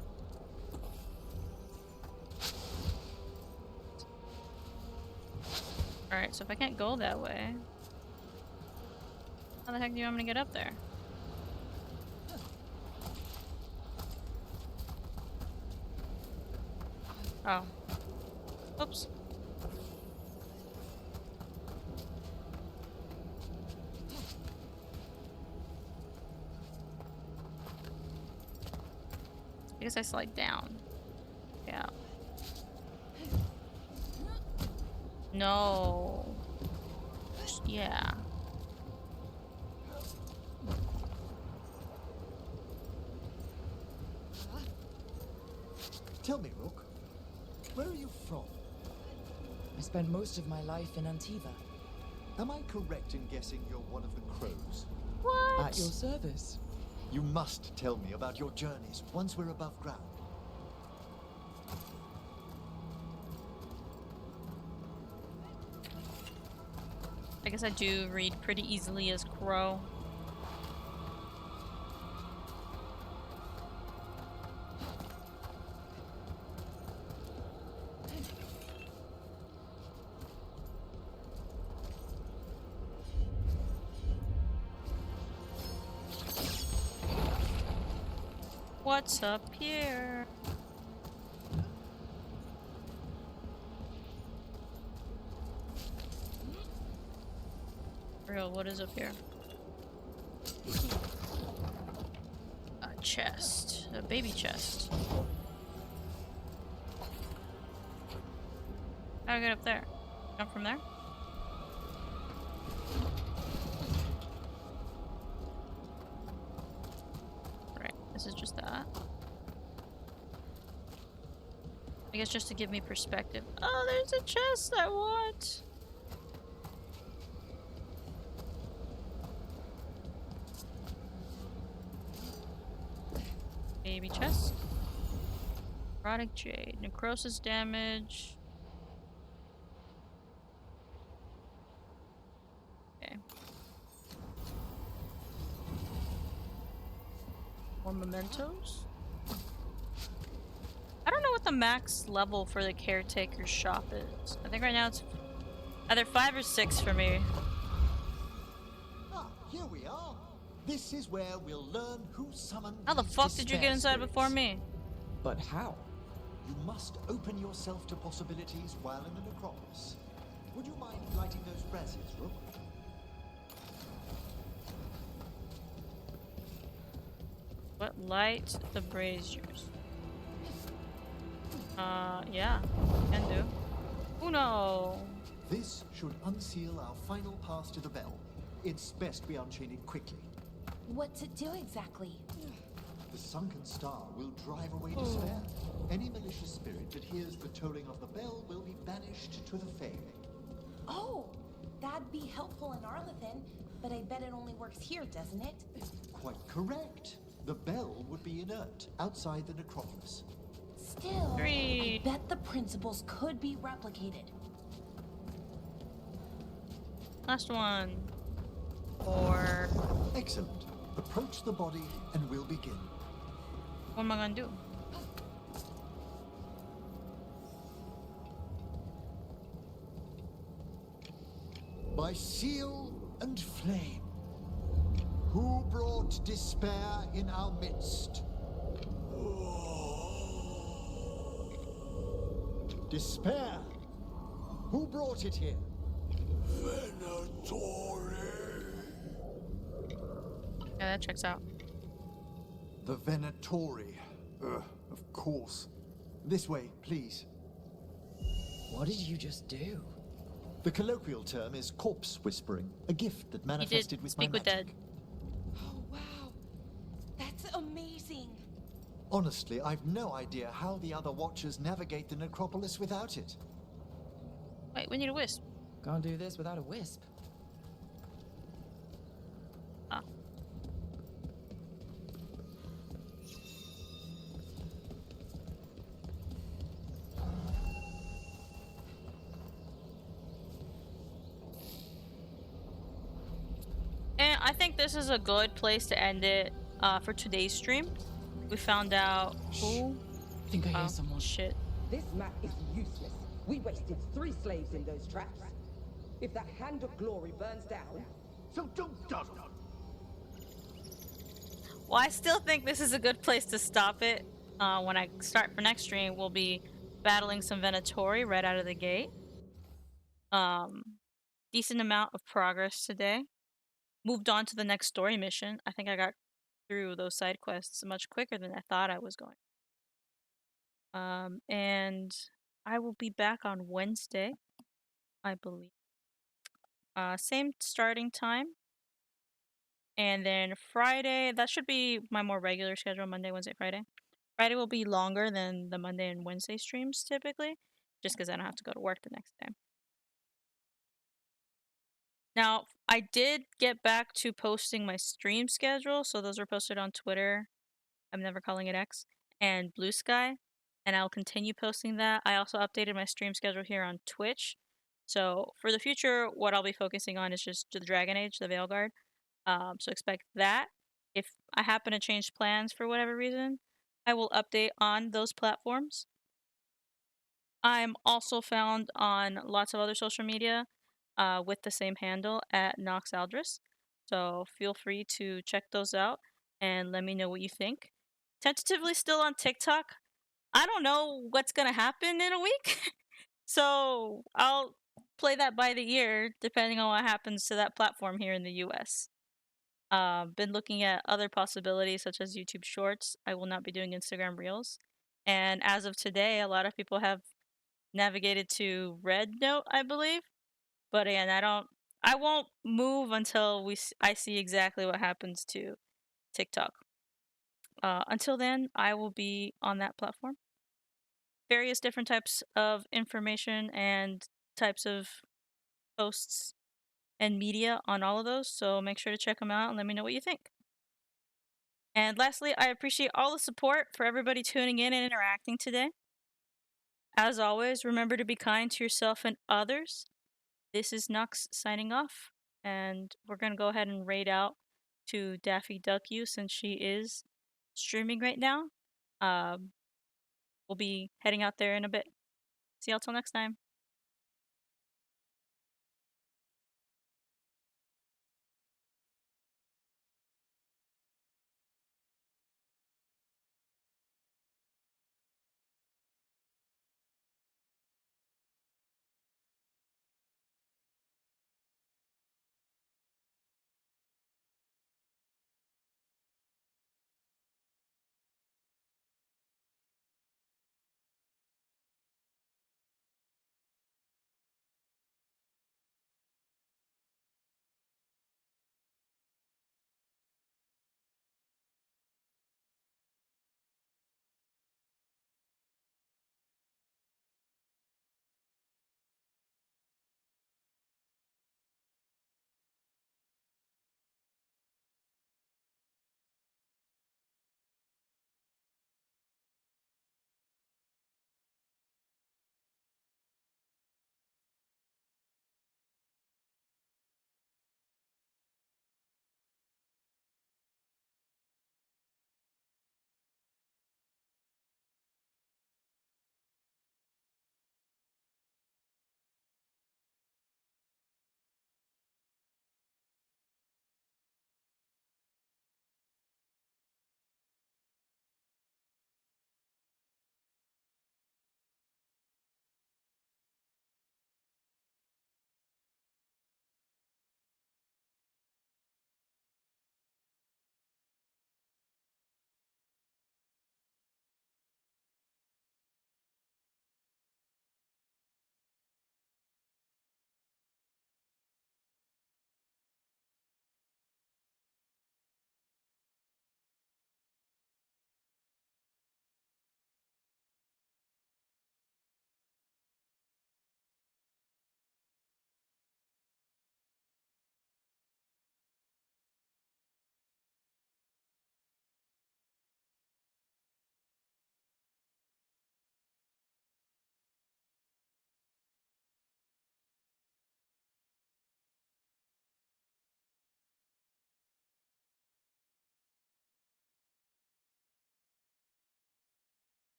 Alright, so if I can't go that way, how the heck do you want me to get up there? Oh. Oops. I guess I slide down. Yeah. No. Yeah. Tell me, Rook, where are you from? I spent most of my life in Antiva. Am I correct in guessing you're one of the crows? What? At your service. You must tell me about your journeys once we're above ground. I guess I do read pretty easily as Crow. What's up here? Real, what is up here? A chest. A baby chest. How do I get up there? Jump from there? Right, this is just that. I guess just to give me perspective. Oh, there's a chest I want! Baby chest. Erotic jade. Necrosis damage. Okay. More mementos. I don't know what the max level for the caretaker's shop is. I think right now it's either 5 or 6 for me. Ah, here we are. This is where we'll learn who summoned. How the fuck did you get inside before me? But how? You must open yourself to possibilities while in the necropolis. Would you mind lighting those brasses, Rook? What light the braziers? Yeah, can do. Oh no! This should unseal our final pass to the bell. It's best we unchain it quickly. What's it do exactly? The sunken star will drive away despair. Any malicious spirit that hears the tolling of the bell will be banished to the Fae. Oh, that'd be helpful in Arlethan, but I bet it only works here, doesn't it? Quite correct. The bell would be inert outside the necropolis. Still, I bet the principles could be replicated. Last one. Or... Excellent. Approach the body and we'll begin. What am I gonna do? by seal and flame. Who brought despair in our midst? Despair? Who brought it here? Venatori. Yeah, that checks out. The Venatori. Of course. This way, please. What did you just do? The colloquial term is corpse whispering, a gift that manifested with my speak with magic. dead. Oh, wow. That's amazing. Honestly, I've no idea how the other Watchers navigate the necropolis without it. Wait, we need a wisp. Can't do this without a wisp. Ah. And I think this is a good place to end it for today's stream. We found out who. I think I hear someone. Shit. This map is useless. We wasted 3 slaves in those traps. If that Hand of Glory burns down... So don't dawdle. Well, I still think this is a good place to stop it. When I start for next stream, we'll be battling some Venatori right out of the gate. Decent amount of progress today. Moved on to the next story mission. I think I got through those side quests much quicker than I thought I was going. And I will be back on Wednesday, I believe. Same starting time. And then Friday, that should be my more regular schedule, Monday, Wednesday, Friday. Friday will be longer than the Monday and Wednesday streams typically, just because I don't have to go to work the next day. Now, I did get back to posting my stream schedule, so those were posted on Twitter. I'm never calling it X, and Blue Sky, and I'll continue posting that. I also updated my stream schedule here on Twitch. So for the future, what I'll be focusing on is just the Dragon Age, the Veilguard. So expect that. If I happen to change plans for whatever reason, I will update on those platforms. I'm also found on lots of other social media with the same handle at Nox Aldris. So feel free to check those out and let me know what you think. Tentatively still on TikTok. I don't know what's gonna happen in a week. So I'll play that by the ear depending on what happens to that platform here in the US. Been looking at other possibilities such as YouTube Shorts. I will not be doing Instagram Reels. And as of today, a lot of people have navigated to Red Note, I believe. But again, I won't move until I see exactly what happens to TikTok. Until then, I will be on that platform. Various different types of information and types of posts and media on all of those, so make sure to check them out and let me know what you think. And lastly, I appreciate all the support for everybody tuning in and interacting today. As always, remember to be kind to yourself and others. This is Nux signing off, and we're going to go ahead and raid out to Daffy Duck You since she is streaming right now. We'll be heading out there in a bit. See y'all till next time.